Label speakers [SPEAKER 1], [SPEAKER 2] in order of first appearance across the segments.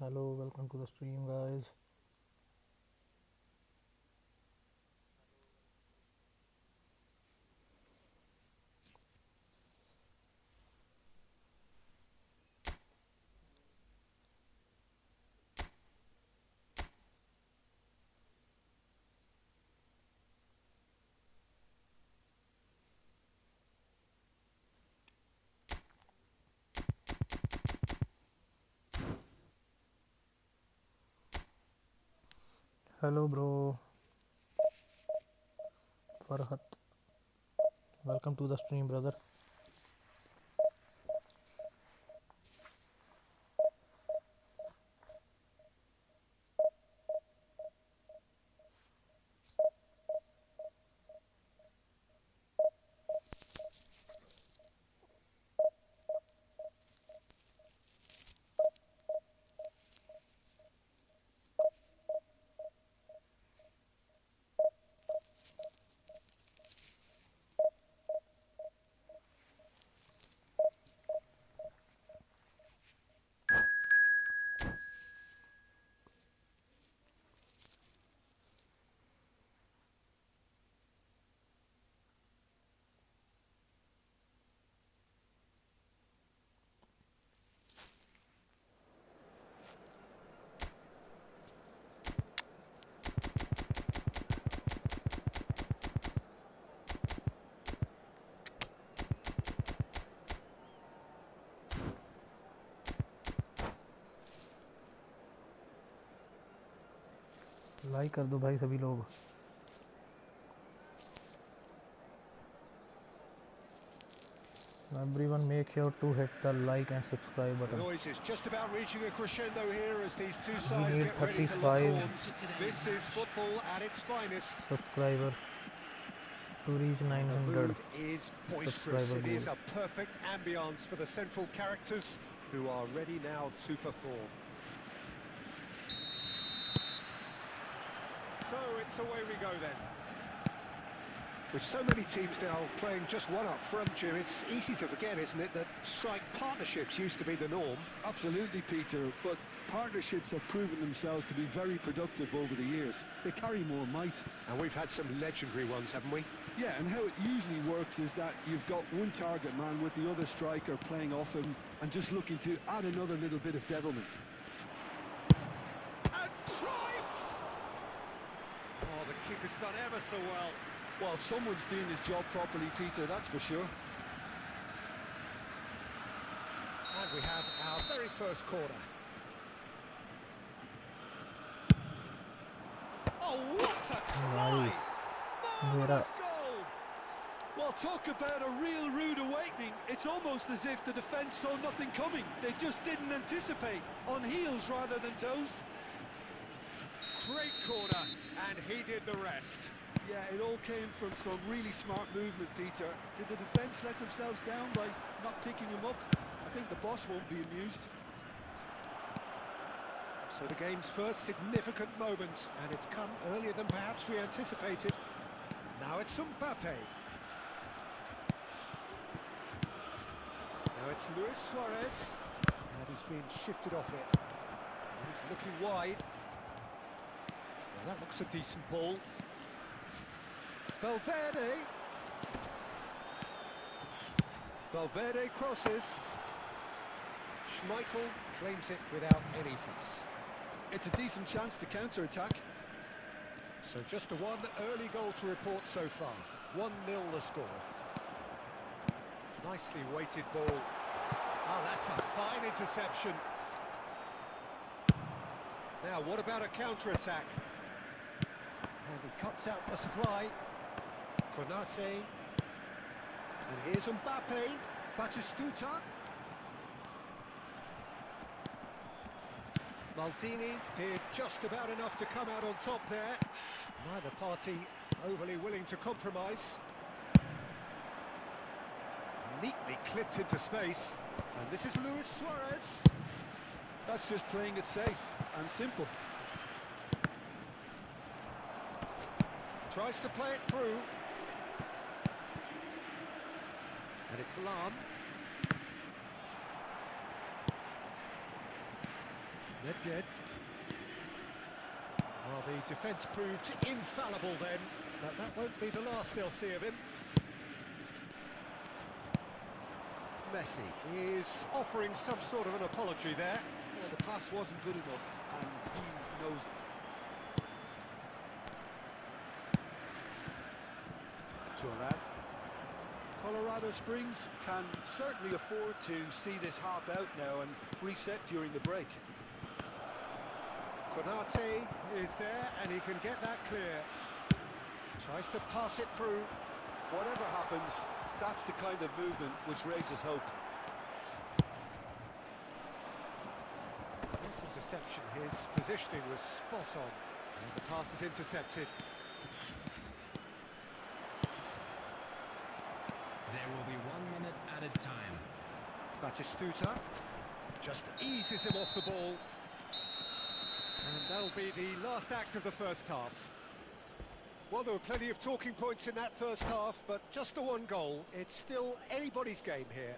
[SPEAKER 1] Hello, welcome to the stream, guys. Hello, bro. Farhat. Welcome to the stream, brother. Like कर दो भाई सभी लोग. Everyone make sure to hit the like and subscribe button.
[SPEAKER 2] The noise is just about reaching a crescendo here as these two
[SPEAKER 1] We
[SPEAKER 2] sides
[SPEAKER 1] need
[SPEAKER 2] get ready to lock
[SPEAKER 1] 35
[SPEAKER 2] horns. This is football at its finest.
[SPEAKER 1] subscriber to reach
[SPEAKER 2] The
[SPEAKER 1] 900
[SPEAKER 2] mood is boisterous.
[SPEAKER 1] subscriber
[SPEAKER 2] It is
[SPEAKER 1] goal.
[SPEAKER 2] a perfect ambience for the central characters who are ready now to perform. So it's away we go then. With so many teams now playing just one up front, Jim, it's easy to forget, isn't it, that strike partnerships used to be the norm.
[SPEAKER 3] Absolutely, Peter, but partnerships have proven themselves to be very productive over the years. They carry more might.
[SPEAKER 2] And we've had some legendary ones, haven't we?
[SPEAKER 3] Yeah, and how it usually works is that you've got one target man with the other striker playing off him and just looking to add another little bit of devilment.
[SPEAKER 2] And drive! Oh, the keeper's done ever so well.
[SPEAKER 3] Well, someone's doing his job properly, Peter, that's for sure.
[SPEAKER 2] And we have our very first corner. Oh, what a try!
[SPEAKER 1] Nice.
[SPEAKER 2] Marvellous goal!
[SPEAKER 3] Well, talk about a real rude awakening. It's almost as if the defence saw nothing coming. They just didn't anticipate. On heels rather than toes.
[SPEAKER 2] Great corner, and he did the rest.
[SPEAKER 3] Yeah, it all came from some really smart movement, Peter. Did the defence let themselves down by not picking him up? I think the boss won't be amused.
[SPEAKER 2] So the game's first significant moment, and it's come earlier than perhaps we anticipated. Now it's Mbappe. Now it's Luis Suarez, and he's been shifted off it. He's looking wide. Well, that looks a decent ball. Valverde crosses. Schmeichel claims it without any fuss.
[SPEAKER 3] It's a decent chance to counter-attack.
[SPEAKER 2] So just a one early goal to report so far. 1-0 the score. Nicely weighted ball. Oh, that's a fine interception. Now, what about a counter-attack? And he cuts out the supply. Konate. And here's Mbappe. Batistuta. Maldini did just about enough to come out on top there. Neither party overly willing to compromise. Neatly clipped into space. And this is Luis Suarez.
[SPEAKER 3] That's just playing it safe and simple.
[SPEAKER 2] Tries to play it through. And it's Lam. Nedved. Well, the defence proved infallible then, but that won't be the last they'll see of him. Messi is offering some sort of an apology there.
[SPEAKER 3] Well, the pass wasn't good enough, and he knows it.
[SPEAKER 2] Turan.
[SPEAKER 3] Colorado Springs can certainly afford to see this half out now and reset during the break.
[SPEAKER 2] Konate is there, and he can get that clear. Tries to pass it through.
[SPEAKER 3] Whatever happens, that's the kind of movement which raises hope.
[SPEAKER 2] This interception, his positioning was spot on. And the pass is intercepted.
[SPEAKER 4] There will be 1 minute added time.
[SPEAKER 2] Batistuta just eases him off the ball. And that'll be the last act of the first half. Well, there were plenty of talking points in that first half, but just the one goal. It's still anybody's game here.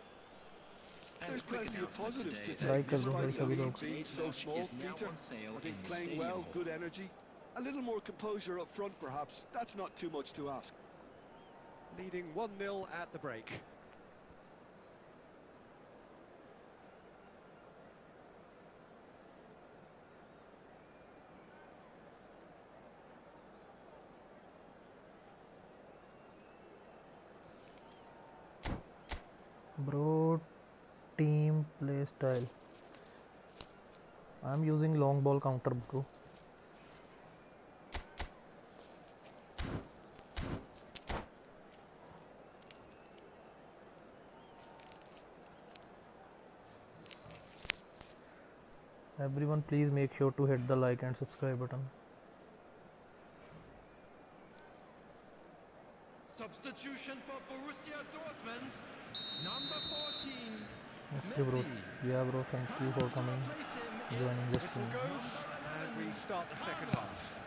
[SPEAKER 3] There's plenty of positives to take,
[SPEAKER 1] Like
[SPEAKER 3] despite the
[SPEAKER 1] everybody,
[SPEAKER 3] lead being so small, Peter. I think playing well, good energy. A little more composure up front, perhaps. That's not too much to ask.
[SPEAKER 2] Leading 1-0 at the break.
[SPEAKER 1] Bro, team play style. I'm using long ball counter, bro. Everyone, please make sure to hit the like and subscribe button.
[SPEAKER 4] Substitution for Borussia Dortmund, number 14.
[SPEAKER 1] Okay, bro. Yeah, bro. Thank you for coming, joining this
[SPEAKER 2] Whistle
[SPEAKER 1] team.
[SPEAKER 2] goes, and we start the second half.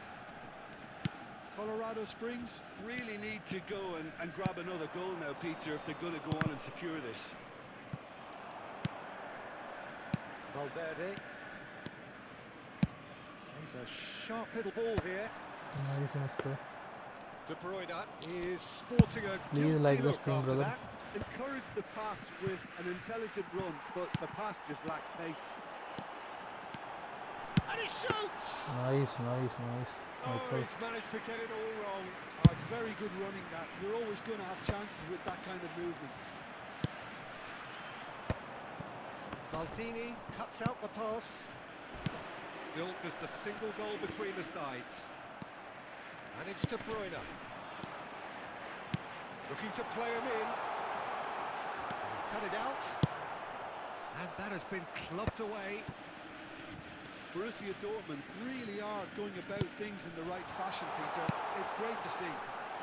[SPEAKER 3] Colorado Springs really need to go and grab another goal now, Peter, if they're going to go on and secure this.
[SPEAKER 2] Valverde. He's a sharp little ball here.
[SPEAKER 1] Nice, Mr.
[SPEAKER 2] De Bruyne is sporting a
[SPEAKER 1] Please
[SPEAKER 2] guilty
[SPEAKER 1] like the
[SPEAKER 2] look
[SPEAKER 1] stream,
[SPEAKER 2] after
[SPEAKER 1] brother.
[SPEAKER 2] that.
[SPEAKER 3] Encourage the pass with an intelligent run, but the pass just lacked pace.
[SPEAKER 2] And he shoots!
[SPEAKER 1] Nice, nice, nice.
[SPEAKER 2] Oh,
[SPEAKER 1] Michael.
[SPEAKER 2] he's managed to get it all wrong.
[SPEAKER 3] Oh, it's very good running that. You're always going to have chances with that kind of movement.
[SPEAKER 2] Maldini cuts out the pass. Still just a single goal between the sides. And it's De Bruyne. Looking to play him in. He's cut it out. And that has been clubbed away.
[SPEAKER 3] Borussia Dortmund really are going about things in the right fashion, Peter. It's great to see.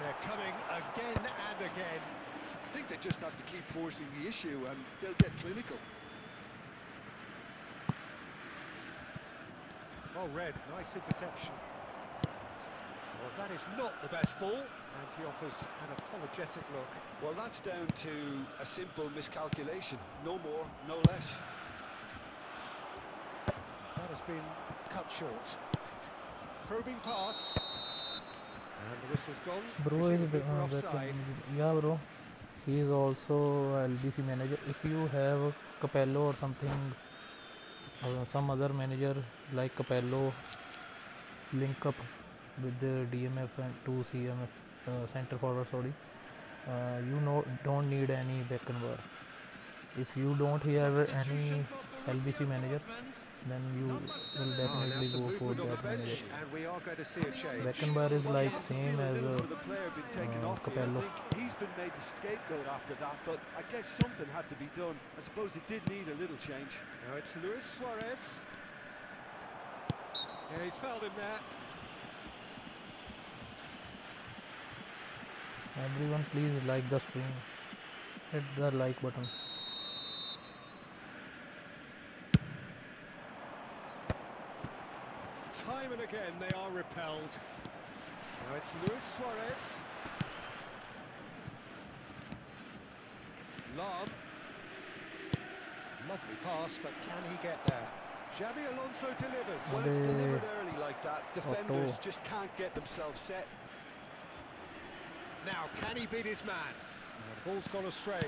[SPEAKER 2] They're coming again and again.
[SPEAKER 3] I think they just have to keep forcing the issue and they'll get clinical.
[SPEAKER 2] Oh, Red, nice interception. Well, that is not the best ball, and he offers an apologetic look.
[SPEAKER 3] Well, that's down to a simple miscalculation. No more, no less.
[SPEAKER 2] That has been cut short. Probing pass. And the whistle's gone.
[SPEAKER 1] Bro is
[SPEAKER 2] Presumably for offside.
[SPEAKER 1] yeah, bro. He is also LBC manager. If you have Capello or something, some other manager like Capello, link up with the DMF and 2 CMF center forward. Sorry, don't need any back and bar. If you don't have any LBC manager, then you will
[SPEAKER 2] Now
[SPEAKER 1] definitely
[SPEAKER 2] some
[SPEAKER 1] go for
[SPEAKER 2] movement on the
[SPEAKER 1] that
[SPEAKER 2] bench,
[SPEAKER 1] manager.
[SPEAKER 2] and we are going to see a change.
[SPEAKER 1] Beckenbauer is
[SPEAKER 3] Well,
[SPEAKER 1] like
[SPEAKER 3] you have to
[SPEAKER 1] same
[SPEAKER 3] feel a
[SPEAKER 1] as
[SPEAKER 3] little for the player being taken off here.
[SPEAKER 1] Capello.
[SPEAKER 3] I think he's been made the scapegoat after that, but I guess something had to be done. I suppose it did need a little change.
[SPEAKER 2] Now it's Luis Suarez. Yeah, he's fouled him there.
[SPEAKER 1] Everyone, please like the stream. Hit the like button.
[SPEAKER 2] Time and again they are repelled. Now it's Luis Suarez. Lam. Lovely pass, but can he get there? Xabi Alonso delivers.
[SPEAKER 3] Well, it's
[SPEAKER 1] They-
[SPEAKER 3] delivered early like that. Defenders
[SPEAKER 1] Otto.
[SPEAKER 3] just can't get themselves set.
[SPEAKER 2] Now, can he beat his man? The ball's gone astray.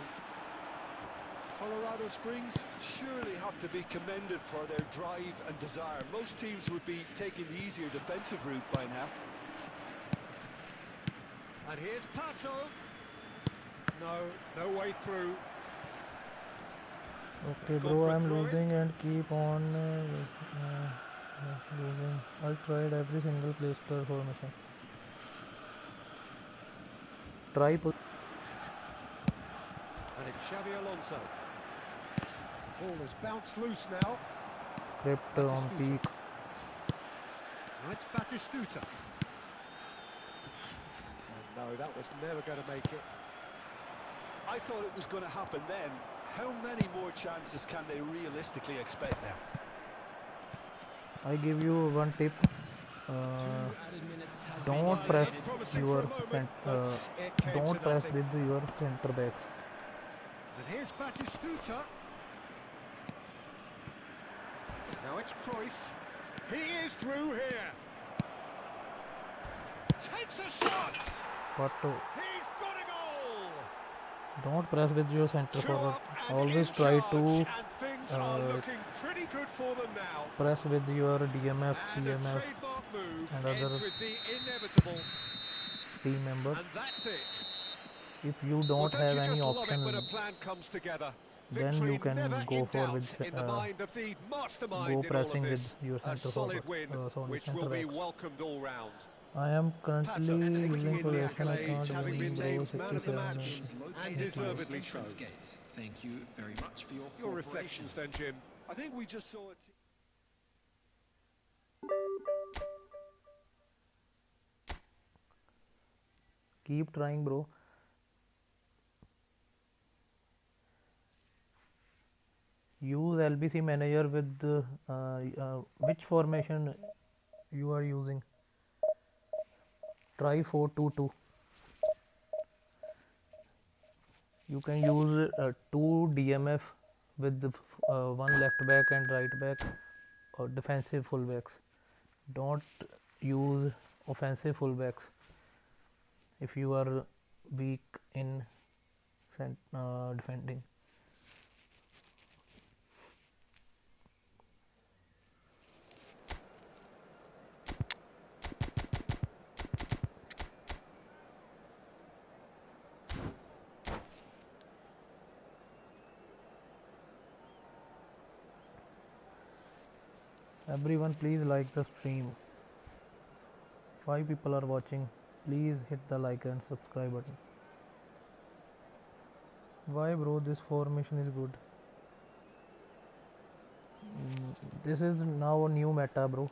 [SPEAKER 3] Colorado Springs surely have to be commended for their drive and desire. Most teams would be taking the easier defensive route by now.
[SPEAKER 2] And here's Pato. No way through.
[SPEAKER 1] Okay,
[SPEAKER 2] It's gone
[SPEAKER 1] bro,
[SPEAKER 2] for a
[SPEAKER 1] I'm
[SPEAKER 2] throw-in.
[SPEAKER 1] losing and keep on losing. I tried every single place per formation. Try to
[SPEAKER 2] And it's Xabi Alonso. Ball has bounced loose now.
[SPEAKER 1] script on
[SPEAKER 2] Batistuta.
[SPEAKER 1] peak.
[SPEAKER 2] Now it's Batistuta. Oh, no, that was never going to make it.
[SPEAKER 3] I thought it was going to happen then. How many more chances can they realistically expect now?
[SPEAKER 1] I give you one tip.
[SPEAKER 4] 2 added minutes has been
[SPEAKER 1] Don't
[SPEAKER 4] added.
[SPEAKER 1] press
[SPEAKER 2] Promising
[SPEAKER 1] your
[SPEAKER 2] for a moment, but it came
[SPEAKER 1] don't
[SPEAKER 2] to
[SPEAKER 1] press
[SPEAKER 2] nothing.
[SPEAKER 1] with your center backs.
[SPEAKER 2] And here's Batistuta. Now it's Cruyff. He is through here. Takes a shot.
[SPEAKER 1] But
[SPEAKER 2] He's got a goal.
[SPEAKER 1] don't press with your center
[SPEAKER 2] Two
[SPEAKER 1] forward.
[SPEAKER 2] up and
[SPEAKER 1] Always
[SPEAKER 2] in
[SPEAKER 1] try
[SPEAKER 2] charge,
[SPEAKER 1] to
[SPEAKER 2] and things are looking pretty good for them now.
[SPEAKER 1] press with your DMF,
[SPEAKER 2] And a
[SPEAKER 1] CMF
[SPEAKER 2] trademark move
[SPEAKER 1] and
[SPEAKER 2] ends
[SPEAKER 1] other
[SPEAKER 2] with the inevitable,
[SPEAKER 1] team members.
[SPEAKER 2] and that's it.
[SPEAKER 1] If you
[SPEAKER 2] Well,
[SPEAKER 1] don't
[SPEAKER 2] don't
[SPEAKER 1] have
[SPEAKER 2] you
[SPEAKER 1] any
[SPEAKER 2] just love it when a
[SPEAKER 1] option,
[SPEAKER 2] plan comes together?
[SPEAKER 1] then
[SPEAKER 2] Victory
[SPEAKER 1] you can
[SPEAKER 2] never
[SPEAKER 1] go
[SPEAKER 2] in
[SPEAKER 1] for
[SPEAKER 2] doubt
[SPEAKER 1] with
[SPEAKER 2] in the mind of the mastermind
[SPEAKER 1] go
[SPEAKER 2] in all
[SPEAKER 1] pressing
[SPEAKER 2] of
[SPEAKER 1] with
[SPEAKER 2] this.
[SPEAKER 1] your
[SPEAKER 2] A
[SPEAKER 1] center
[SPEAKER 2] solid
[SPEAKER 1] forwards,
[SPEAKER 2] win,
[SPEAKER 1] sorry,
[SPEAKER 2] which
[SPEAKER 1] center
[SPEAKER 2] will be
[SPEAKER 1] backs.
[SPEAKER 2] welcomed all round.
[SPEAKER 1] I am currently
[SPEAKER 2] Pato, taking
[SPEAKER 1] losing
[SPEAKER 2] in the
[SPEAKER 1] possession. I
[SPEAKER 2] accolades,
[SPEAKER 1] can't
[SPEAKER 2] having
[SPEAKER 1] win,
[SPEAKER 2] been
[SPEAKER 1] bro.
[SPEAKER 2] named man of the
[SPEAKER 1] 67
[SPEAKER 2] match, and deservedly so.
[SPEAKER 4] Thank you very much for your
[SPEAKER 2] Your
[SPEAKER 4] cooperation.
[SPEAKER 2] reflections then, Jim.
[SPEAKER 3] I think we just saw it.
[SPEAKER 1] Keep trying, bro. Use LBC manager with which formation you are using. Try 4-2-2. You can use 2 DMF with one left back and right back or defensive fullbacks. Don't use offensive fullbacks if you are weak in defending. Everyone, please like the stream. 5 people are watching. Please hit the like and subscribe button. Why, bro? This formation is good. This is now a new meta, bro.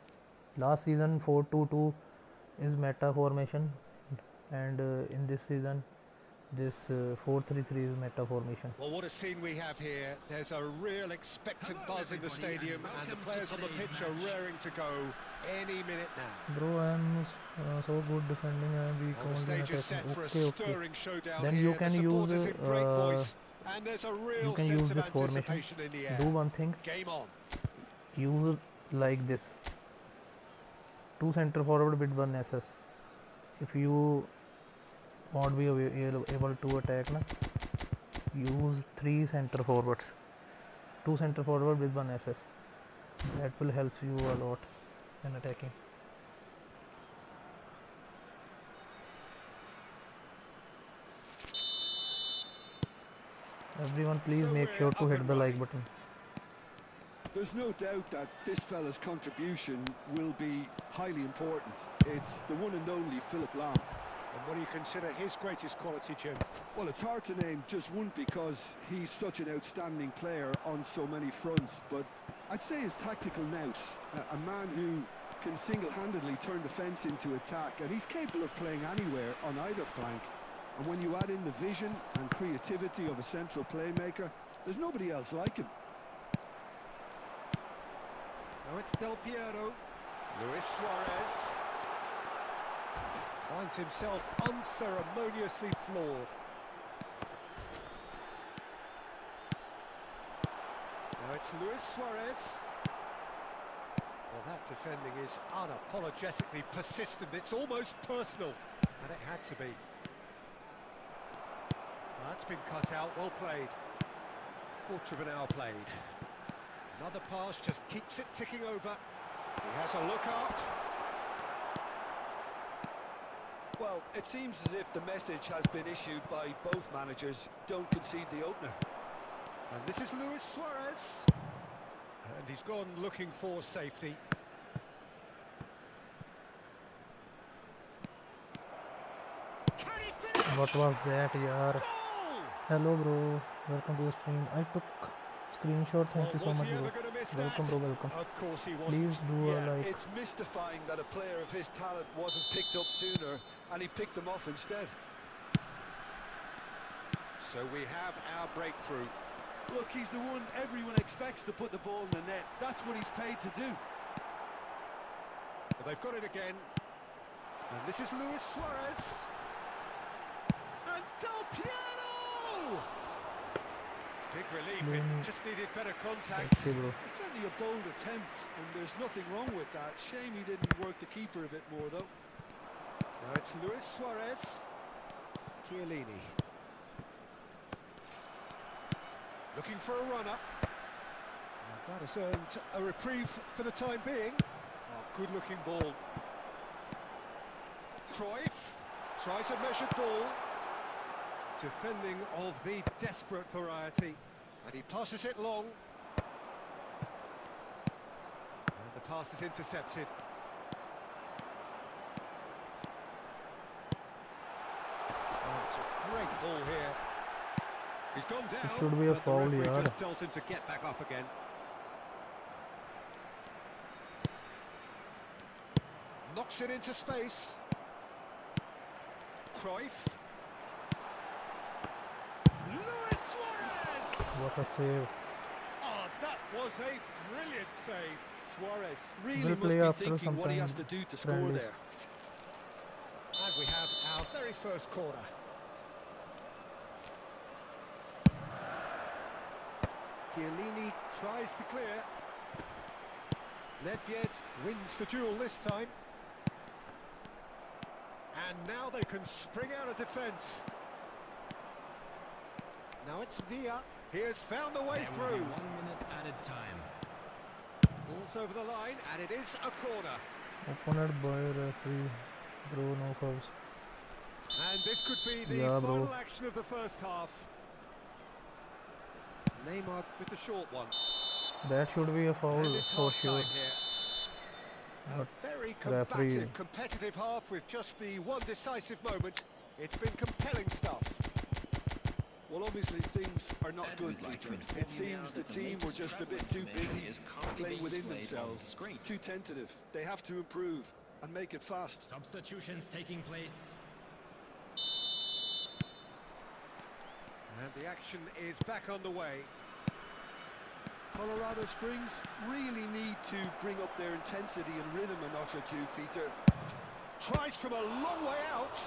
[SPEAKER 1] Last season 4-2-2 is meta formation, and in this season this 4-3-3 is meta formation.
[SPEAKER 2] Well, what a scene we have here. There's a real expectant buzz in the stadium, and the players on the pitch are raring to go any minute now.
[SPEAKER 1] Bro, I am so good defending. I am weak
[SPEAKER 2] Well, the
[SPEAKER 1] only in
[SPEAKER 2] stage is set
[SPEAKER 1] attacking.
[SPEAKER 2] for a
[SPEAKER 1] Okay.
[SPEAKER 2] stirring showdown
[SPEAKER 1] Then
[SPEAKER 2] here.
[SPEAKER 1] you can
[SPEAKER 2] the
[SPEAKER 1] use
[SPEAKER 2] supporters in great voice, and there's a real
[SPEAKER 1] you can
[SPEAKER 2] sense
[SPEAKER 1] use
[SPEAKER 2] of
[SPEAKER 1] this formation.
[SPEAKER 2] anticipation in the air.
[SPEAKER 1] Do one thing.
[SPEAKER 2] Game on.
[SPEAKER 1] Use like this. 2 center forward with 1 SS. If you won't be able to attack, na, use 3 center forwards. 2 center forward with 1 SS. That will help you a lot in attacking. Everyone, please make sure to hit the like button.
[SPEAKER 3] There's no doubt that this fella's contribution will be highly important. It's the one and only Philip Lahm.
[SPEAKER 2] And what do you consider his greatest quality, Jim?
[SPEAKER 3] Well, it's hard to name just one because he's such an outstanding player on so many fronts, but I'd say his tactical nous, a man who can single-handedly turn defence into attack, and he's capable of playing anywhere on either flank. And when you add in the vision and creativity of a central playmaker, there's nobody else like him.
[SPEAKER 2] Now it's Del Piero. Luis Suarez finds himself unceremoniously floored. Now it's Luis Suarez. That defending is unapologetically persistent. It's almost personal, and it had to be. That's been cut out. Well played. Quarter of an hour played. Another pass just keeps it ticking over. He has a look up.
[SPEAKER 3] Well, it seems as if the message has been issued by both managers. Don't concede the opener.
[SPEAKER 2] And this is Luis Suarez. And he's gone looking for safety. Can he finish?
[SPEAKER 1] What was that, yaar?
[SPEAKER 2] Goal!
[SPEAKER 1] Hello, bro. Welcome to the stream. I took screenshot. Thank you so
[SPEAKER 2] Was
[SPEAKER 1] much,
[SPEAKER 2] he
[SPEAKER 1] bro.
[SPEAKER 2] ever going to miss
[SPEAKER 1] Welcome,
[SPEAKER 2] that?
[SPEAKER 1] bro. Welcome.
[SPEAKER 2] Of course he wasn't.
[SPEAKER 1] Please do a
[SPEAKER 3] Yeah,
[SPEAKER 1] like.
[SPEAKER 3] it's mystifying that a player of his talent wasn't picked up sooner, and he picked them off instead.
[SPEAKER 2] So we have our breakthrough.
[SPEAKER 3] Look, he's the one everyone expects to put the ball in the net. That's what he's paid to do.
[SPEAKER 2] Well, they've got it again. And this is Luis Suarez. And Del Piero! Big relief, it just needed better contact.
[SPEAKER 1] Let's see, bro.
[SPEAKER 3] It's certainly a bold attempt, and there's nothing wrong with that. Shame he didn't work the keeper a bit more, though.
[SPEAKER 2] Now it's Luis Suarez. Chiellini. Looking for a runner. And that has earned a reprieve for the time being. Oh, good-looking ball. Cruyff tries a measured ball. Defending of the desperate variety. And he passes it long. And the pass is intercepted. Oh, it's a great ball here. He's gone down,
[SPEAKER 1] should be a
[SPEAKER 2] but
[SPEAKER 1] foul,
[SPEAKER 2] the referee
[SPEAKER 1] yaar.
[SPEAKER 2] just tells him to get back up again. Knocks it into space. Cruyff. Luis Suarez!
[SPEAKER 1] What a save.
[SPEAKER 2] Oh, that was a brilliant save.
[SPEAKER 3] Suarez really
[SPEAKER 1] We'll
[SPEAKER 3] must
[SPEAKER 1] play
[SPEAKER 3] be
[SPEAKER 1] after
[SPEAKER 3] thinking
[SPEAKER 1] some
[SPEAKER 3] what he
[SPEAKER 1] time.
[SPEAKER 3] has to do to score
[SPEAKER 1] Friendlies.
[SPEAKER 3] there.
[SPEAKER 2] And we have our very first corner. Chiellini tries to clear. Nedved wins the duel this time. And now they can spring out of defence. Now it's Villa. He has found a way
[SPEAKER 4] There will be
[SPEAKER 2] through.
[SPEAKER 4] 1 minute added time.
[SPEAKER 2] Ball's over the line, and it is a corner.
[SPEAKER 1] Opponent by referee. Bro, no fouls.
[SPEAKER 2] And this could be the
[SPEAKER 1] Yeah, bro.
[SPEAKER 2] final action of the first half. Neymar with the short one.
[SPEAKER 1] That should be a foul
[SPEAKER 2] And it's
[SPEAKER 1] for
[SPEAKER 2] half
[SPEAKER 1] sure.
[SPEAKER 2] time here. A
[SPEAKER 1] But
[SPEAKER 2] very
[SPEAKER 1] referee-
[SPEAKER 2] combative, competitive half with just the one decisive moment. It's been compelling stuff.
[SPEAKER 3] Well, obviously things are not
[SPEAKER 4] And
[SPEAKER 3] good,
[SPEAKER 4] we'd like to
[SPEAKER 3] Peter.
[SPEAKER 4] inform
[SPEAKER 3] It
[SPEAKER 4] you
[SPEAKER 3] seems
[SPEAKER 4] now
[SPEAKER 3] the
[SPEAKER 4] that the
[SPEAKER 3] team were
[SPEAKER 4] latest
[SPEAKER 3] just a bit
[SPEAKER 4] travel
[SPEAKER 3] too
[SPEAKER 4] information
[SPEAKER 3] busy
[SPEAKER 4] is currently
[SPEAKER 3] playing
[SPEAKER 4] being
[SPEAKER 3] within
[SPEAKER 4] displayed on the
[SPEAKER 3] themselves.
[SPEAKER 4] screen.
[SPEAKER 3] Too tentative. They have to improve and make it fast.
[SPEAKER 4] Substitutions taking place.
[SPEAKER 2] And the action is back underway.
[SPEAKER 3] Colorado Springs really need to bring up their intensity and rhythm a notch or two, Peter.
[SPEAKER 2] Tries from a long way out.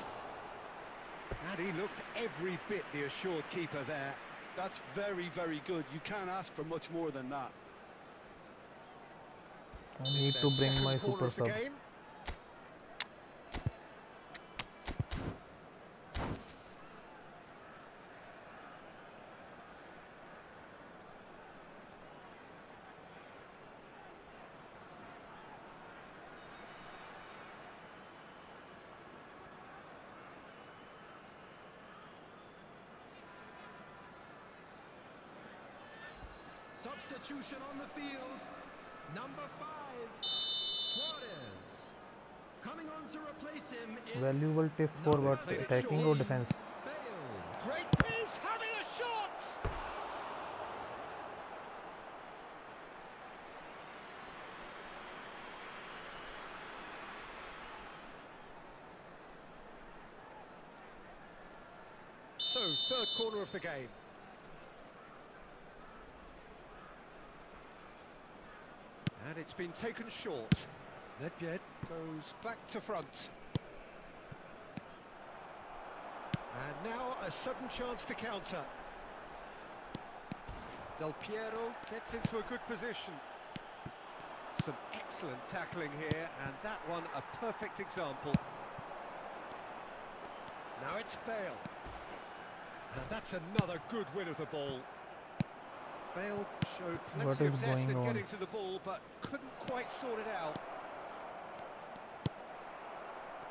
[SPEAKER 2] And he looked every bit the assured keeper there.
[SPEAKER 3] That's very, very good. You can't ask for much more than that.
[SPEAKER 1] I need
[SPEAKER 2] Their
[SPEAKER 1] to bring
[SPEAKER 2] second
[SPEAKER 1] my
[SPEAKER 2] corner
[SPEAKER 1] super
[SPEAKER 2] of the
[SPEAKER 1] sub.
[SPEAKER 2] game.
[SPEAKER 4] Substitution on the field. Number 5, Suarez. Coming on to replace him is
[SPEAKER 1] Valuable tips for what?
[SPEAKER 2] Played it
[SPEAKER 1] Attacking
[SPEAKER 2] short.
[SPEAKER 1] or defense?
[SPEAKER 4] Bale.
[SPEAKER 2] Great piece, having a shot! So, third corner of the game. And it's been taken short. Nedved goes back to front. And now a sudden chance to counter. Del Piero gets into a good position. Some excellent tackling here, and that one a perfect example. Now it's Bale. And that's another good win of the ball. Bale showed
[SPEAKER 1] What
[SPEAKER 2] plenty
[SPEAKER 1] is
[SPEAKER 2] of zest
[SPEAKER 1] going
[SPEAKER 2] in
[SPEAKER 1] on?
[SPEAKER 2] getting to the ball, but couldn't quite sort it out.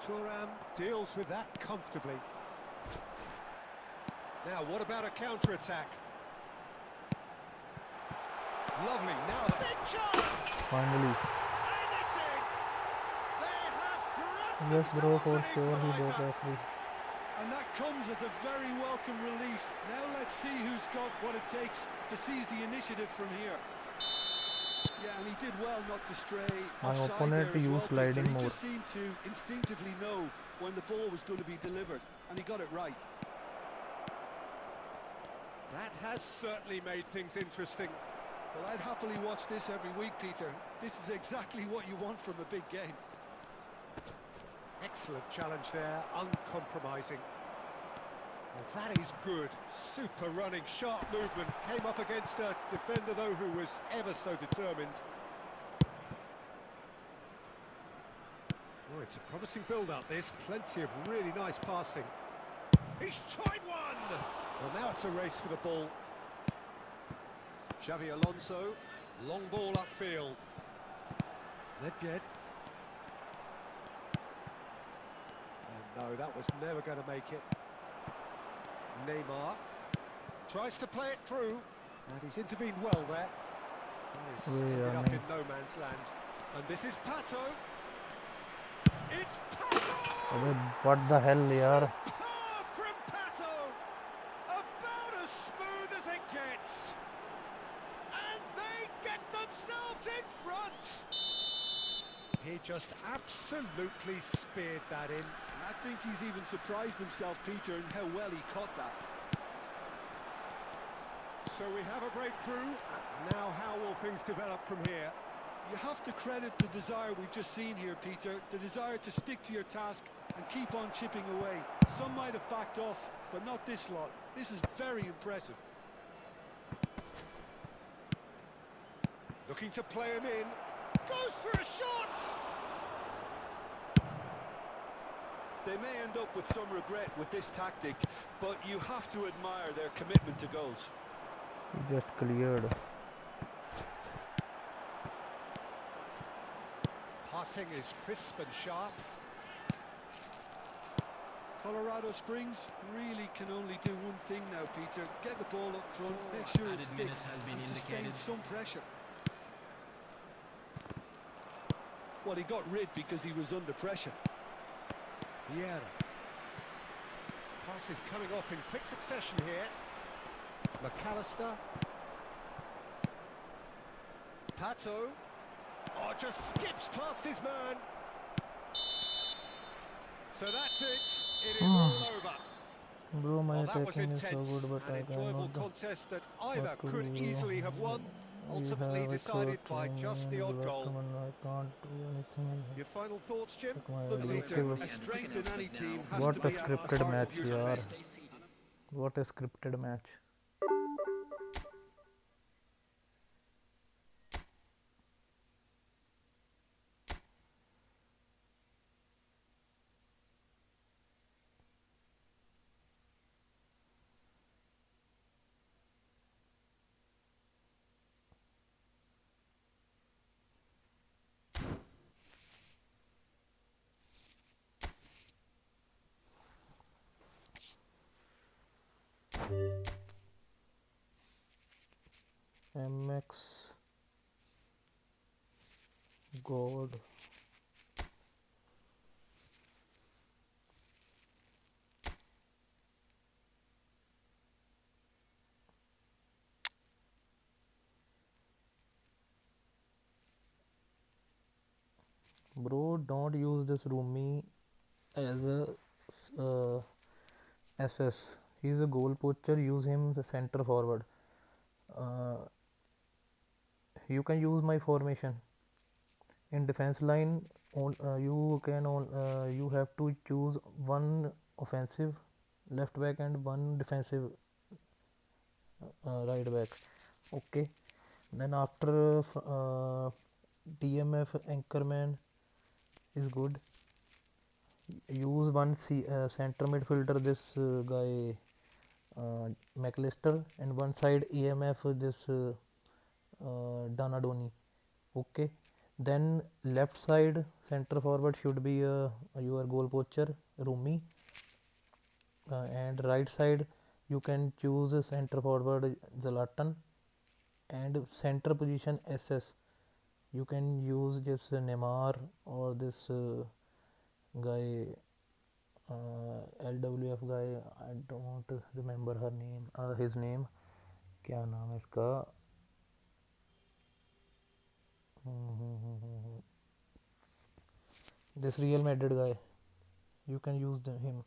[SPEAKER 2] Thuram deals with that comfortably. Now, what about a counter-attack? Lovely, now the big chance!
[SPEAKER 1] Finally.
[SPEAKER 2] Anything! They have grabbed
[SPEAKER 1] Yes, bro, for
[SPEAKER 2] themselves an
[SPEAKER 1] sure he broke
[SPEAKER 2] equaliser.
[SPEAKER 1] referee.
[SPEAKER 3] And that comes as a very welcome relief. Now let's see who's got what it takes to seize the initiative from here. Yeah, and he did well not to stray
[SPEAKER 1] My
[SPEAKER 3] offside
[SPEAKER 1] opponent
[SPEAKER 3] there as well,
[SPEAKER 1] used
[SPEAKER 3] Peter.
[SPEAKER 1] sliding
[SPEAKER 3] He
[SPEAKER 1] more.
[SPEAKER 3] just seemed to instinctively know when the ball was going to be delivered, and he got it right.
[SPEAKER 2] That has certainly made things interesting.
[SPEAKER 3] Well, I'd happily watch this every week, Peter. This is exactly what you want from a big game.
[SPEAKER 2] Excellent challenge there, uncompromising. Well, that is good. Super running, sharp movement. Came up against a defender, though, who was ever so determined. Oh, it's a promising build-up, this. Plenty of really nice passing. He's tried one! Well, now it's a race for the ball. Xavi Alonso, long ball upfield. Nedved. And no, that was never going to make it. Neymar tries to play it through, and he's intervened well there. He's ended up in no man's land. And this is Pato. It's Pato!
[SPEAKER 1] What the hell, yaar?
[SPEAKER 2] Superb from Pato! About as smooth as it gets. And they get themselves in front. He just absolutely speared that in.
[SPEAKER 3] I think he's even surprised himself, Peter, in how well he caught that.
[SPEAKER 2] So we have a breakthrough. Now how will things develop from here?
[SPEAKER 3] You have to credit the desire we've just seen here, Peter. The desire to stick to your task and keep on chipping away. Some might have backed off, but not this lot. This is very impressive.
[SPEAKER 2] Looking to play him in. Goes for a shot!
[SPEAKER 3] They may end up with some regret with this tactic, but you have to admire their commitment to goals.
[SPEAKER 1] He just cleared.
[SPEAKER 2] Passing is crisp and sharp.
[SPEAKER 3] Colorado Springs really can only do one thing now, Peter. Get the ball up front, make sure it sticks, and sustain some pressure. Well, he got rid because he was under pressure.
[SPEAKER 2] Vieira. Pass is coming off in quick succession here. McAllister. Pato. Oh, just skips past his man. So that's it. It is all over.
[SPEAKER 1] Bro, my
[SPEAKER 2] Well, that was
[SPEAKER 1] attacking is so
[SPEAKER 2] intense.
[SPEAKER 1] good, but
[SPEAKER 2] An
[SPEAKER 1] I
[SPEAKER 2] enjoyable
[SPEAKER 1] cannot.
[SPEAKER 2] contest that either
[SPEAKER 1] What to
[SPEAKER 2] could
[SPEAKER 1] do?
[SPEAKER 2] easily have won.
[SPEAKER 1] You
[SPEAKER 2] Ultimately
[SPEAKER 1] have a
[SPEAKER 2] decided
[SPEAKER 1] coach
[SPEAKER 2] by just the odd goal.
[SPEAKER 1] I can't do anything.
[SPEAKER 2] Your final thoughts, Jim?
[SPEAKER 1] Check my
[SPEAKER 3] Look, Peter,
[SPEAKER 1] YouTube.
[SPEAKER 3] a strength in any team has
[SPEAKER 1] What
[SPEAKER 3] to
[SPEAKER 1] a
[SPEAKER 3] be at the
[SPEAKER 1] scripted
[SPEAKER 3] heart
[SPEAKER 1] match,
[SPEAKER 3] of your
[SPEAKER 1] yaar.
[SPEAKER 3] defense.
[SPEAKER 1] What a scripted match. MX God. Bro, don't use this Rumi as a SS. He is a goal poacher. Use him the center forward. Uh, you can use my formation in defense line. You have to choose one offensive left back and one defensive right back. Okay. Then after DMF Anchorman is good. Use one center midfielder, this guy McAllister, and one side EMF, this Donadoni. Okay, then left side center forward should be your goal poacher Rumi, and right side you can choose center forward Zlatan, and center position SS you can use this Neymar or this guy LWF guy. I don't remember her name, his name. क्या नाम है इसका? This Real Madrid guy, you can use him.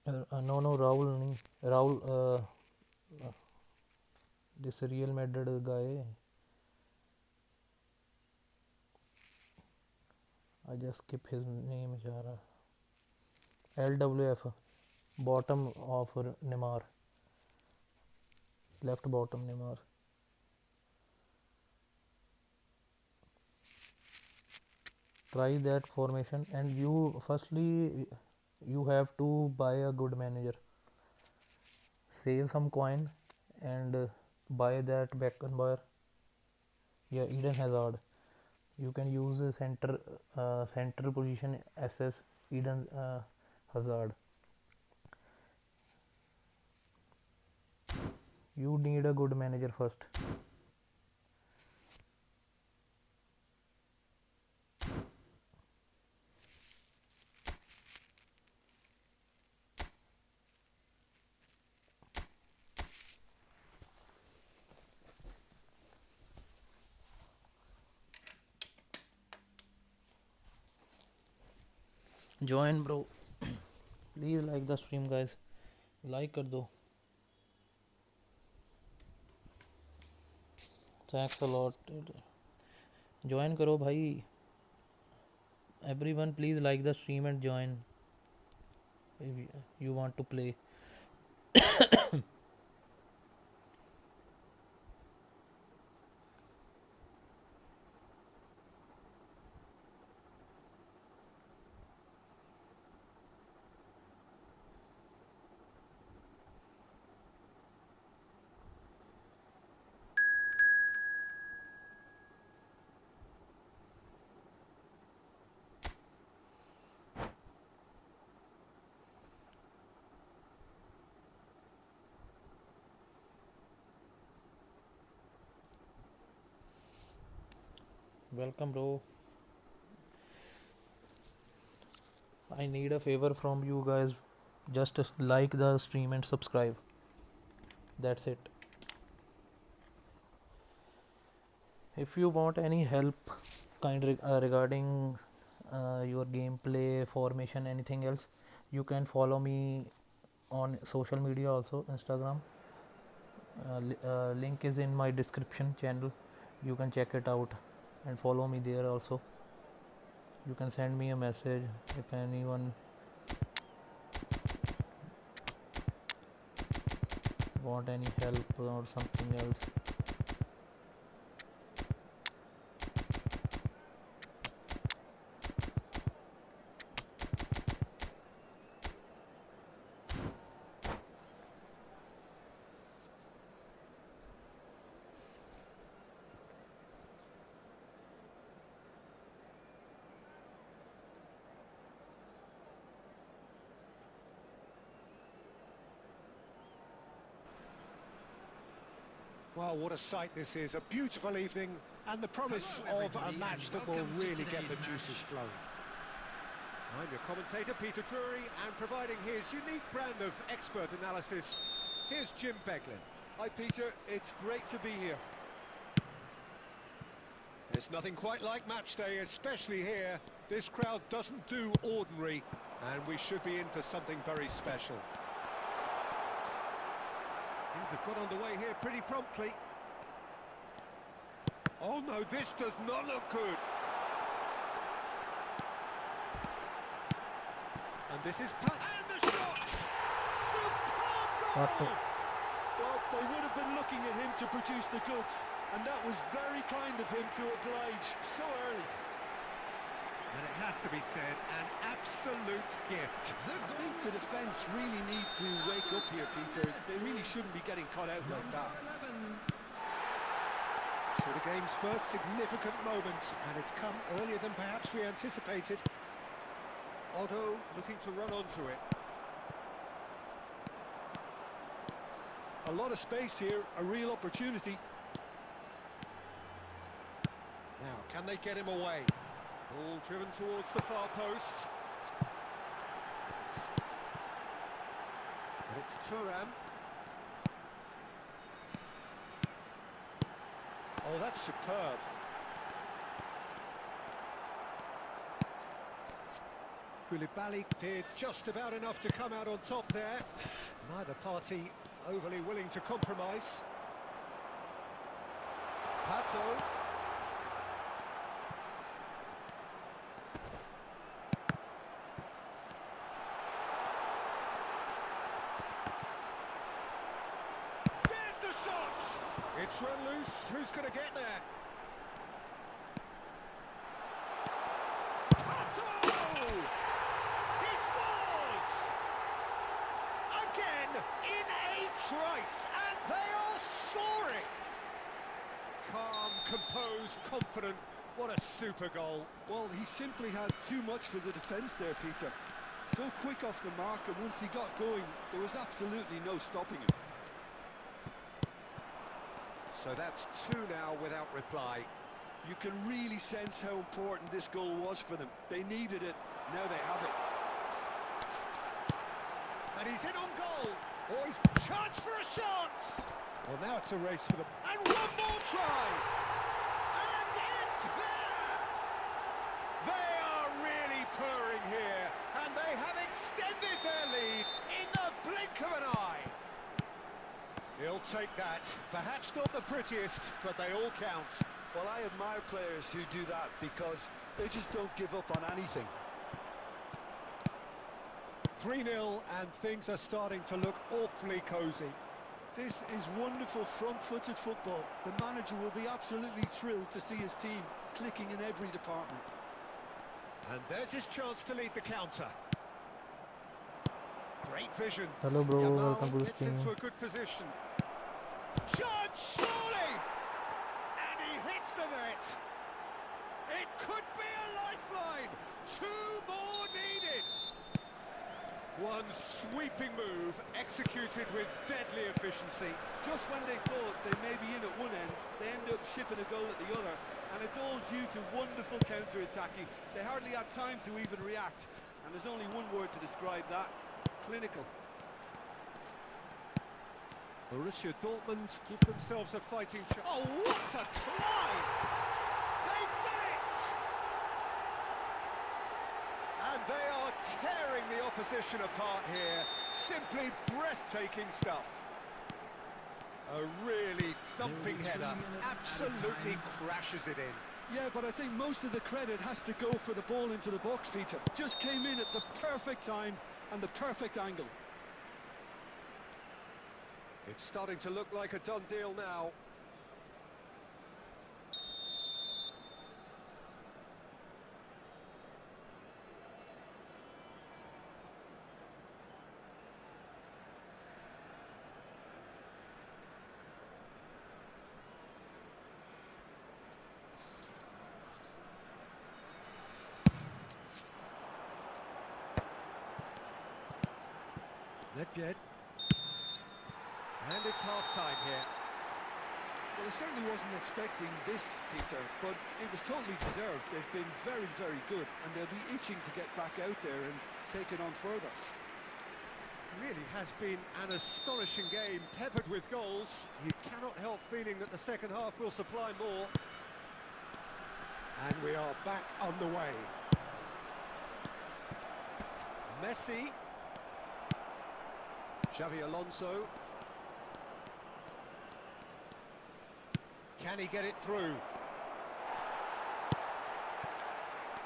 [SPEAKER 1] No, Raul नहीं, Raul this Real Madrid guy, I just skip his name. LWF, bottom of Neymar, left bottom Neymar. Try that formation, and you firstly you have to buy a good manager. Save some coin and buy that Beckenbauer. Yeah, Eden Hazard. You can use center position SS Eden Hazard. You need a good manager first. Join bro. Please like the stream guys. Like कर दो. Thanks a lot. Join करो भाई. Everyone please like the stream and join if you want to play. Welcome bro. I need a favor from you guys. Just like the stream and subscribe. That's it. If you want any help regarding your gameplay, formation, anything else, you can follow me on social media also, Instagram. Link is in my description channel. You can check it out and follow me there also. You can send me a message if anyone want any help or something else.
[SPEAKER 2] Well, what a sight this is. A beautiful evening and the promise of a match that will really get the juices flowing. I'm your commentator, Peter Drury, and providing his unique brand of expert analysis, here's Jim Beglin.
[SPEAKER 3] Hi Peter, it's great to be here.
[SPEAKER 2] There's nothing quite like match day, especially here. This crowd doesn't do ordinary, and we should be in for something very special. Things have got underway here pretty promptly. Oh no, this does not look good. And this is and the shot! Superb goal!
[SPEAKER 3] Well, they would have been looking at him to produce the goods. And that was very kind of him to oblige so early.
[SPEAKER 2] And it has to be said, an absolute gift.
[SPEAKER 3] I think the defence really need to wake up here, Peter. They really shouldn't be getting caught out like that.
[SPEAKER 4] Number 11.
[SPEAKER 2] So the game's first significant moment, and it's come earlier than perhaps we anticipated. Otto looking to run onto it.
[SPEAKER 3] A lot of space here, a real opportunity.
[SPEAKER 2] Now, can they get him away? Ball driven towards the far post. And it's Thuram. Oh, that's superb. Koulibaly did just about enough to come out on top there. Neither party overly willing to compromise. Pato. There's the shot! It's run loose. Who's going to get there? Pato! He scores! Again, in a trice, and they are soaring! Calm, composed, confident. What a super goal.
[SPEAKER 3] Well, he simply had too much for the defence there, Peter. So quick off the mark, and once he got going, there was absolutely no stopping him.
[SPEAKER 2] So that's two now without reply.
[SPEAKER 3] You can really sense how important this goal was for them. They needed it, now they have it.
[SPEAKER 2] And he's in on goal. Oh, he's chance for a shot. Well, now it's a race for them. And one more try. And it's there. They are really purring here. And they have extended their lead in the blink of an eye. He'll take that. Perhaps not the prettiest, but they all count.
[SPEAKER 3] Well, I admire players who do that because they just don't give up on anything.
[SPEAKER 2] 3-0, and things are starting to look awfully cosy.
[SPEAKER 3] This is wonderful front-footed football. The manager will be absolutely thrilled to see his team clicking in every department.
[SPEAKER 2] And there's his chance to lead the counter. Great vision.
[SPEAKER 1] Hello bro,
[SPEAKER 2] Yamal
[SPEAKER 1] welcome to the
[SPEAKER 2] gets
[SPEAKER 1] stream.
[SPEAKER 2] into a good position. Shot, surely! And he hits the net. It could be a lifeline. Two more needed. One sweeping move executed with deadly efficiency.
[SPEAKER 3] Just when they thought they may be in at one end, they end up shipping a goal at the other, and it's all due to wonderful counter-attacking. They hardly had time to even react, and there's only one word to describe that: clinical.
[SPEAKER 2] Borussia Dortmund give themselves a fighting chance. Oh, what a climb! They've done it! And they are tearing the opposition apart here. Simply breathtaking stuff. A really thumping header. Absolutely crashes it in.
[SPEAKER 3] Yeah, but I think most of the credit has to go for the ball into the box, Peter. Just came in at the perfect time and the perfect angle.
[SPEAKER 2] It's starting to look like a done deal now. Nedved. And it's half-time here.
[SPEAKER 3] Well, I certainly wasn't expecting this, Peter, but it was totally deserved. They've been very, very good, and they'll be itching to get back out there and take it on further.
[SPEAKER 2] Really has been an astonishing game, peppered with goals. You cannot help feeling that the second half will supply more. And we are back on the way. Messi. Xavi Alonso. Can he get it through?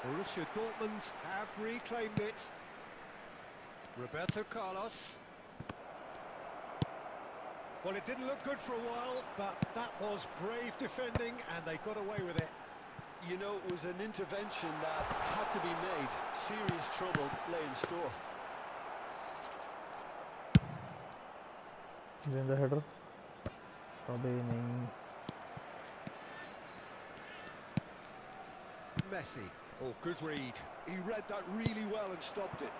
[SPEAKER 2] Borussia Dortmund have reclaimed it. Roberto Carlos. Well, it didn't look good for a while, but that was brave defending, and they got away with it.
[SPEAKER 3] You know, it was an intervention that had to be made. Serious trouble lay in store.
[SPEAKER 1] जिंदा header अबे नहीं
[SPEAKER 2] Messi. Oh, good read.
[SPEAKER 3] He read that really well and stopped it.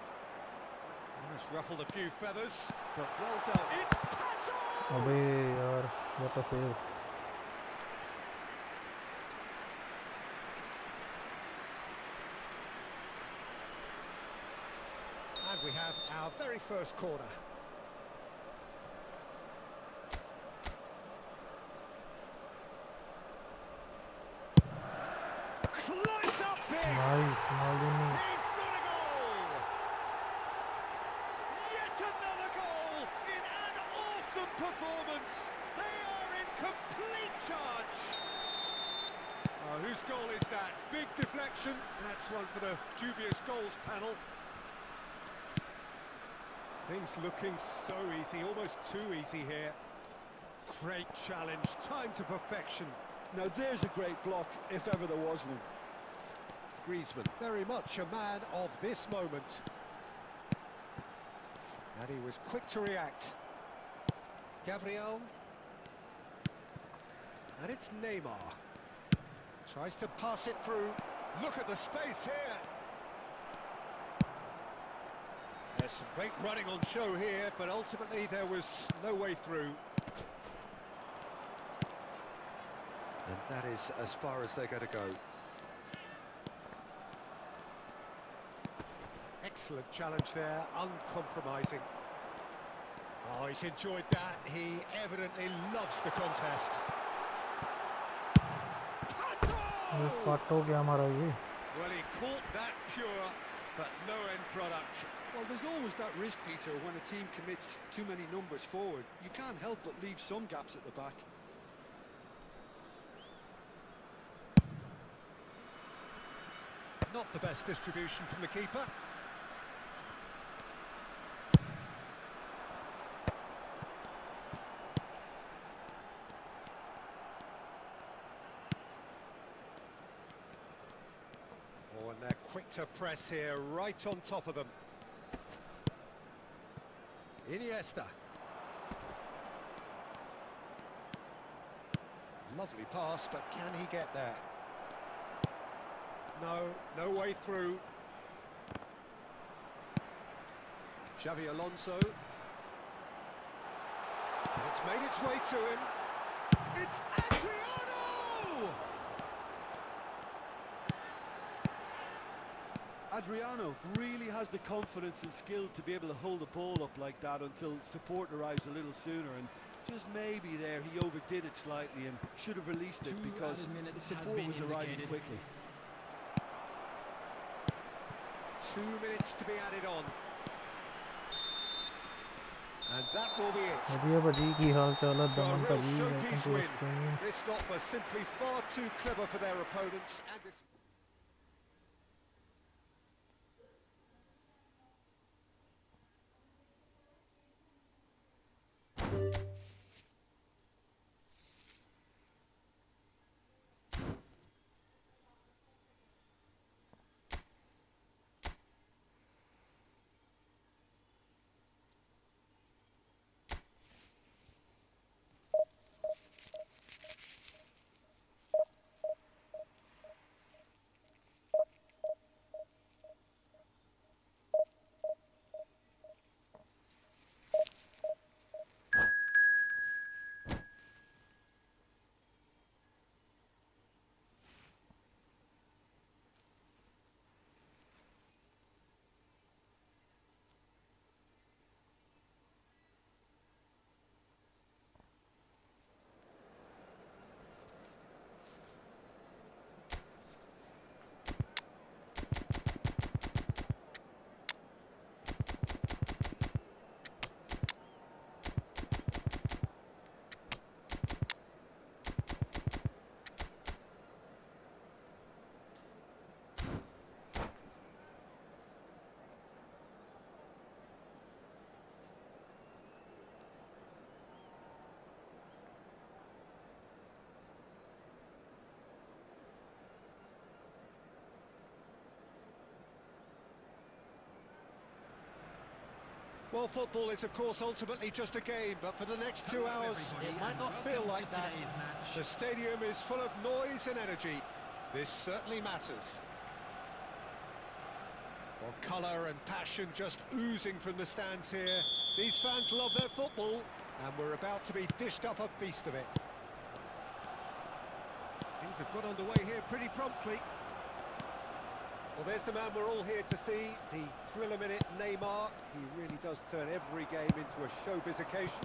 [SPEAKER 2] It's ruffled a few feathers, but well done. It's Tazo!
[SPEAKER 1] अबे यार what a save.
[SPEAKER 2] And we have our very first corner. Climbs up big!
[SPEAKER 1] Nice Maldini.
[SPEAKER 2] He's got a goal! Yet another goal in an awesome performance! They are in complete charge! Oh, whose goal is that? Big deflection. That's one for the dubious goals panel. Things looking so easy, almost too easy here. Great challenge, time to perfection.
[SPEAKER 3] Now there's a great block, if ever there was one.
[SPEAKER 2] Griezmann, very much a man of this moment. And he was quick to react. Gabriel. And it's Neymar. Tries to pass it through. Look at the space here. There's some great running on show here, but ultimately there was no way through. And that is as far as they're going to go. Excellent challenge there, uncompromising. Oh, he's enjoyed that. He evidently loves the contest.
[SPEAKER 1] ये फाटो क्या मारा ये
[SPEAKER 2] Well, he caught that pure, but no end product.
[SPEAKER 3] Well, there's always that risk, Peter, when a team commits too many numbers forward. You can't help but leave some gaps at the back.
[SPEAKER 2] Not the best distribution from the keeper. Oh, and they're quick to press here, right on top of them. Iniesta. Lovely pass, but can he get there? No, no way through. Xavi Alonso. And it's made its way to him. It's Adriano!
[SPEAKER 3] Adriano really has the confidence and skill to be able to hold the ball up like that until support arrives a little sooner, and just maybe there he overdid it slightly and should have released it because the support was arriving quickly.
[SPEAKER 2] 2 minutes to be added on. And that will be it.
[SPEAKER 1] बढ़िया बड़ी की हाल चाल है
[SPEAKER 2] So a
[SPEAKER 1] Daman
[SPEAKER 2] real
[SPEAKER 1] तभी
[SPEAKER 2] showpiece
[SPEAKER 1] welcome to
[SPEAKER 2] win.
[SPEAKER 1] the stream.
[SPEAKER 2] This lot were simply far too clever for their opponents, and this Well, football is, of course, ultimately just a game, but for the next 2
[SPEAKER 4] Hello,
[SPEAKER 2] hours,
[SPEAKER 4] everybody,
[SPEAKER 2] it might
[SPEAKER 4] and
[SPEAKER 2] not
[SPEAKER 4] welcome
[SPEAKER 2] feel
[SPEAKER 4] to
[SPEAKER 2] like that.
[SPEAKER 4] today's match.
[SPEAKER 2] The stadium is full of noise and energy. This certainly matters. Well, colour and passion just oozing from the stands here. These fans love their football, and we're about to be dished up a feast of it. Things have got underway here pretty promptly. Well, there's the man we're all here to see, the thriller-minute Neymar. He really does turn every game into a showbiz occasion.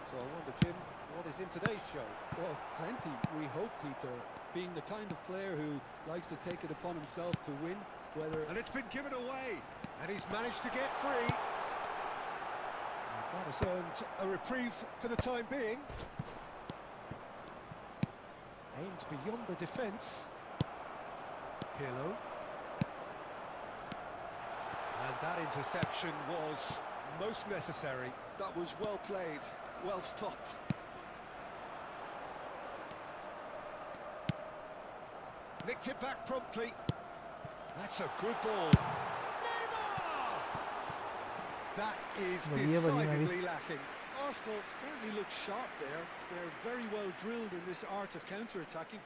[SPEAKER 2] So I wonder, Jim, what is in today's show?
[SPEAKER 3] Well, plenty, we hope, Peter. Being the kind of player who likes to take it upon himself to win, whether...
[SPEAKER 2] And it's been given away, and he's managed to get free. And that has earned a reprieve for the time being. Aimed beyond the defence. Pirlo. And that interception was most necessary.
[SPEAKER 3] That was well played, well stopped.
[SPEAKER 2] Nicked it back promptly. That's a good ball. Neymar! That is decidedly lacking.
[SPEAKER 3] Arsenal certainly look sharp there. They're very well drilled in this art of counter-attacking.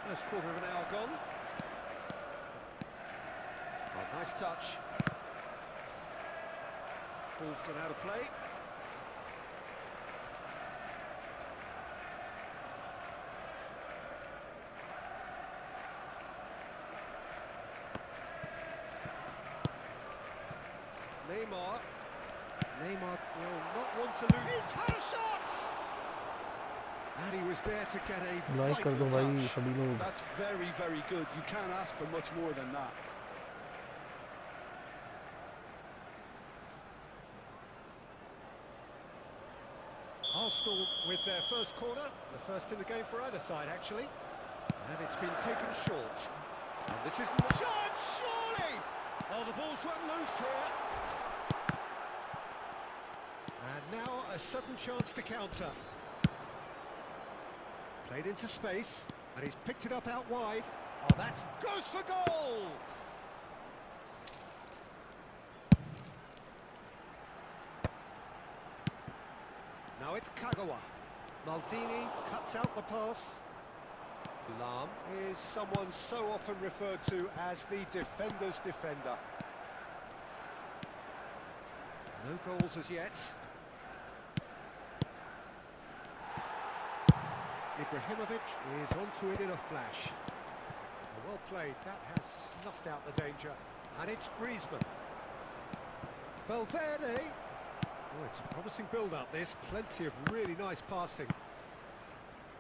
[SPEAKER 2] First quarter of an hour gone. Oh, nice touch. Ball's gone out of play. Neymar will not want to lose. He's had a shot! And he was there to get a
[SPEAKER 1] like कर दो
[SPEAKER 2] vital
[SPEAKER 1] भाई
[SPEAKER 2] touch.
[SPEAKER 1] सभी लोग.
[SPEAKER 3] That's very, very good. You can't ask for much more than that.
[SPEAKER 2] Arsenal with their first corner, the first in the game for either side actually. And it's been taken short. And this is not chance, surely! Oh, the ball's run loose here. And now a sudden chance to counter. Played into space, and he's picked it up out wide. Oh, that goes for goal! Now it's Kagawa. Maldini cuts out the pass. Lam is someone so often referred to as the defender's defender. No goals as yet. Ibrahimovic is onto it in a flash. Well played, that has snuffed out the danger. And it's Griezmann. Valverde. Oh, it's a promising build-up, this. Plenty of really nice passing.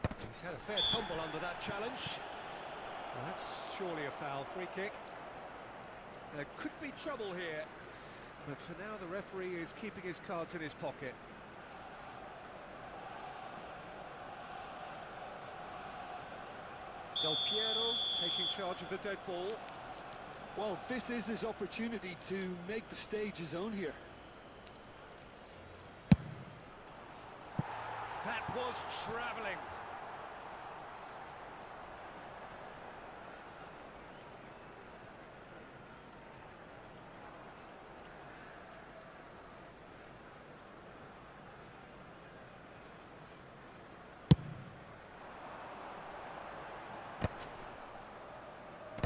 [SPEAKER 2] He's had a fair tumble under that challenge. Well, that's surely a foul. Free kick. There could be trouble here. But for now, the referee is keeping his cards in his pocket. Del Piero taking charge of the dead ball.
[SPEAKER 3] Well, this is his opportunity to make the stage his own here.
[SPEAKER 2] That was travelling.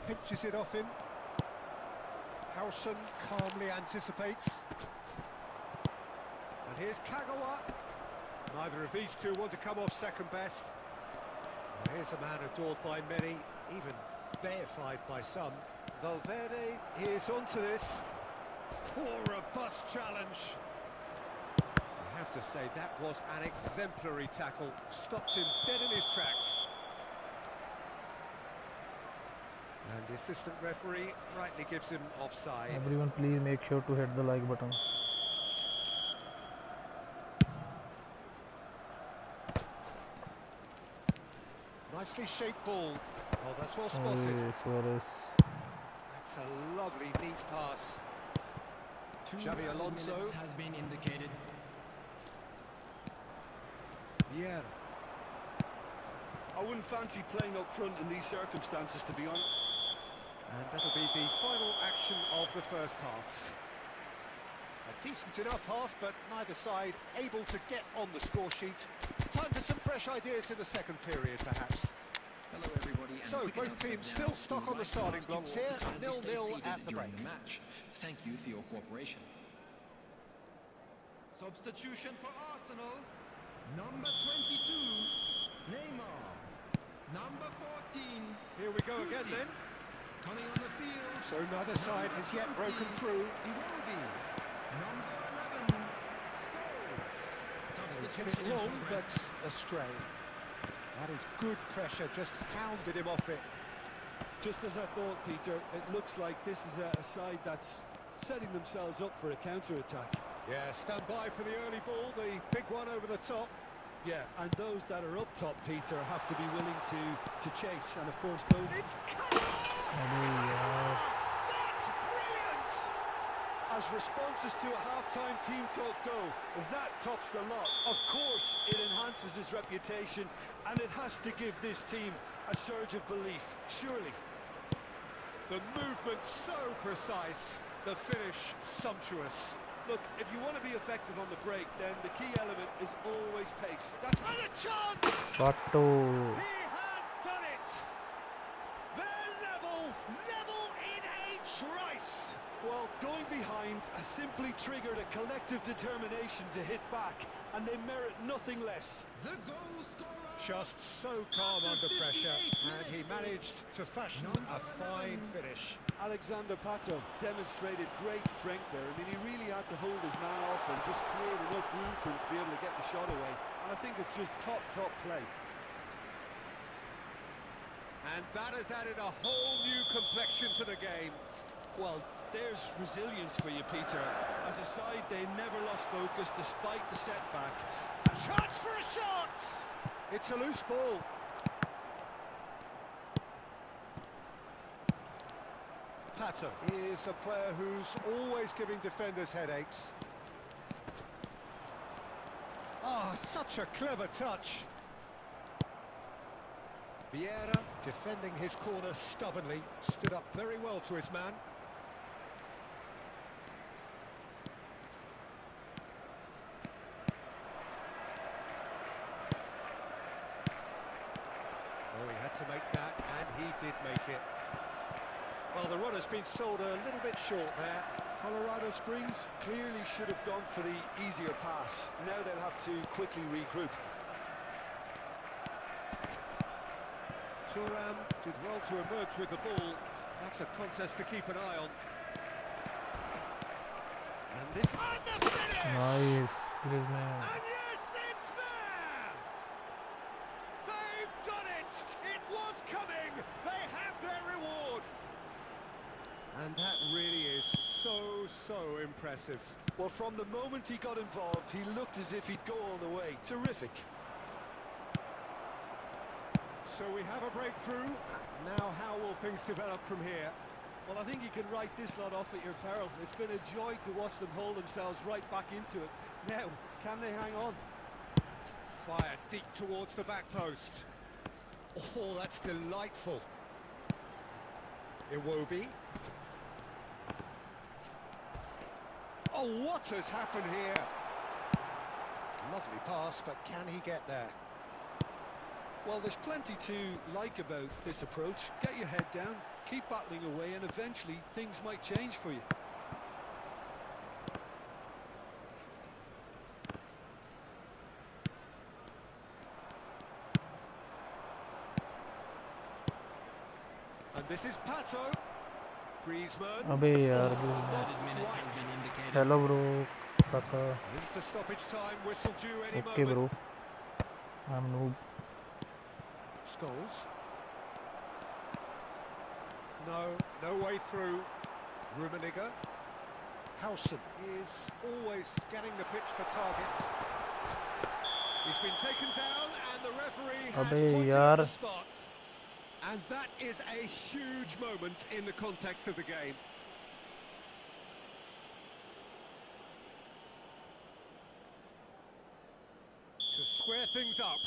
[SPEAKER 2] Pinches it off him. Howson calmly anticipates. And here's Kagawa. Neither of these two want to come off second best. Well, here's a man adored by many, even deified by some. Valverde is onto this. Poor robust challenge. I have to say that was an exemplary tackle. Stopped him dead in his tracks. And the assistant referee rightly gives him offside.
[SPEAKER 1] Everyone please make sure to hit the like button.
[SPEAKER 2] Nicely shaped ball. Oh, that's well spotted.
[SPEAKER 1] Oye, Suarez.
[SPEAKER 2] That's a lovely, neat pass.
[SPEAKER 4] 2
[SPEAKER 2] Xavi Alonso.
[SPEAKER 4] minutes has been indicated.
[SPEAKER 2] Vieira.
[SPEAKER 3] I wouldn't fancy playing up front in these circumstances, to be honest.
[SPEAKER 2] And that'll be the final action of the first half. A decent enough half, but neither side able to get on the score sheet. Time for some fresh ideas in the second period, perhaps.
[SPEAKER 4] Hello everybody. And
[SPEAKER 2] So,
[SPEAKER 4] quick
[SPEAKER 2] both
[SPEAKER 4] announcement
[SPEAKER 2] teams
[SPEAKER 4] now.
[SPEAKER 2] still stuck
[SPEAKER 4] We
[SPEAKER 2] on the
[SPEAKER 4] would like to
[SPEAKER 2] starting
[SPEAKER 4] ask you
[SPEAKER 2] blocks
[SPEAKER 4] all
[SPEAKER 2] here,
[SPEAKER 4] to kindly stay
[SPEAKER 2] 0-0
[SPEAKER 4] seated
[SPEAKER 2] at the
[SPEAKER 4] during
[SPEAKER 2] break.
[SPEAKER 4] the match. Thank you for your cooperation. Substitution for Arsenal. Number 22, Neymar. Number 14,
[SPEAKER 2] Here we go again then.
[SPEAKER 4] coming on the field.
[SPEAKER 2] So neither side has yet broken through.
[SPEAKER 4] Iwobi. Number 11, Scholes.
[SPEAKER 2] He's hit
[SPEAKER 4] Substitution
[SPEAKER 2] it long,
[SPEAKER 4] in
[SPEAKER 2] but
[SPEAKER 4] progress.
[SPEAKER 2] astray. That is good pressure, just hounded him off it.
[SPEAKER 3] Just as I thought, Peter, it looks like this is a side that's setting themselves up for a counter-attack.
[SPEAKER 2] Yeah, stand by for the early ball, the big one over the top.
[SPEAKER 3] Yeah, and those that are up top, Peter, have to be willing to chase, and of course those...
[SPEAKER 2] It's cut!
[SPEAKER 1] अबे यार
[SPEAKER 2] That's brilliant!
[SPEAKER 3] As responses to a half-time team talk go, that tops the lot. Of course, it enhances his reputation, and it has to give this team a surge of belief, surely.
[SPEAKER 2] The movement so precise, the finish sumptuous.
[SPEAKER 3] Look, if you want to be effective on the break, then the key element is always pace. That's...
[SPEAKER 2] And a chance!
[SPEAKER 1] Pato
[SPEAKER 2] He has done it! They're level in a trice!
[SPEAKER 3] Well, going behind has simply triggered a collective determination to hit back, and they merit nothing less.
[SPEAKER 4] The goal scorer.
[SPEAKER 2] Just so calm under pressure, and he managed to fashion a fine finish.
[SPEAKER 3] Alexander Pato demonstrated great strength there. I mean, he really had to hold his man off and just create enough room for him to be able to get the shot away. And I think it's just top play.
[SPEAKER 2] And that has added a whole new complexion to the game.
[SPEAKER 3] Well, there's resilience for you, Peter. As a side, they never lost focus despite the setback.
[SPEAKER 2] A chance for a shot! It's a loose ball. Pato is a player who's always giving defenders headaches. Ah, such a clever touch. Vieira, defending his corner stubbornly, stood up very well to his man. Oh, he had to make that, and he did make it. Well, the run has been sold a little bit short there.
[SPEAKER 3] Colorado Springs clearly should have gone for the easier pass. Now they'll have to quickly regroup.
[SPEAKER 2] Thuram did well to emerge with the ball. That's a contest to keep an eye on. And this... And the finish!
[SPEAKER 1] nice Griezmann
[SPEAKER 2] And yes, it's there! They've done it! It was coming! They have their reward! And that really is so impressive.
[SPEAKER 3] Well, from the moment he got involved, he looked as if he'd go all the way. Terrific.
[SPEAKER 2] So we have a breakthrough. Now how will things develop from here?
[SPEAKER 3] Well, I think you can write this lot off at your peril. It's been a joy to watch them hold themselves right back into it. Now, can they hang on?
[SPEAKER 2] Fire deep towards the back post. Oh, that's delightful. Iwobi. Oh, what has happened here? Lovely pass, but can he get there?
[SPEAKER 3] Well, there's plenty to like about this approach. Get your head down, keep battling away, and eventually things might change for you.
[SPEAKER 2] And this is Pato. Griezmann.
[SPEAKER 1] अबे यार
[SPEAKER 4] Added minute has been indicated.
[SPEAKER 1] Hello bro काका
[SPEAKER 2] Into stoppage time, whistle due any
[SPEAKER 1] okay
[SPEAKER 2] moment.
[SPEAKER 1] Bro I am noob
[SPEAKER 2] Scholes. No way through. Rummenigge. Howson is always scanning the pitch for targets. He's been taken down and the referee has
[SPEAKER 1] Abey
[SPEAKER 2] pointed
[SPEAKER 1] yaar.
[SPEAKER 2] at the spot. And that is a huge moment in the context of the game. To square things up.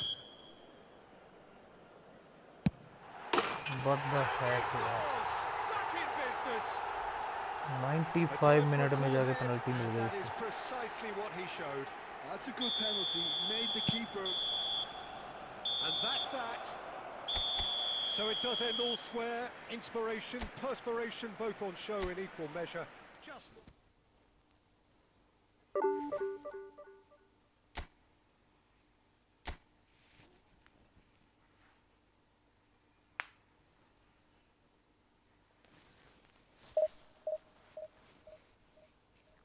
[SPEAKER 1] What the heck यार,
[SPEAKER 2] Scores! Back in business.
[SPEAKER 1] 95 minute में जाके penalty mill
[SPEAKER 2] And
[SPEAKER 1] गई
[SPEAKER 2] that is
[SPEAKER 1] इसको।
[SPEAKER 2] precisely what he showed.
[SPEAKER 3] That's a good penalty. Made the keeper.
[SPEAKER 2] And that's that. So it does end all square. Inspiration, perspiration, both on show in equal measure. Just...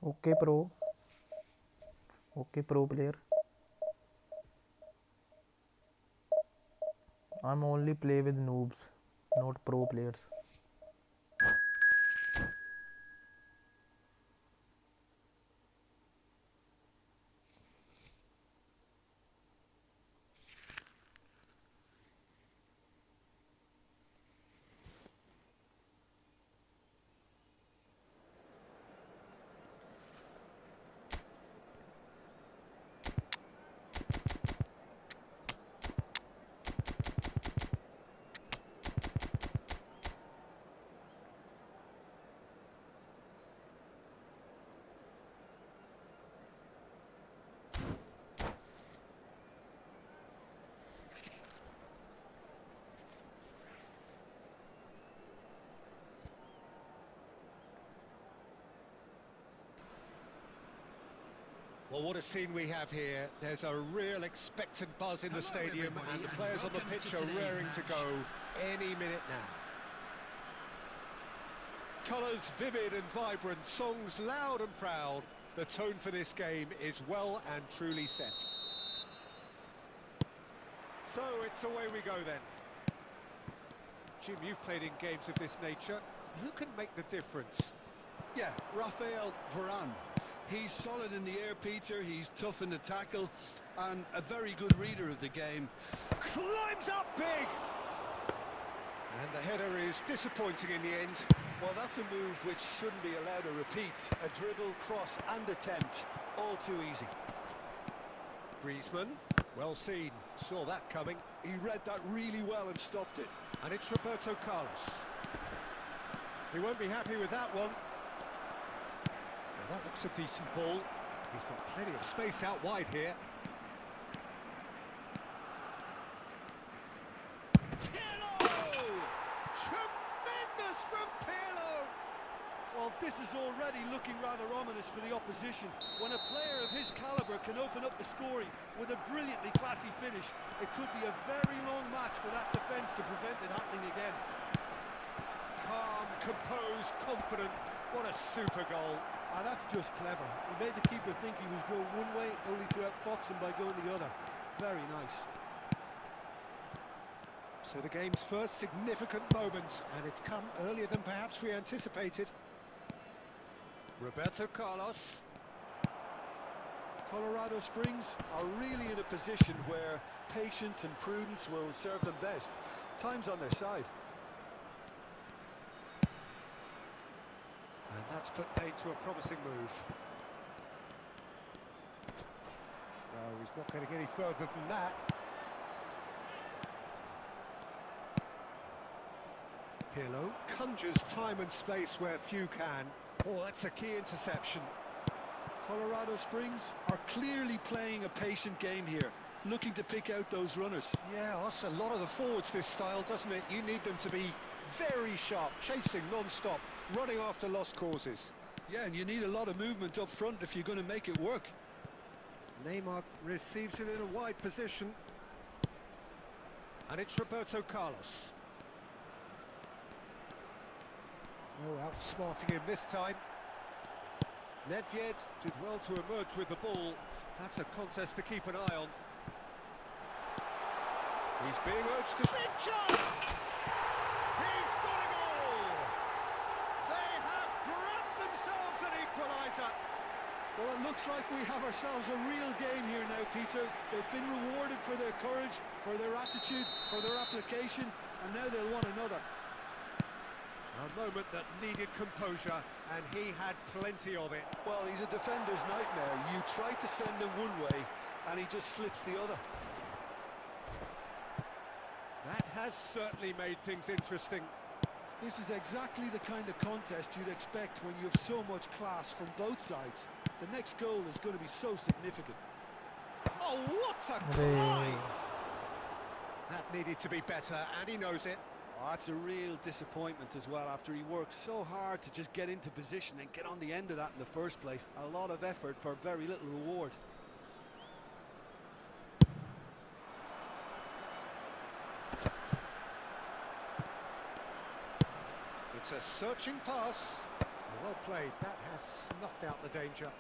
[SPEAKER 1] Okay pro player, I'm only play with noobs, not pro players.
[SPEAKER 2] Well, what a scene we have here. There's a real expectant buzz in the stadium, and the players on the pitch are raring to go any minute now. Colours vivid and vibrant, songs loud and proud. The tone for this game is well and truly set. So it's away we go then. Jim, you've played in games of this nature. Who can make the difference?
[SPEAKER 3] Yeah, Rafael Varane. He's solid in the air, Peter. He's tough in the tackle and a very good reader of the game.
[SPEAKER 2] Climbs up big! And the header is disappointing in the end.
[SPEAKER 3] Well, that's a move which shouldn't be allowed to repeat. A dribble, cross and attempt. All too easy.
[SPEAKER 2] Griezmann, well seen. Saw that coming.
[SPEAKER 3] He read that really well and stopped it.
[SPEAKER 2] And it's Roberto Carlos. He won't be happy with that one. Well, that looks a decent ball. He's got plenty of space out wide here. Pirlo! Tremendous from Pirlo!
[SPEAKER 3] Well, this is already looking rather ominous for the opposition. When a player of his calibre can open up the scoring with a brilliantly classy finish, it could be a very long match for that defence to prevent it happening again.
[SPEAKER 2] Calm, composed, confident. What a super goal.
[SPEAKER 3] Ah, that's just clever. He made the keeper think he was going one way, only to outfox him by going the other. Very nice.
[SPEAKER 2] So the game's first significant moment, and it's come earlier than perhaps we anticipated. Roberto Carlos.
[SPEAKER 3] Colorado Springs are really in a position where patience and prudence will serve them best. Time's on their side.
[SPEAKER 2] And that's put paid to a promising move. No, he's not getting any further than that. Pirlo conjures time and space where few can. Oh, that's a key interception.
[SPEAKER 3] Colorado Springs are clearly playing a patient game here, looking to pick out those runners.
[SPEAKER 2] Yeah, that's a lot of the forwards, this style, doesn't it? You need them to be very sharp, chasing non-stop, running after lost causes.
[SPEAKER 3] Yeah, and you need a lot of movement up front if you're going to make it work.
[SPEAKER 2] Neymar receives it in a wide position. And it's Roberto Carlos. Oh, outsmarting him this time. Nedved did well to emerge with the ball. That's a contest to keep an eye on. He's being urged to... Big chance! He's got a goal! They have grabbed themselves an equaliser.
[SPEAKER 3] Well, it looks like we have ourselves a real game here now, Peter. They've been rewarded for their courage, for their attitude, for their application, and now they'll want another.
[SPEAKER 2] A moment that needed composure, and he had plenty of it.
[SPEAKER 3] Well, he's a defender's nightmare. You try to send him one way, and he just slips the other.
[SPEAKER 2] That has certainly made things interesting.
[SPEAKER 3] This is exactly the kind of contest you'd expect when you have so much class from both sides. The next goal is going to be so significant.
[SPEAKER 2] Oh, what a
[SPEAKER 1] Hey.
[SPEAKER 2] climb! That needed to be better, and he knows it.
[SPEAKER 3] Oh, that's a real disappointment as well, after he worked so hard to just get into position and get on the end of that in the first place. A lot of effort for very little reward.
[SPEAKER 2] It's a searching pass. Well played. That has snuffed out the danger.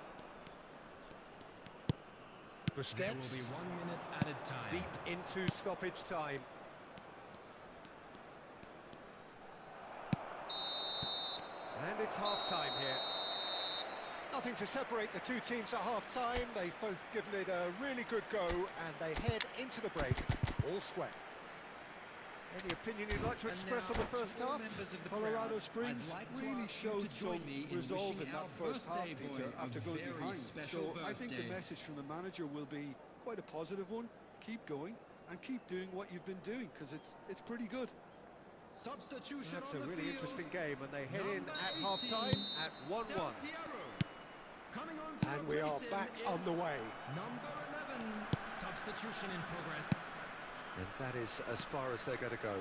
[SPEAKER 4] There will
[SPEAKER 2] Busquets,
[SPEAKER 4] be 1 minute added time.
[SPEAKER 2] deep into stoppage time. And it's half-time here. Nothing to separate the two teams at half-time. They've both given it a really good go, and they head into the break all square. Any opinion you'd like to
[SPEAKER 4] And
[SPEAKER 2] express on
[SPEAKER 4] now,
[SPEAKER 2] the first
[SPEAKER 4] to all
[SPEAKER 2] half?
[SPEAKER 4] members of the
[SPEAKER 3] Colorado
[SPEAKER 4] crowd,
[SPEAKER 3] Springs
[SPEAKER 4] I'd like to
[SPEAKER 3] really
[SPEAKER 4] ask you
[SPEAKER 3] showed
[SPEAKER 4] to join
[SPEAKER 3] some
[SPEAKER 4] me in
[SPEAKER 3] resolve
[SPEAKER 4] wishing
[SPEAKER 3] in that
[SPEAKER 4] our
[SPEAKER 3] first half,
[SPEAKER 4] birthday boy
[SPEAKER 3] Peter,
[SPEAKER 4] a
[SPEAKER 3] after going
[SPEAKER 4] very
[SPEAKER 3] behind.
[SPEAKER 4] special
[SPEAKER 3] So I think the
[SPEAKER 4] birthday.
[SPEAKER 3] message from the manager will be quite a positive one. Keep going and keep doing what you've been doing, because it's pretty good.
[SPEAKER 4] Substitution
[SPEAKER 2] That's a
[SPEAKER 4] on the
[SPEAKER 2] really
[SPEAKER 4] field.
[SPEAKER 2] interesting game, and they head in
[SPEAKER 4] Number
[SPEAKER 2] at
[SPEAKER 4] 18,
[SPEAKER 2] half-time at 1-1.
[SPEAKER 4] Del Piero. Coming on to
[SPEAKER 2] And we are
[SPEAKER 4] replace him
[SPEAKER 2] back on
[SPEAKER 4] is
[SPEAKER 2] the way.
[SPEAKER 4] Number 11. Substitution in progress.
[SPEAKER 2] And that is as far as they're going to go.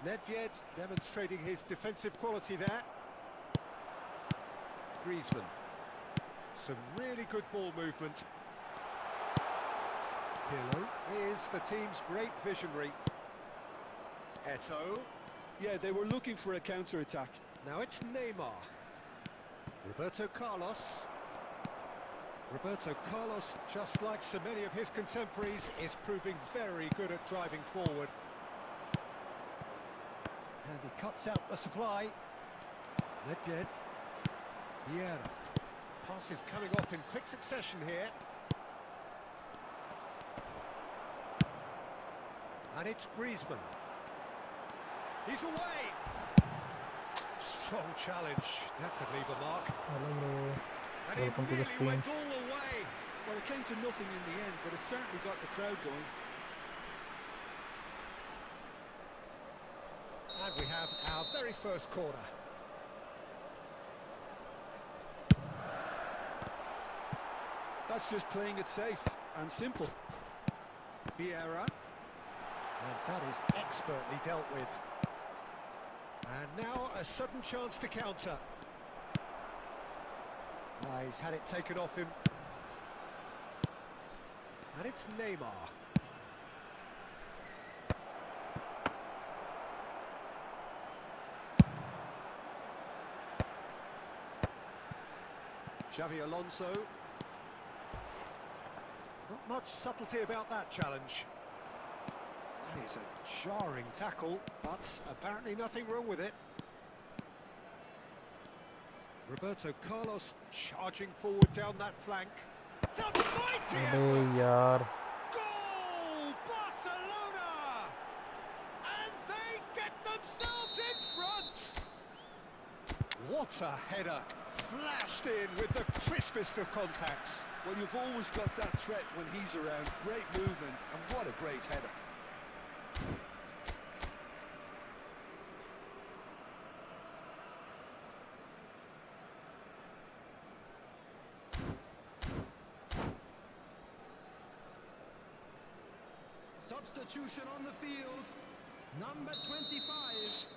[SPEAKER 2] Nedved demonstrating his defensive quality there. Griezmann. Some really good ball movement. Pirlo is the team's great visionary. Eto'o.
[SPEAKER 3] Yeah, they were looking for a counter-attack.
[SPEAKER 2] Now it's Neymar. Roberto Carlos. Roberto Carlos, just like so many of his contemporaries, is proving very good at driving forward. And he cuts out the supply. Nedved. Vieira. Passes coming off in quick succession here. And it's Griezmann. He's away! Strong challenge. That could leave a mark.
[SPEAKER 1] Hello bro.
[SPEAKER 2] And he
[SPEAKER 1] Welcome to the
[SPEAKER 2] really
[SPEAKER 1] stream.
[SPEAKER 2] went all the way.
[SPEAKER 3] Well, it came to nothing in the end, but it certainly got the crowd going.
[SPEAKER 2] And we have our very first corner.
[SPEAKER 3] That's just playing it safe and simple.
[SPEAKER 2] Vieira. And that is expertly dealt with. And now a sudden chance to counter. He's had it taken off him. And it's Neymar. Xavi Alonso. Not much subtlety about that challenge. That is a jarring tackle, but apparently nothing wrong with it. Roberto Carlos charging forward down that flank. It's a mighty
[SPEAKER 1] अबे
[SPEAKER 2] effort!
[SPEAKER 1] यार.
[SPEAKER 2] Goal! Barcelona! And they get themselves in front! What a header! Flashed in with the crispest of contacts.
[SPEAKER 3] Well, you've always got that threat when he's around. Great movement, and what a great header.
[SPEAKER 4] Substitution on the field. Number 25.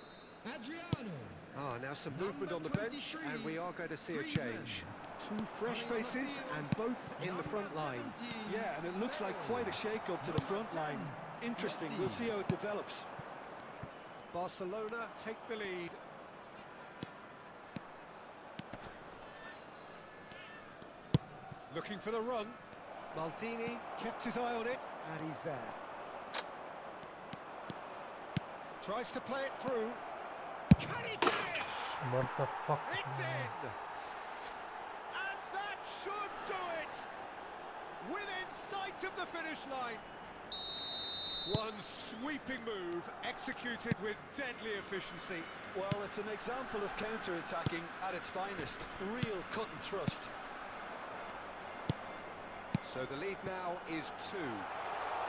[SPEAKER 4] Adriano.
[SPEAKER 2] Ah, now some movement on the bench, and we are going to see a change. Two fresh faces, and both in the front line.
[SPEAKER 3] Yeah, and it looks like quite a shake-up to the front line. Interesting, we'll see how it develops.
[SPEAKER 2] Barcelona take the lead. Looking for the run. Maldini kept his eye on it, and he's there. Tries to play it through. Can he finish?
[SPEAKER 1] What the fuck?
[SPEAKER 2] It's in! And that should do it! Within sight of the finish line. One sweeping move, executed with deadly efficiency.
[SPEAKER 3] Well, it's an example of counter-attacking at its finest. Real cut and thrust.
[SPEAKER 2] So the lead now is 2.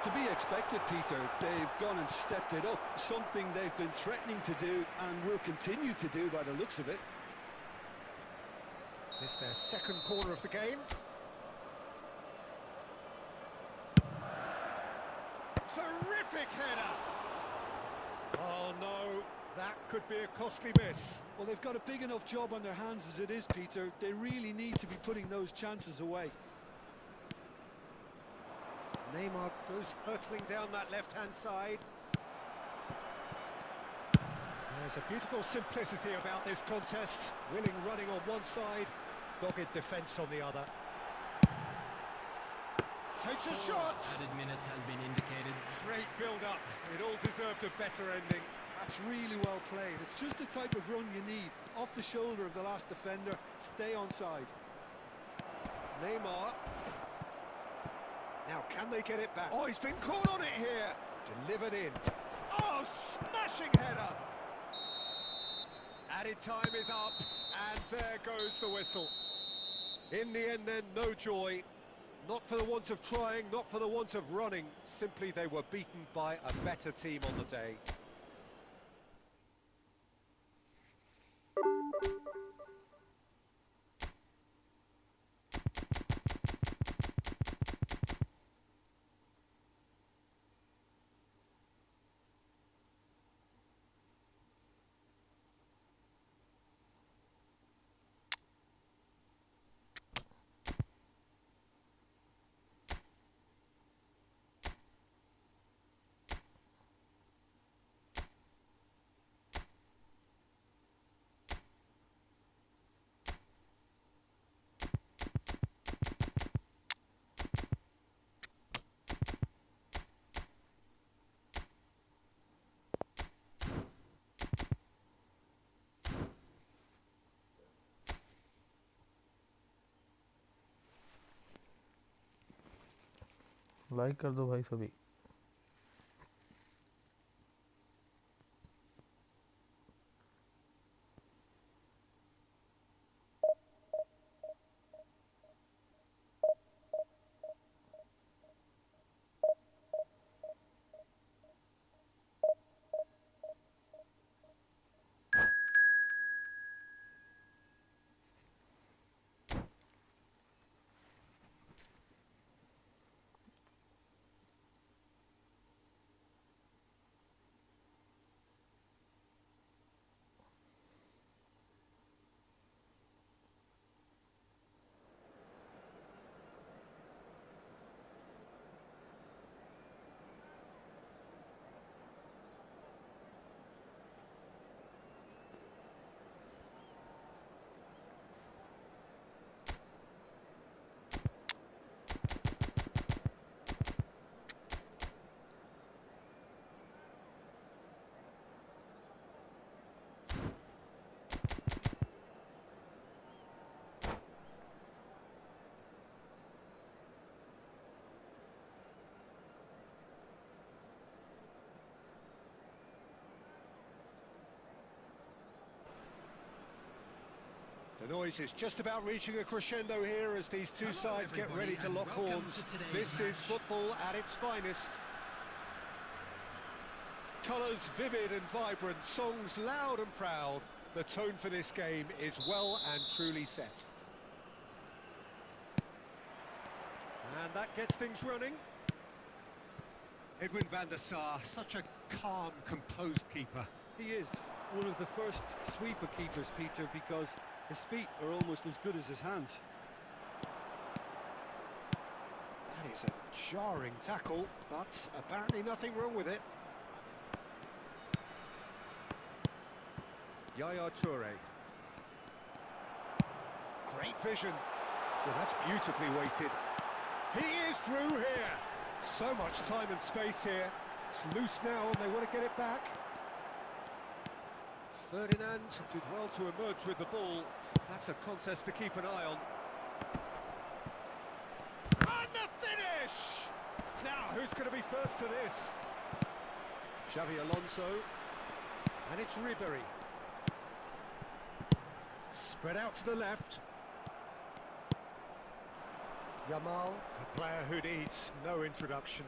[SPEAKER 3] To be expected, Peter. They've gone and stepped it up, something they've been threatening to do and will continue to do by the looks of it.
[SPEAKER 2] This is their second corner of the game. Terrific header! Oh no, that could be a costly miss.
[SPEAKER 3] Well, they've got a big enough job on their hands as it is, Peter. They really need to be putting those chances away.
[SPEAKER 2] Neymar goes hurtling down that left-hand side. There's a beautiful simplicity about this contest. Willing running on one side, dogged defence on the other. Takes a shot!
[SPEAKER 4] Added minute has been indicated.
[SPEAKER 2] Great build-up. It all deserved a better ending.
[SPEAKER 3] That's really well played. It's just the type of run you need. Off the shoulder of the last defender, stay onside.
[SPEAKER 2] Neymar. Now, can they get it back? Oh, he's been caught on it here. Delivered in. Oh, smashing header. Added time is up, and there goes the whistle. In the end, then, no joy. Not for the want of trying, not for the want of running. Simply, they were beaten by a better team on the day.
[SPEAKER 1] Like कर दो भाई सभी।
[SPEAKER 2] The noise is just about reaching a crescendo here as these two sides get ready to lock horns. This is football at its finest. Colours vivid and vibrant, songs loud and proud. The tone for this game is well and truly set. And that gets things running. Edwin van der Sar, such a calm, composed keeper.
[SPEAKER 3] He is one of the first sweeper keepers, Peter, because his feet are almost as good as his hands.
[SPEAKER 2] That is a jarring tackle, but apparently nothing wrong with it. Yaya Toure. Great vision. Well, that's beautifully weighted. He is through here. So much time and space here. It's loose now and they want to get it back. Ferdinand did well to emerge with the ball. That's a contest to keep an eye on. And the finish! Now, who's going to be first to this? Xavi Alonso. And it's Ribéry. Spread out to the left. Yamal, a player who needs no introduction.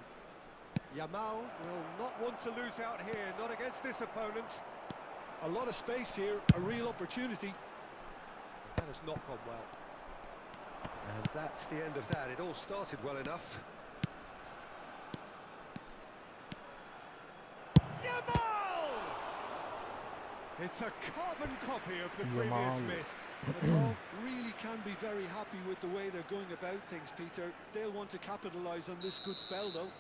[SPEAKER 2] Yamal will not want to lose out here, not against this opponent.
[SPEAKER 3] A lot of space here, a real opportunity.
[SPEAKER 2] That has not gone well. And that's the end of that. It all started well enough. Yamal! It's a carbon copy of the previous
[SPEAKER 1] Yamal.
[SPEAKER 2] miss.
[SPEAKER 3] The dog really can be very happy with the way they're going about things, Peter. They'll want to capitalise on this good spell, though.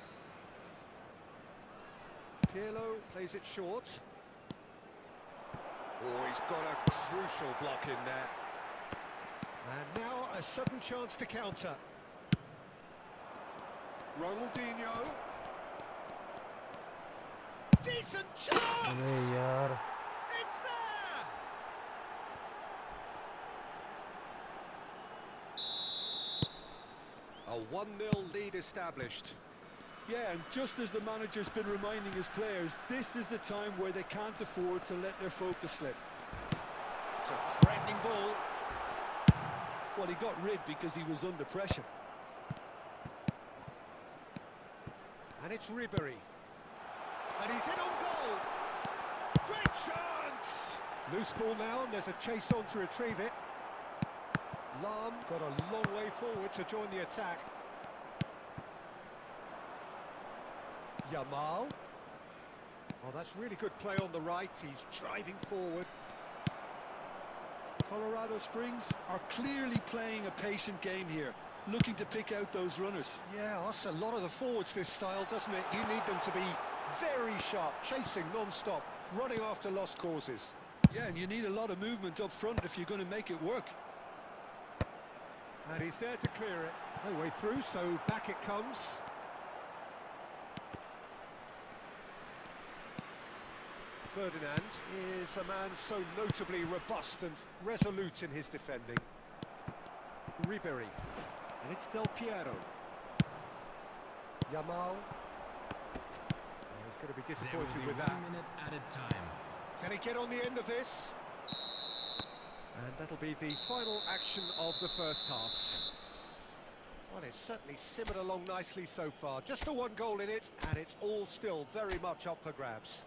[SPEAKER 2] Pirlo plays it short. Oh, he's got a crucial block in there. And now a sudden chance to counter. Ronaldinho. Decent chance!
[SPEAKER 1] अरे यार
[SPEAKER 2] It's there! A 1-0 lead established.
[SPEAKER 3] Yeah, and just as the manager's been reminding his players, this is the time where they can't afford to let their focus slip.
[SPEAKER 2] It's a threatening ball.
[SPEAKER 3] Well, he got rid because he was under pressure.
[SPEAKER 2] And it's Ribery. And he's in on goal. Great chance! Loose ball now, and there's a chase on to retrieve it. Lam got a long way forward to join the attack. Yamal. Oh, that's really good play on the right. He's driving forward.
[SPEAKER 3] Colorado Springs are clearly playing a patient game here, looking to pick out those runners.
[SPEAKER 2] Yeah, that's a lot of the forwards, this style, doesn't it? You need them to be very sharp, chasing non-stop, running after lost causes.
[SPEAKER 3] Yeah, and you need a lot of movement up front if you're going to make it work.
[SPEAKER 2] And he's there to clear it. No way through, so back it comes. Ferdinand is a man so notably robust and resolute in his defending. Ribery, and it's Del Piero. Yamal. Oh, he's going to be disappointed with that.
[SPEAKER 4] 1 minute added time.
[SPEAKER 2] Can he get on the end of this? And that'll be the final action of the first half. Well, it's certainly simmered along nicely so far. Just the one goal in it, and it's all still very much up for grabs.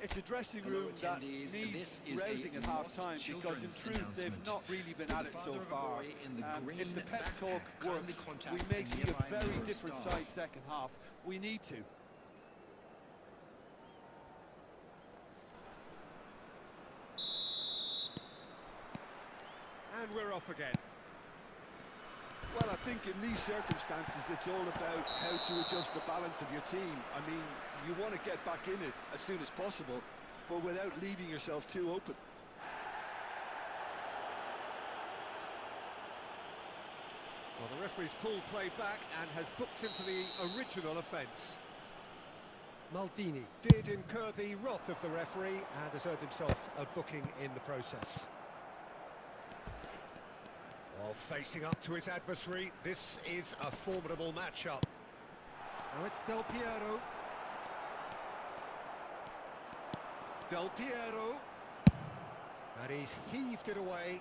[SPEAKER 3] It's a dressing room that needs rousing at half-time because in truth they've not really been at it so far. If the pep talk works, we may see a very different side second half. We need to.
[SPEAKER 2] And we're off again.
[SPEAKER 3] Well, I think in these circumstances it's all about how to adjust the balance of your team. I mean, you want to get back in it as soon as possible, but without leaving yourself too open.
[SPEAKER 2] Well, the referee's pulled play back and has booked him for the original offence. Maldini did incur the wrath of the referee and has earned himself a booking in the process. Well, facing up to his adversary, this is a formidable matchup. Now it's Del Piero. Del Piero. And he's heaved it away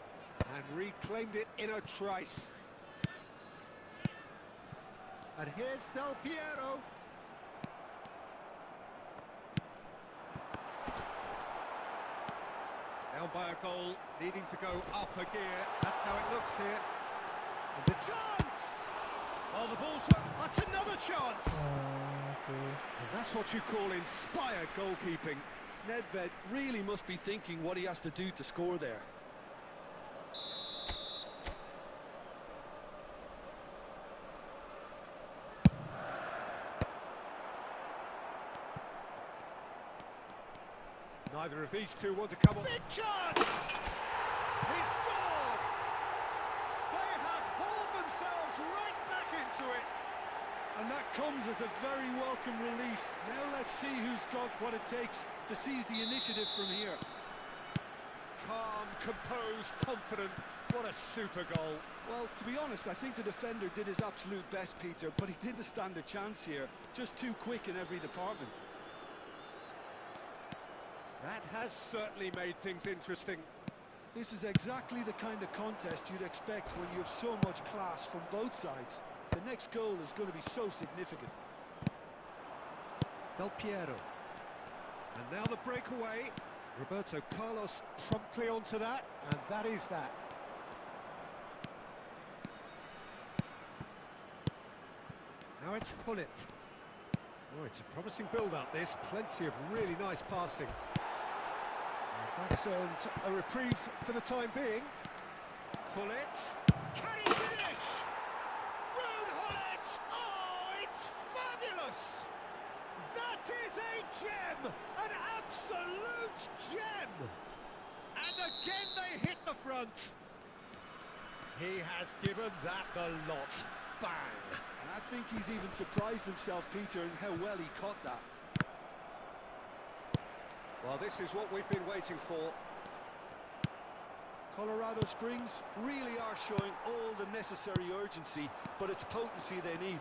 [SPEAKER 2] and reclaimed it in a trice. And here's Del Piero. Down by a goal, needing to go up a gear. That's how it looks here. And the chance! Oh, the ball's... That's another chance!
[SPEAKER 1] okay.
[SPEAKER 2] And that's what you call inspired goalkeeping.
[SPEAKER 3] Nedved really must be thinking what he has to do to score there.
[SPEAKER 2] Neither of these two want to come on. Big chance! He scored! They have hauled themselves right back into it.
[SPEAKER 3] And that comes as a very welcome relief. Now let's see who's got what it takes to seize the initiative from here.
[SPEAKER 2] Calm, composed, confident. What a super goal.
[SPEAKER 3] Well, to be honest, I think the defender did his absolute best, Peter, but he didn't stand a chance here. Just too quick in every department.
[SPEAKER 2] That has certainly made things interesting.
[SPEAKER 3] This is exactly the kind of contest you'd expect when you have so much class from both sides. The next goal is going to be so significant.
[SPEAKER 2] Del Piero. And now the breakaway. Roberto Carlos promptly onto that, and that is that. Now it's Hullet. Oh, it's a promising build-up, this. Plenty of really nice passing. And that's earned a reprieve for the time being. Hullet. Can he finish? Ruud Hullet! Oh, it's fabulous! That is a gem! An absolute gem! And again they hit the front. He has given that the lot. Bang!
[SPEAKER 3] I think he's even surprised himself, Peter, in how well he caught that.
[SPEAKER 2] Well, this is what we've been waiting for.
[SPEAKER 3] Colorado Springs really are showing all the necessary urgency, but it's potency they need.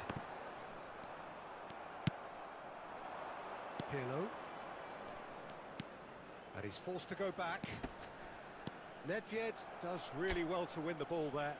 [SPEAKER 2] Pirlo. And he's forced to go back. Nedved does really well to win the ball there.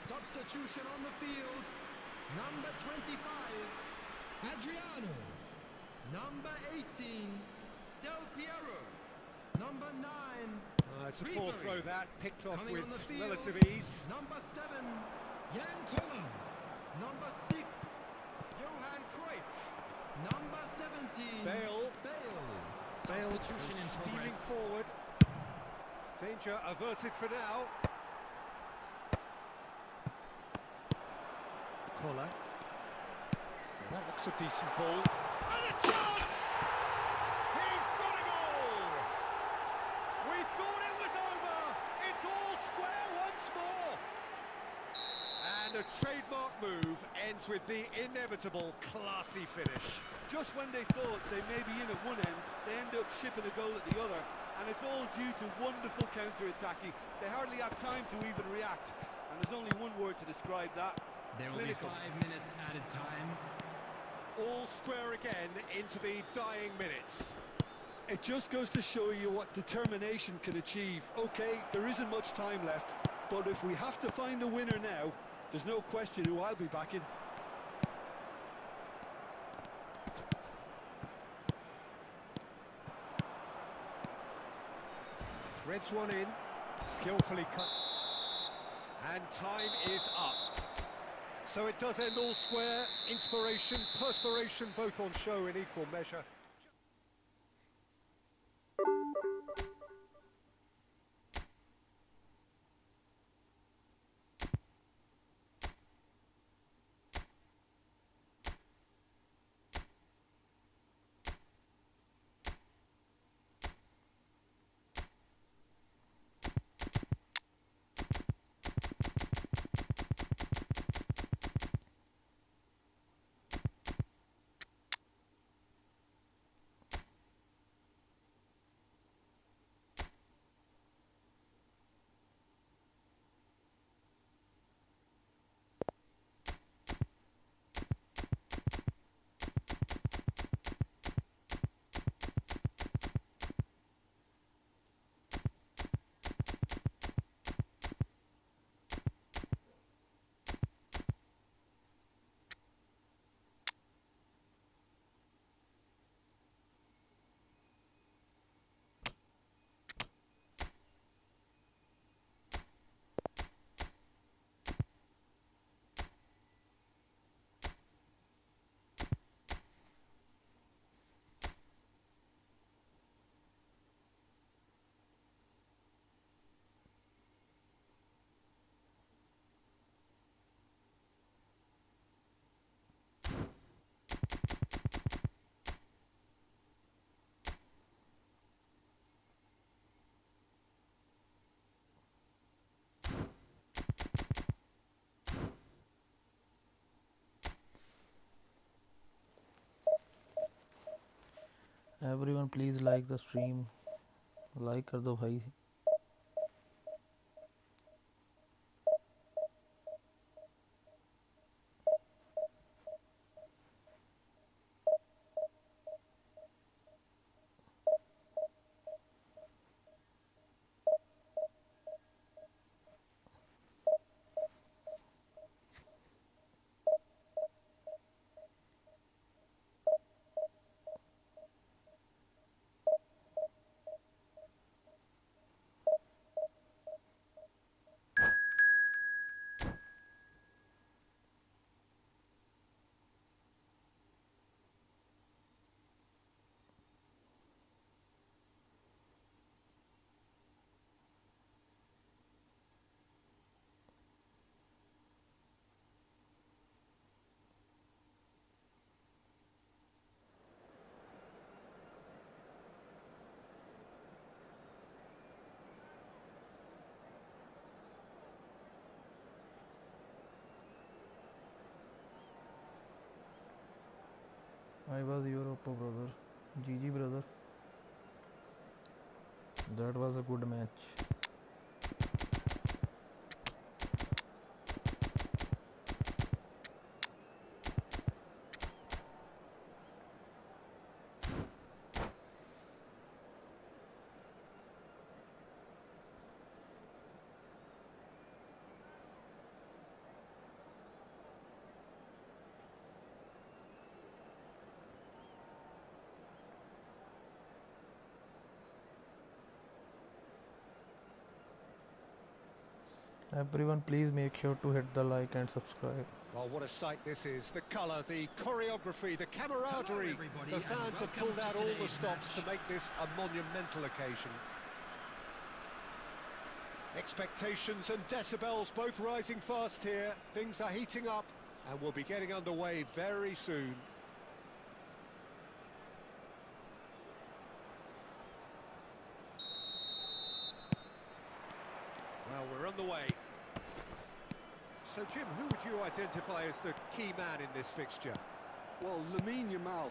[SPEAKER 4] Substitution on the field. Number 25, Adriano. Number 18, Del Piero. Number 9,
[SPEAKER 2] It's a poor
[SPEAKER 4] Ribery.
[SPEAKER 2] throw that, picked off
[SPEAKER 4] Coming
[SPEAKER 2] with
[SPEAKER 4] on the field.
[SPEAKER 2] relative ease.
[SPEAKER 4] Number 7, Jan Koller. Number 6, Johan Cruyff. Number 17,
[SPEAKER 2] Bale. Bale
[SPEAKER 4] Substitution in
[SPEAKER 2] steaming
[SPEAKER 4] progress.
[SPEAKER 2] forward. Danger averted for now. Koller. Well, that looks a decent ball. And a chance! He's got a goal! We thought it was over. It's all square once more. And a trademark move ends with the inevitable classy finish.
[SPEAKER 3] Just when they thought they may be in at one end, they end up shipping a goal at the other, and it's all due to wonderful counter-attacking. They hardly have time to even react, and there's only one word to describe that.
[SPEAKER 4] There will
[SPEAKER 3] Clinical.
[SPEAKER 4] be 5 minutes added time.
[SPEAKER 2] All square again into the dying minutes.
[SPEAKER 3] It just goes to show you what determination can achieve. Okay, there isn't much time left, but if we have to find a winner now, there's no question who I'll be backing.
[SPEAKER 2] Threads one in, skillfully cut. And time is up. So it does end all square. Inspiration, perspiration, both on show in equal measure.
[SPEAKER 1] Everyone please like the stream, like कर दो भाई. I was your Oppo brother. GG brother. That was a good match. Everyone please make sure to hit the like and subscribe.
[SPEAKER 2] Well, what a sight this is. The colour, the choreography, the camaraderie.
[SPEAKER 4] everybody,
[SPEAKER 2] The
[SPEAKER 4] and
[SPEAKER 2] fans have
[SPEAKER 4] welcome
[SPEAKER 2] pulled
[SPEAKER 4] to
[SPEAKER 2] out all the
[SPEAKER 4] today's
[SPEAKER 2] stops to
[SPEAKER 4] match.
[SPEAKER 2] make this a monumental occasion. Expectations and decibels both rising fast here. Things are heating up and we'll be getting underway very soon. Well, we're on the way. So, Jim, who would you identify as the key man in this fixture?
[SPEAKER 3] Well, Lamine Yamal.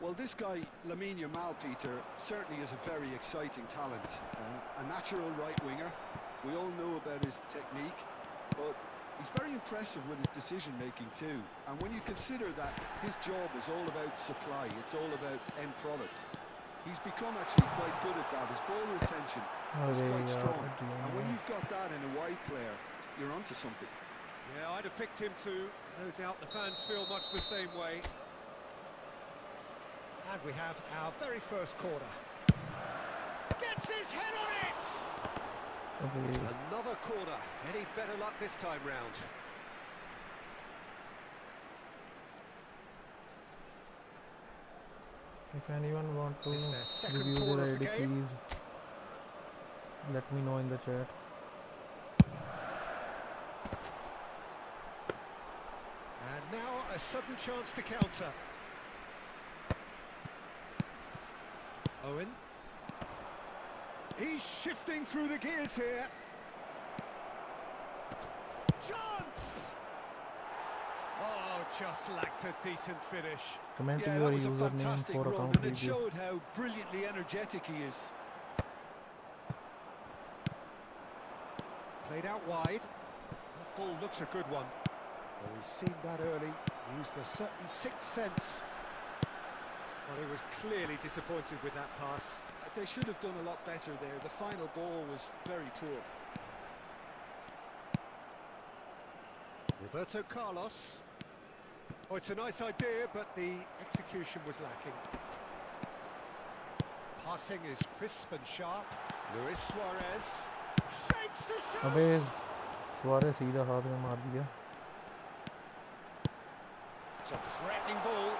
[SPEAKER 3] Well, this guy, Lamine Yamal, Peter, certainly is a very exciting talent. A natural right winger. We all know about his technique, but he's very impressive with his decision-making too. And when you consider that his job is all about supply, it's all about end product, he's become actually quite good at that. His ball retention is quite strong. And when you've got that in a wide player, you're onto something.
[SPEAKER 2] Yeah, I'd have picked him too. No doubt the fans feel much the same way. And we have our very first corner. Gets his head on it! Another corner. Any better luck this time round?
[SPEAKER 1] If anyone want to
[SPEAKER 2] It's their second
[SPEAKER 1] review
[SPEAKER 2] corner
[SPEAKER 1] their
[SPEAKER 2] of the
[SPEAKER 1] ID,
[SPEAKER 2] game.
[SPEAKER 1] please let me know in the chat.
[SPEAKER 2] And now a sudden chance to counter. Owen. He's shifting through the gears here. Chance! Oh, just lacked a decent finish.
[SPEAKER 1] Comment
[SPEAKER 3] Yeah,
[SPEAKER 1] your
[SPEAKER 3] that was a
[SPEAKER 1] username
[SPEAKER 3] fantastic
[SPEAKER 1] for
[SPEAKER 3] run,
[SPEAKER 1] account
[SPEAKER 3] and it
[SPEAKER 1] video.
[SPEAKER 3] showed how brilliantly energetic he is.
[SPEAKER 2] Played out wide. That ball looks a good one. Oh, he's seen that early. Used a certain sixth sense. Well, he was clearly disappointed with that pass.
[SPEAKER 3] They should have done a lot better there. The final ball was very poor.
[SPEAKER 2] Roberto Carlos. Oh, it's a nice idea, but the execution was lacking. Passing is crisp and sharp. Luis Suarez shapes to shoot.
[SPEAKER 1] अबे Suarez सीधा हाथ में मार दिया.
[SPEAKER 2] It's a threatening ball.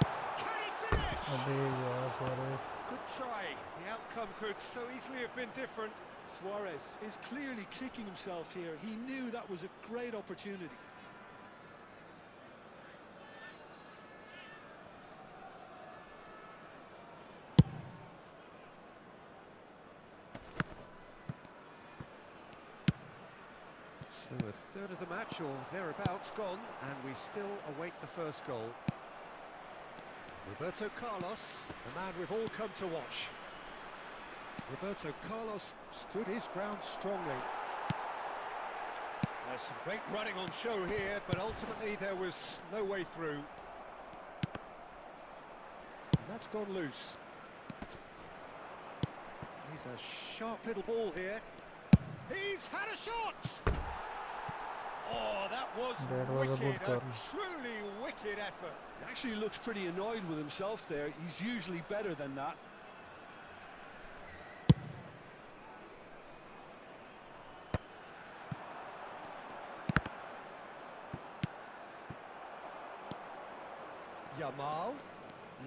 [SPEAKER 2] Can he finish?
[SPEAKER 1] अबे यार Suarez.
[SPEAKER 2] Good try. The outcome could so easily have been different.
[SPEAKER 3] Suarez is clearly kicking himself here. He knew that was a great opportunity.
[SPEAKER 2] So a third of the match or thereabouts gone, and we still await the first goal. Roberto Carlos, the man we've all come to watch. Roberto Carlos stood his ground strongly. There's some great running on show here, but ultimately there was no way through. And that's gone loose. He's a sharp little ball here. He's had a shot! Oh, that was
[SPEAKER 1] a good
[SPEAKER 2] wicked, a
[SPEAKER 1] call.
[SPEAKER 2] truly wicked effort.
[SPEAKER 3] He actually looks pretty annoyed with himself there. He's usually better than that.
[SPEAKER 2] Yamal.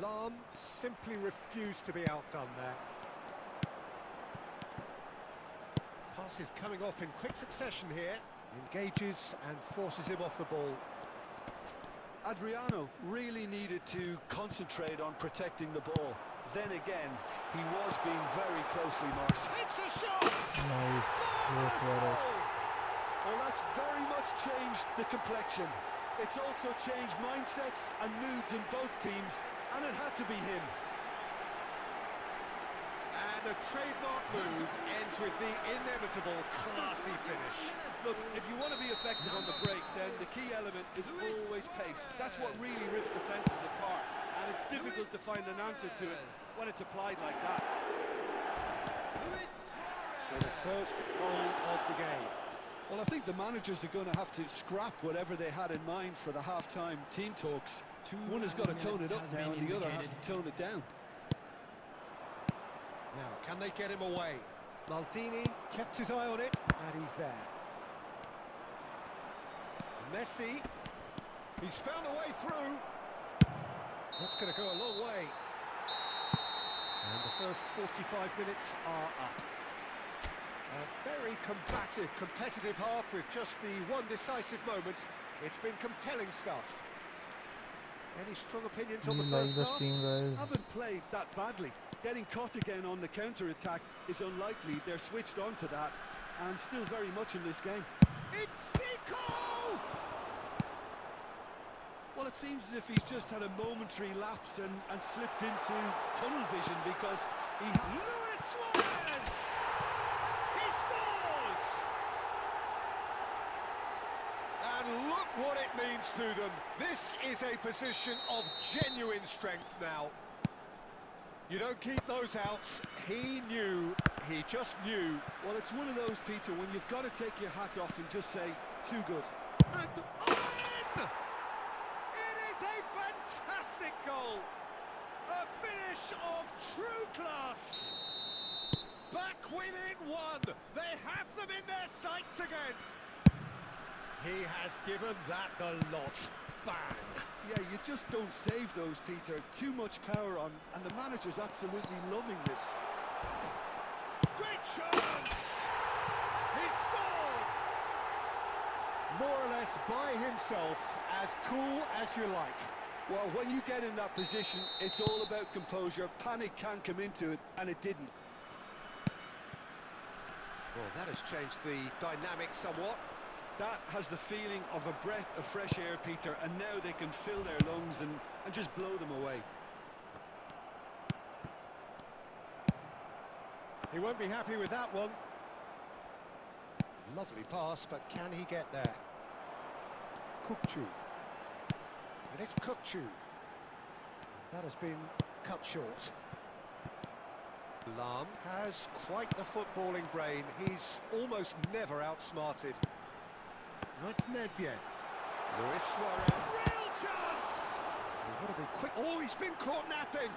[SPEAKER 2] Lam simply refused to be outdone there. Passes coming off in quick succession here. Engages and forces him off the ball.
[SPEAKER 3] Adriano really needed to concentrate on protecting the ball. Then again, he was being very closely marked.
[SPEAKER 2] Takes a shot!
[SPEAKER 1] Nice. Yes,
[SPEAKER 2] Marvelous
[SPEAKER 1] Suarez.
[SPEAKER 2] goal!
[SPEAKER 3] Well, that's very much changed the complexion. It's also changed mindsets and moods in both teams, and it had to be him.
[SPEAKER 2] And a trademark move ends with the inevitable classy finish.
[SPEAKER 3] Look, if you want to be effective on the break, then the key element is always pace. That's what really rips defences apart, and it's difficult to find an answer to it when it's applied like that.
[SPEAKER 2] So the first goal of the game.
[SPEAKER 3] Well, I think the managers are going to have to scrap whatever they had in mind for the half-time team talks. One has got to tone it up now, and the other has to tone it down.
[SPEAKER 2] Now, can they get him away? Maldini kept his eye on it, and he's there. Messi, he's found a way through. That's going to go a long way. And the first 45 minutes are up. A very combative, competitive half with just the one decisive moment. It's been compelling stuff. Any strong opinions on
[SPEAKER 1] We
[SPEAKER 2] the
[SPEAKER 1] like
[SPEAKER 2] first
[SPEAKER 1] the
[SPEAKER 2] half?
[SPEAKER 1] stream, guys.
[SPEAKER 3] Haven't played that badly. Getting caught again on the counter-attack is unlikely. They're switched on to that, and still very much in this game.
[SPEAKER 2] It's Zico!
[SPEAKER 3] Well, it seems as if he's just had a momentary lapse and slipped into tunnel vision, because he...
[SPEAKER 2] Luis Suarez! He scores! And look what it means to them. This is a position of genuine strength now. You don't keep those outs. He knew, he just knew.
[SPEAKER 3] Well, it's one of those, Peter, when you've got to take your hat off and just say, too good.
[SPEAKER 2] And in! It is a fantastic goal. A finish of true class. Back within one. They have them in their sights again. He has given that the lot. Bang.
[SPEAKER 3] Yeah, you just don't save those, Peter. Too much power on, and the manager's absolutely loving this.
[SPEAKER 2] Great chance! He scored! More or less by himself, as cool as you like.
[SPEAKER 3] Well, when you get in that position, it's all about composure. Panic can come into it, and it didn't.
[SPEAKER 2] Well, that has changed the dynamic somewhat.
[SPEAKER 3] That has the feeling of a breath of fresh air, Peter, and now they can fill their lungs and just blow them away.
[SPEAKER 2] He won't be happy with that one. Lovely pass, but can he get there? Kukçu. And it's Kukçu. That has been cut short. Lam has quite the footballing brain. He's almost never outsmarted. No, it's Nedved. Luis Suarez. Real chance! He's got to be quick. Oh, he's been caught napping.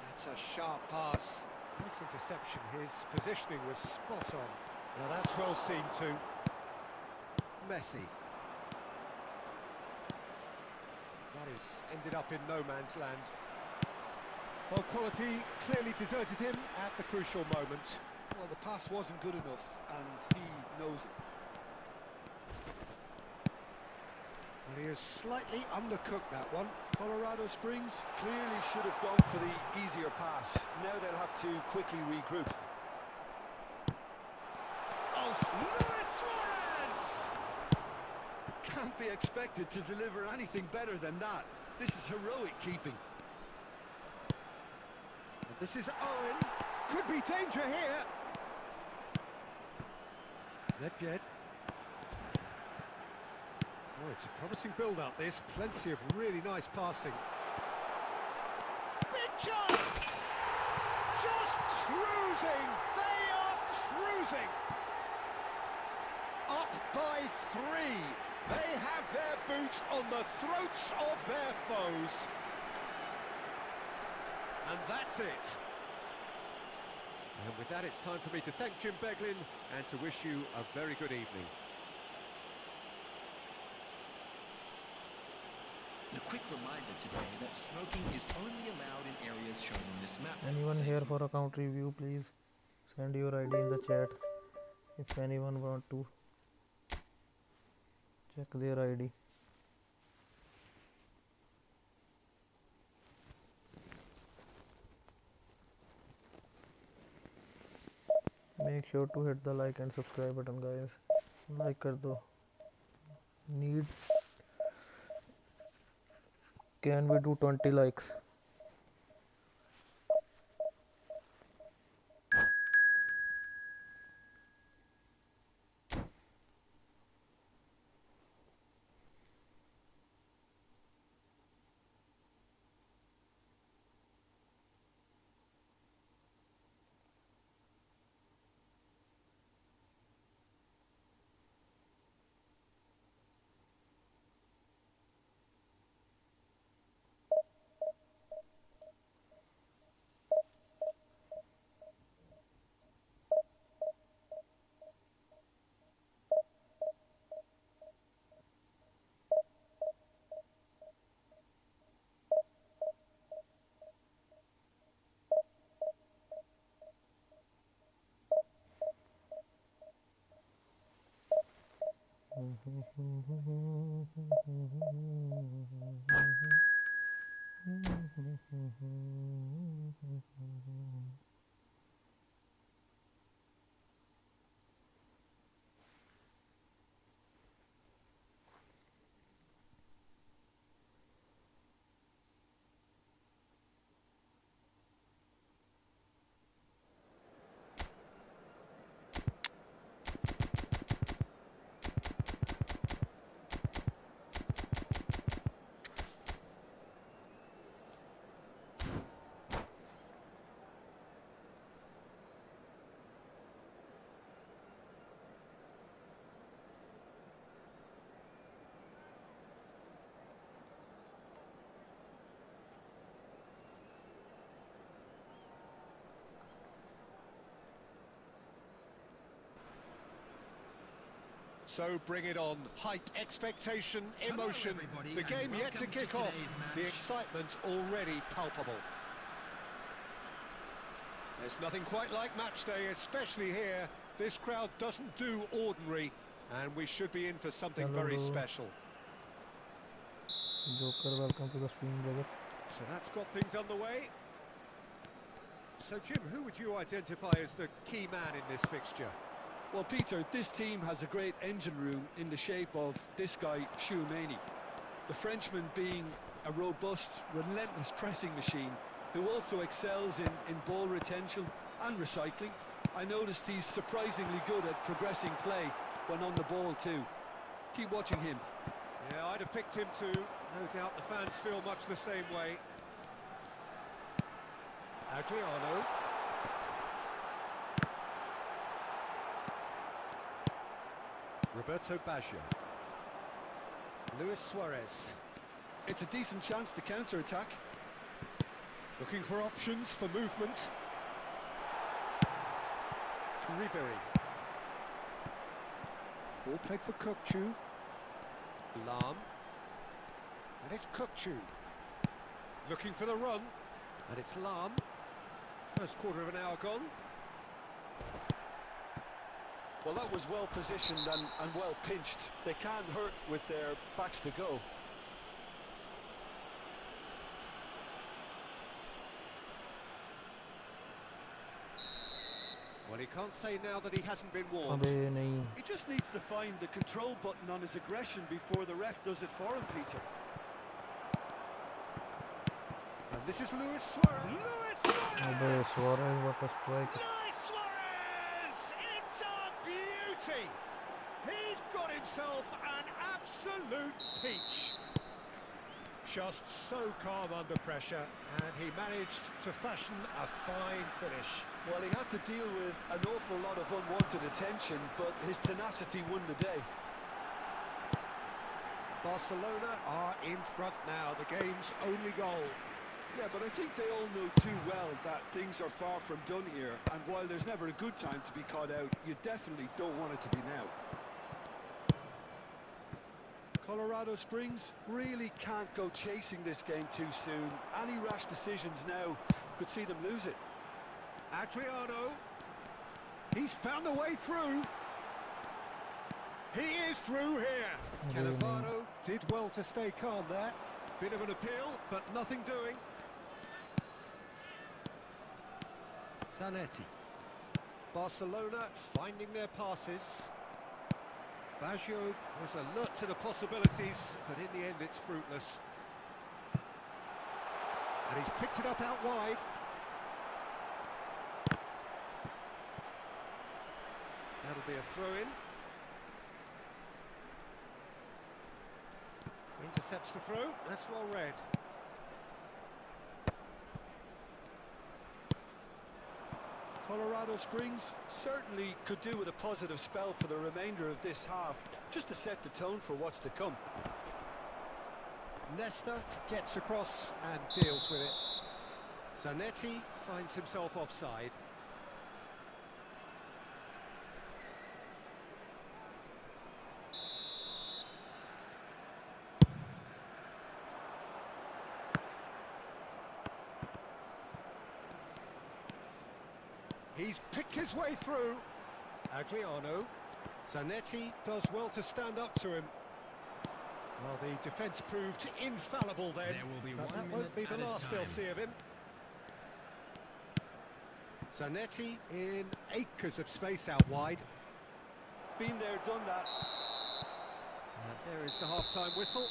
[SPEAKER 2] That's a sharp pass. Nice interception. His positioning was spot on. Now that's well seen too. Messi. That is ended up in no man's land. Well, quality clearly deserted him at the crucial moment.
[SPEAKER 3] Well, the pass wasn't good enough, and he knows it.
[SPEAKER 2] Well, he has slightly undercooked that one.
[SPEAKER 3] Colorado Springs clearly should have gone for the easier pass. Now they'll have to quickly regroup.
[SPEAKER 2] Oh, Luis Suarez!
[SPEAKER 3] can't be expected to deliver anything better than that. This is heroic keeping.
[SPEAKER 2] And this is Owen. Could be danger here. Nedved. Oh, it's a promising build-up, this. Plenty of really nice passing. Big chance! Just cruising! They are cruising! Up by 3. They have their boots on the throats of their foes. And that's it. And with that, it's time for me to thank Jim Beglin and to wish you a very good evening.
[SPEAKER 4] A quick reminder today that smoking is only allowed in areas shown on this map.
[SPEAKER 1] Anyone here for account review, please send your ID in the chat if anyone want to check their ID. Make sure to hit the like and subscribe button, guys. Like कर दो. Need. Can we do 20 likes?
[SPEAKER 2] So bring it on. Hype, expectation, emotion.
[SPEAKER 4] everybody,
[SPEAKER 2] The game
[SPEAKER 4] and
[SPEAKER 2] yet to
[SPEAKER 4] welcome
[SPEAKER 2] kick
[SPEAKER 4] to
[SPEAKER 2] off.
[SPEAKER 4] today's match.
[SPEAKER 2] The excitement already palpable. There's nothing quite like match day, especially here. This crowd doesn't do ordinary, and we should be in for something very
[SPEAKER 1] Hello.
[SPEAKER 2] special.
[SPEAKER 1] Joker, welcome to the stream, brother.
[SPEAKER 2] So that's got things underway. So Jim, who would you identify as the key man in this fixture?
[SPEAKER 3] Well, Peter, this team has a great engine room in the shape of this guy, Choumeni. The Frenchman being a robust, relentless pressing machine who also excels in ball retention and recycling. I noticed he's surprisingly good at progressing play when on the ball too. Keep watching him.
[SPEAKER 2] Yeah, I'd have picked him too. No doubt the fans feel much the same way. Adriano. Roberto Baggio. Luis Suarez.
[SPEAKER 3] It's a decent chance to counter-attack.
[SPEAKER 2] Looking for options for movement. Ribéry. Ball played for Kukçu. Lam. And it's Kukçu. Looking for the run. And it's Lam. First quarter of an hour gone.
[SPEAKER 3] Well, that was well positioned and well pinched. They can't hurt with their backs to go.
[SPEAKER 2] Well, he can't say now that he hasn't been warned.
[SPEAKER 1] अबे नहीं.
[SPEAKER 3] He just needs to find the control button on his aggression before the ref does it for him, Peter.
[SPEAKER 2] And this is Luis Suarez. Luis Suarez!
[SPEAKER 1] अबे Suarez what a strike.
[SPEAKER 2] Luis Suarez! It's a beauty! He's got himself an absolute peach. Just so calm under pressure, and he managed to fashion a fine finish.
[SPEAKER 3] Well, he had to deal with an awful lot of unwanted attention, but his tenacity won the day.
[SPEAKER 2] Barcelona are in front now, the game's only goal.
[SPEAKER 3] Yeah, but I think they all know too well that things are far from done here, and while there's never a good time to be caught out, you definitely don't want it to be now. Colorado Springs really can't go chasing this game too soon. Any rash decisions now could see them lose it.
[SPEAKER 2] Adriano, he's found a way through. He is through here. Cannavaro did well to stay calm there. Bit of an appeal, but nothing doing. Zanetti. Barcelona finding their passes. Baggio was alert to the possibilities, but in the end it's fruitless. And he's picked it up out wide. That'll be a throw-in. Intercepts the throw, that's well read.
[SPEAKER 3] Colorado Springs certainly could do with a positive spell for the remainder of this half, just to set the tone for what's to come.
[SPEAKER 2] Nesta gets across and deals with it. Zanetti finds himself offside. He's picked his way through. Adriano. Zanetti does well to stand up to him. Well, the defence proved infallible then,
[SPEAKER 4] There will be
[SPEAKER 2] but
[SPEAKER 4] 1
[SPEAKER 2] that won't
[SPEAKER 4] minute
[SPEAKER 2] be the
[SPEAKER 4] added
[SPEAKER 2] last they'll
[SPEAKER 4] time.
[SPEAKER 2] see of him. Zanetti in acres of space out wide.
[SPEAKER 3] Been there, done that.
[SPEAKER 2] And there is the half-time whistle.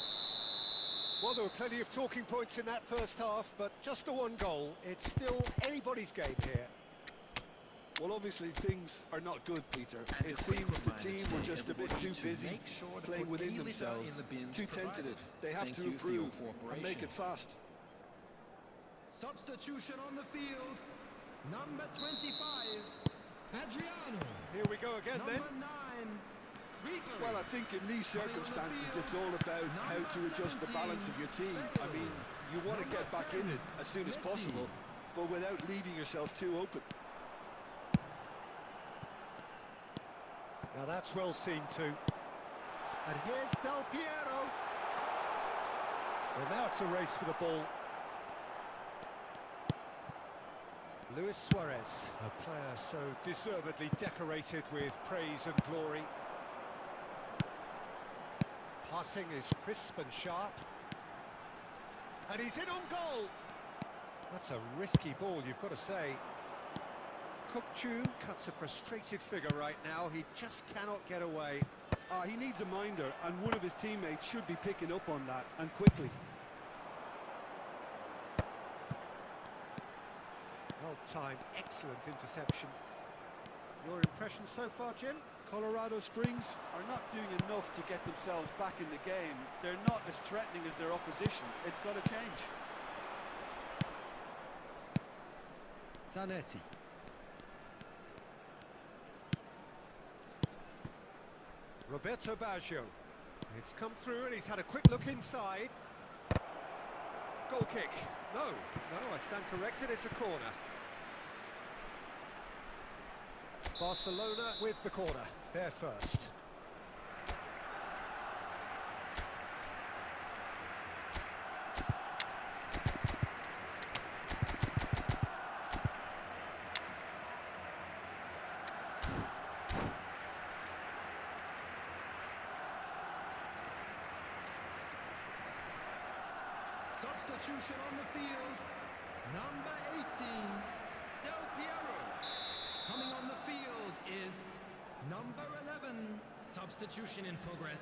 [SPEAKER 2] Well, there were plenty of talking points in that first half, but just the one goal. It's still anybody's game here.
[SPEAKER 3] Well, obviously things are not good, Peter.
[SPEAKER 4] And
[SPEAKER 3] It
[SPEAKER 4] a quick
[SPEAKER 3] seems the
[SPEAKER 4] reminder
[SPEAKER 3] team
[SPEAKER 4] to
[SPEAKER 3] were just a bit
[SPEAKER 4] everybody
[SPEAKER 3] too
[SPEAKER 4] to
[SPEAKER 3] busy
[SPEAKER 4] make sure to
[SPEAKER 3] playing
[SPEAKER 4] put
[SPEAKER 3] within
[SPEAKER 4] any litter
[SPEAKER 3] themselves,
[SPEAKER 4] in the bins
[SPEAKER 3] too
[SPEAKER 4] provided.
[SPEAKER 3] tentative. They have
[SPEAKER 4] Thank
[SPEAKER 3] to
[SPEAKER 4] you for your
[SPEAKER 3] improve and make it
[SPEAKER 4] cooperation.
[SPEAKER 3] fast.
[SPEAKER 4] Substitution on the field. Number 25, Adriano.
[SPEAKER 2] Here we go again then.
[SPEAKER 4] Number 9, Rico.
[SPEAKER 3] Well, I think in these circumstances it's all about how to adjust the balance of your team. I mean, you want to get back in it as soon as possible, but without leaving yourself too open.
[SPEAKER 2] Now that's well seen too. And here's Del Piero. Well, now it's a race for the ball. Luis Suarez, a player so deservedly decorated with praise and glory. Passing is crisp and sharp. And he's in on goal. That's a risky ball, you've got to say. Kukçu cuts a frustrated figure right now. He just cannot get away.
[SPEAKER 3] He needs a minder, and one of his teammates should be picking up on that, and quickly.
[SPEAKER 2] Well-timed, excellent interception. Your impression so far, Jim?
[SPEAKER 3] Colorado Springs are not doing enough to get themselves back in the game. They're not as threatening as their opposition. It's got to change.
[SPEAKER 2] Zanetti. Roberto Baggio. It's come through and he's had a quick look inside. Goal kick. No, I stand corrected, it's a corner. Barcelona with the corner. They're first.
[SPEAKER 4] Substitution on the field. Number 18, Del Piero. Coming on the field. Number 11, substitution in progress.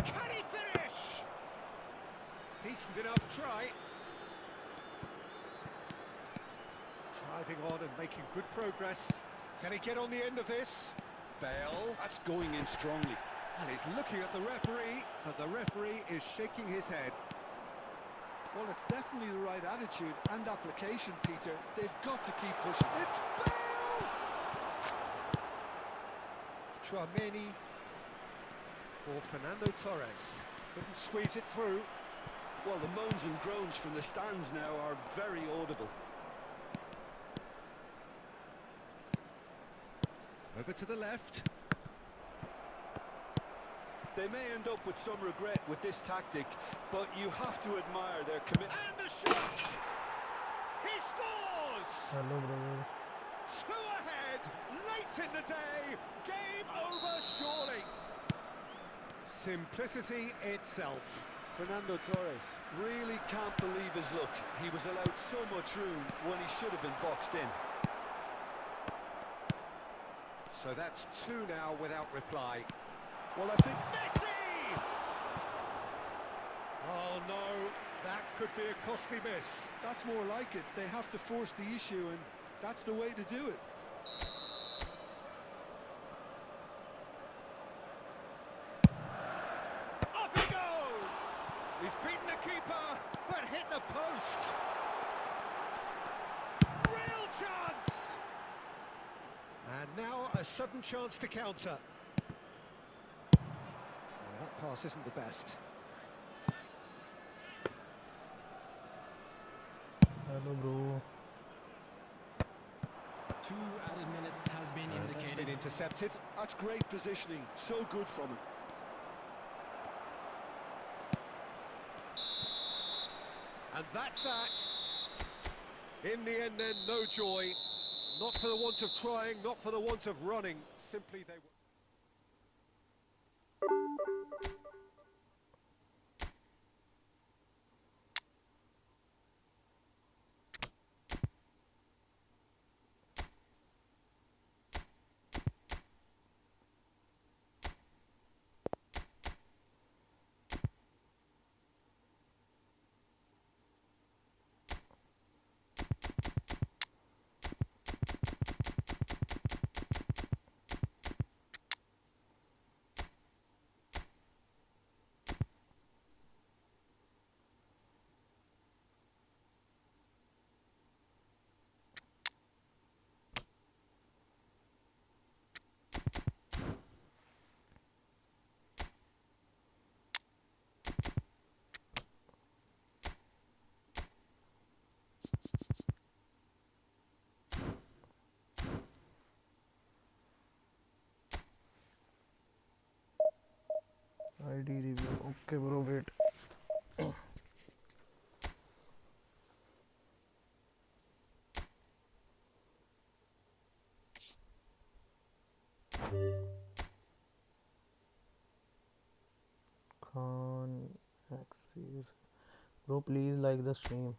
[SPEAKER 2] Can he finish? Decent enough try. Driving on and making good progress. Can he get on the end of this? Bale.
[SPEAKER 3] That's going in strongly.
[SPEAKER 2] And he's looking at the referee, but the referee is shaking his head.
[SPEAKER 3] Well, it's definitely the right attitude and application, Peter. They've got to keep pushing.
[SPEAKER 2] It's Bale! Chouameni for Fernando Torres. Couldn't squeeze it through.
[SPEAKER 3] Well, the moans and groans from the stands now are very audible.
[SPEAKER 2] Over to the left.
[SPEAKER 3] They may end up with some regret with this tactic, but you have to admire their commitment.
[SPEAKER 2] And the shot! He scores!
[SPEAKER 1] Hello, brother.
[SPEAKER 2] 2 ahead, late in the day, game over surely. Simplicity itself.
[SPEAKER 3] Fernando Torres really can't believe his luck. He was allowed so much room when he should have been boxed in.
[SPEAKER 2] So that's 2 now without reply.
[SPEAKER 3] Well, I think...
[SPEAKER 2] Messi! Oh no, that could be a costly miss.
[SPEAKER 3] that's more like it. They have to force the issue, and that's the way to do it.
[SPEAKER 2] Up he goes! He's beaten the keeper, but hit the post. Real chance! And now a sudden chance to counter. Well, that pass isn't the best.
[SPEAKER 1] Hello, bro.
[SPEAKER 4] 2 added minutes has been
[SPEAKER 2] That's been
[SPEAKER 4] indicated.
[SPEAKER 2] intercepted.
[SPEAKER 3] That's great positioning. So good from him.
[SPEAKER 2] And that's that. In the end then, no joy. Not for the want of trying, not for the want of running. Simply they were...
[SPEAKER 1] ID review. Okay, bro, wait. Khan Axis. Bro, please like the stream.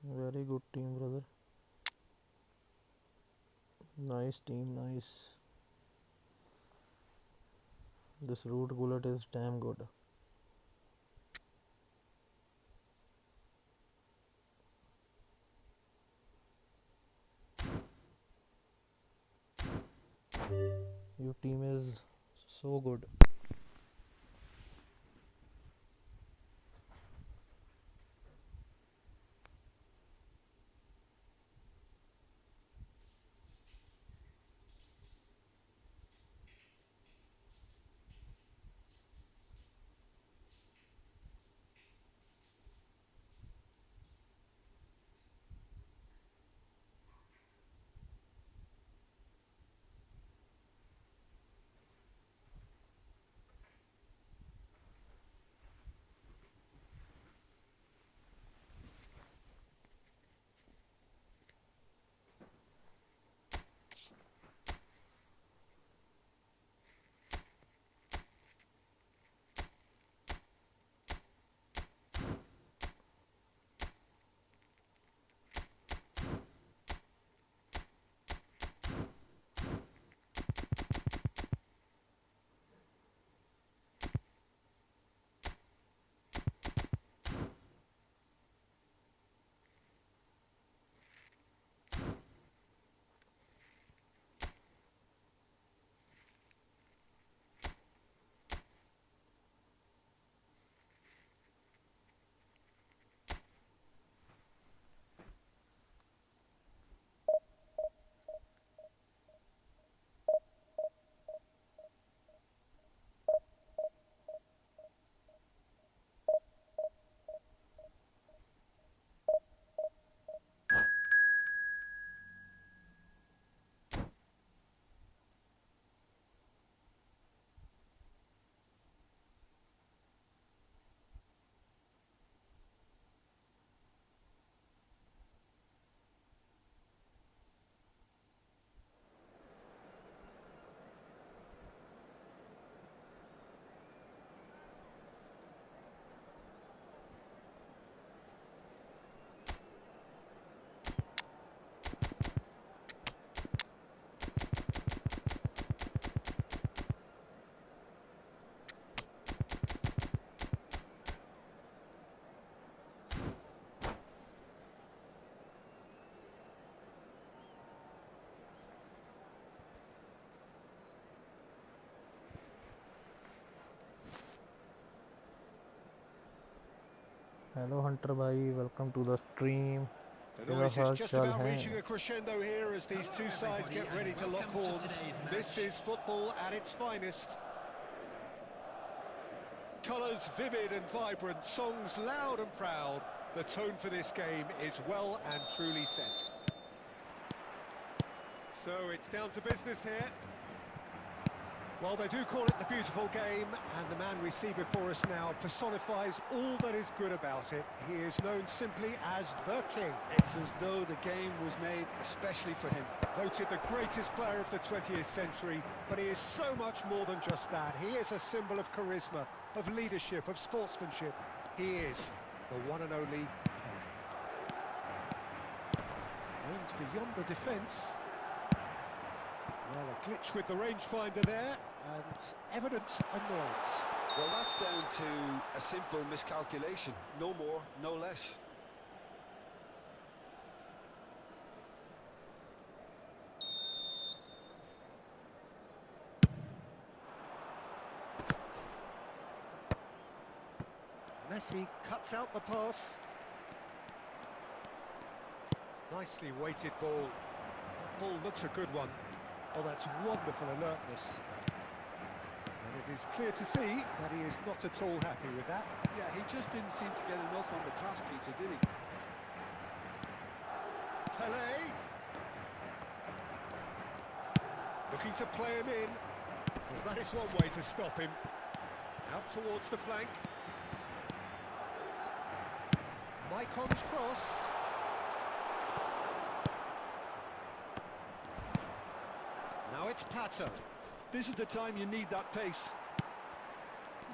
[SPEAKER 1] Very good team, brother. Nice team, nice. This root bullet is damn good. Your team is so good. Hello hunter भाई, welcome to the stream.
[SPEAKER 2] The
[SPEAKER 1] मेरा
[SPEAKER 2] noise is
[SPEAKER 1] हाल
[SPEAKER 2] just
[SPEAKER 1] चाल
[SPEAKER 2] about
[SPEAKER 1] है?
[SPEAKER 2] reaching a crescendo here as these two sides get ready to lock horns. This is football at its finest. Colours vivid and vibrant, songs loud and proud. The tone for this game is well and truly set. So it's down to business here. Well, they do call it the beautiful game, and the man we see before us now personifies all that is good about it. He is known simply as the King.
[SPEAKER 3] It's as though the game was made especially for him.
[SPEAKER 2] Voted the greatest player of the 20th century, but he is so much more than just that. He is a symbol of charisma, of leadership, of sportsmanship. He is the one and only Pelé. And beyond the defence, well, a glitch with the rangefinder there, and evident annoyance.
[SPEAKER 3] Well, that's down to a simple miscalculation. No more, no less.
[SPEAKER 2] Messi cuts out the pass. Nicely weighted ball. That ball looks a good one. Oh, that's wonderful alertness. And it is clear to see that he is not at all happy with that.
[SPEAKER 3] Yeah, he just didn't seem to get enough on the task, Peter, did he?
[SPEAKER 2] Pelé. Looking to play him in. Well, that is one way to stop him. Out towards the flank. Maicon's cross. Now it's Pato.
[SPEAKER 3] This is the time you need that pace.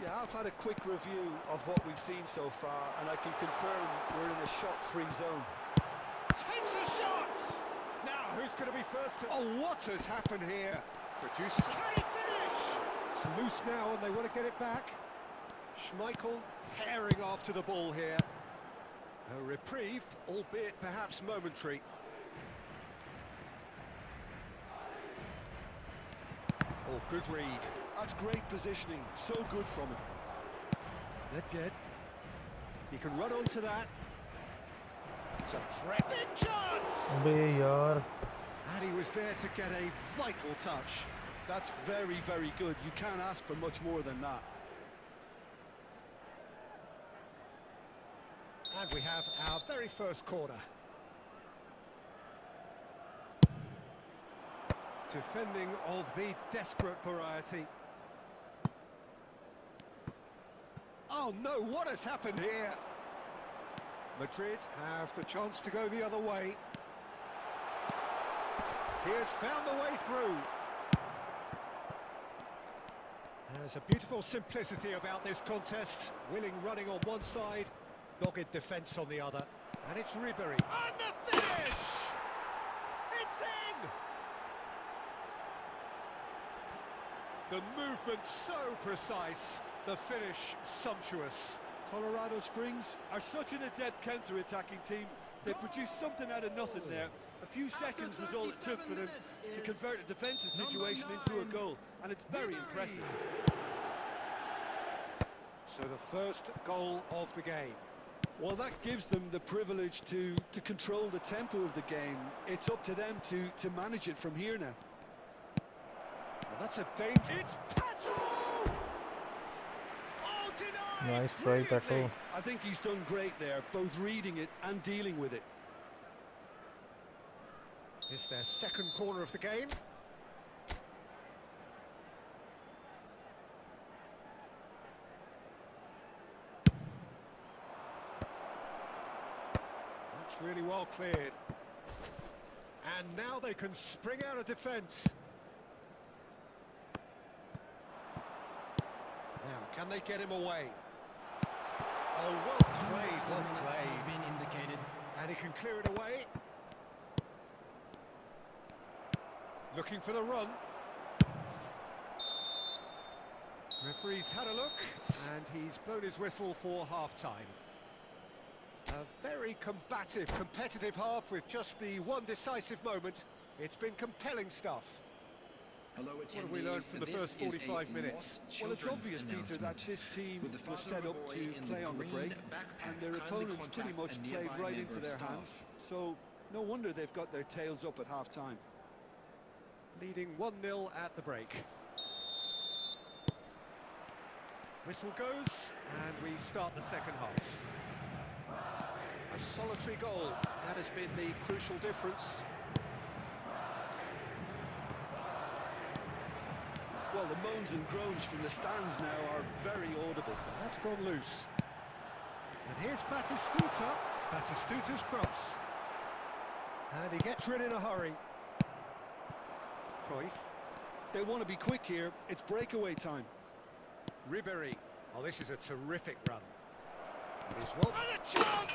[SPEAKER 3] Yeah, I've had a quick review of what we've seen so far, and I can confirm we're in a shot-free zone.
[SPEAKER 2] Takes a shot! Now, who's going to be first to... Oh, what has happened here? Produces... Can he finish? It's loose now, and they want to get it back. Schmeichel herring after the ball here. A reprieve, albeit perhaps momentary. Oh, good read.
[SPEAKER 3] That's great positioning, so good from him.
[SPEAKER 2] Nedved. He can run onto that. It's a threat. Big chance!
[SPEAKER 1] अबे यार,
[SPEAKER 2] And he was there to get a vital touch.
[SPEAKER 3] That's very, very good. You can't ask for much more than that.
[SPEAKER 2] And we have our very first corner. Defending of the desperate variety. Oh no, what has happened here? Madrid have the chance to go the other way. He has found the way through. There's a beautiful simplicity about this contest. Willing running on one side, dogged defence on the other. And it's Ribery. And the finish! It's in! The movement so precise, the finish sumptuous.
[SPEAKER 3] Colorado Springs are such an adept counter-attacking team. They produced something out of nothing there. A few seconds was all it took for them to convert a defensive situation into a goal, and it's very impressive.
[SPEAKER 2] So the first goal of the game.
[SPEAKER 3] Well, that gives them the privilege to control the tempo of the game. It's up to them to manage it from here now.
[SPEAKER 2] And that's a danger. It's Pato! Oh, denied!
[SPEAKER 1] nice try,
[SPEAKER 2] brilliantly.
[SPEAKER 1] Pato.
[SPEAKER 3] I think he's done great there, both reading it and dealing with it.
[SPEAKER 2] It's their second corner of the game. That's really well cleared. And now they can spring out of defence. Now, can they get him away? Oh, well played, well played.
[SPEAKER 4] Has been indicated.
[SPEAKER 2] And he can clear it away. Looking for the run. Referee's had a look, and he's blown his whistle for half-time. A very combative, competitive half with just the one decisive moment. It's been compelling stuff. What have we learned from the first 45 minutes?
[SPEAKER 3] Well, it's obvious, Peter, that this team was set up to play on the break, and their opponents pretty much played right into their hands, so no wonder they've got their tails up at half-time.
[SPEAKER 2] Leading 1-0 at the break. Whistle goes, and we start the second half. A solitary goal, that has been the crucial difference.
[SPEAKER 3] Well, the moans and groans from the stands now are very audible.
[SPEAKER 2] That's gone loose. And here's Batistuta. Batistuta's cross. And he gets rid in a hurry. Cruyff.
[SPEAKER 3] They want to be quick here. It's breakaway time.
[SPEAKER 2] Ribéry. Oh, this is a terrific run. It is well. And a chance!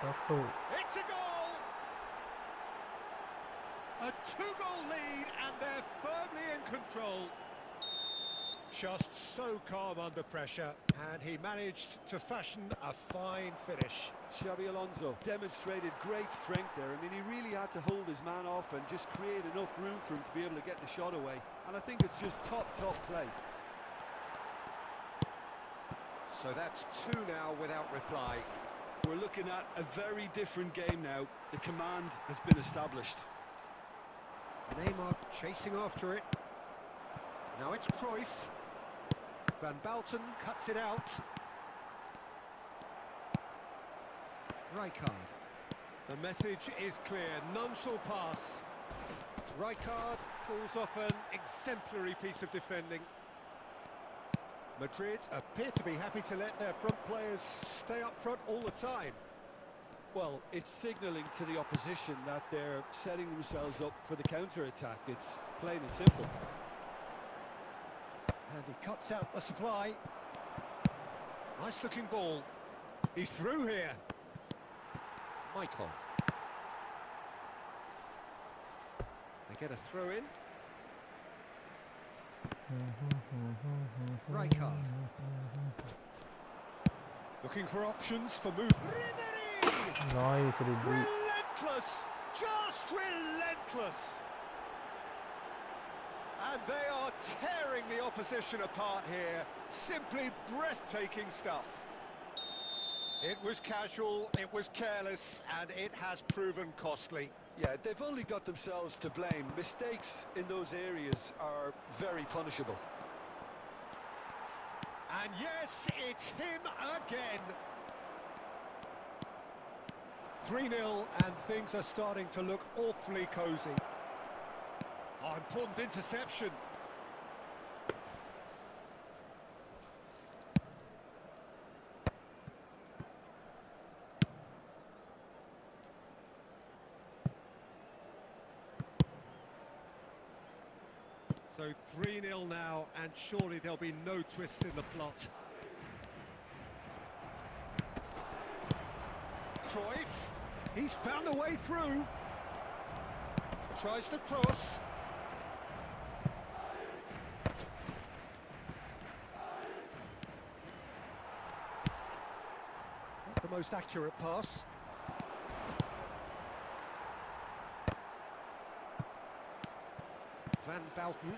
[SPEAKER 2] It's a goal! A two-goal lead, and they're firmly in control. Just so calm under pressure, and he managed to fashion a fine finish.
[SPEAKER 3] Xabi Alonso demonstrated great strength there. I mean, he really had to hold his man off and just create enough room for him to be able to get the shot away. And I think it's just top play.
[SPEAKER 2] So that's two now without reply.
[SPEAKER 3] We're looking at a very different game now. The command has been established.
[SPEAKER 2] Neymar chasing after it. Now it's Cruyff. Van Balten cuts it out. Rijkaard. The message is clear, none shall pass. Rijkaard pulls off an exemplary piece of defending. Madrid appear to be happy to let their front players stay up front all the time.
[SPEAKER 3] Well, it's signalling to the opposition that they're setting themselves up for the counter-attack. It's plain and simple.
[SPEAKER 2] And he cuts out the supply. Nice looking ball. He's through here. Michael. They get a throw in. Rijkaard. Looking for options for move. Ribéry!
[SPEAKER 1] Nice, Ribéry.
[SPEAKER 2] Relentless! Just relentless! And they are tearing the opposition apart here. Simply breathtaking stuff. It was casual, it was careless, and it has proven costly.
[SPEAKER 3] Yeah, they've only got themselves to blame. Mistakes in those areas are very punishable.
[SPEAKER 2] And yes, it's him again. 3-0, and things are starting to look awfully cosy. Oh, important interception. So 3-0 now, and surely there'll be no twists in the plot. Cruyff, he's found a way through. Tries the cross. Not the most accurate pass. Van Balten,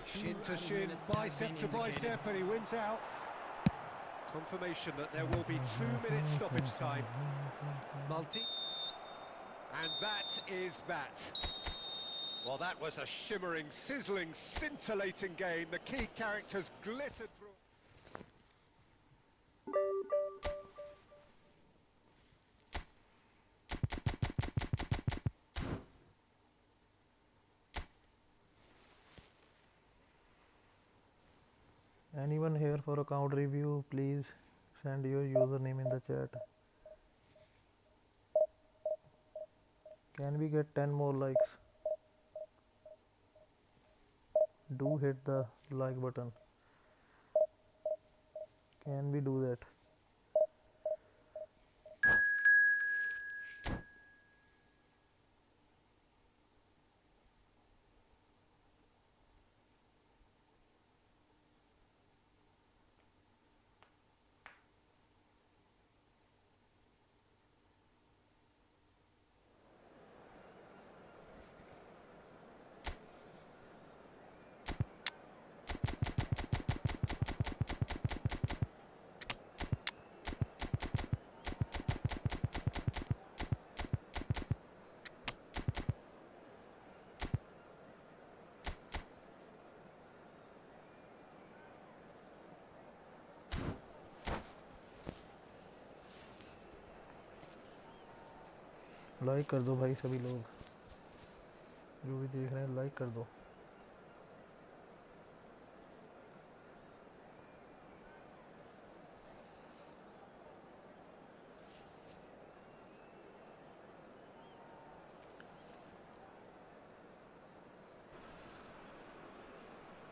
[SPEAKER 2] shin to shin, bicep to bicep, and he wins out. Confirmation that there will be 2 minutes stoppage time. Multi. And that is that. Well, that was a shimmering, sizzling, scintillating game. The key characters glittered through.
[SPEAKER 1] Anyone here for account review, please send your username in the chat. Can we get 10 more likes? Do hit the like button. Can we do that? Like कर दो भाई सभी लोग जो भी देख रहे हैं, लाइक कर दो.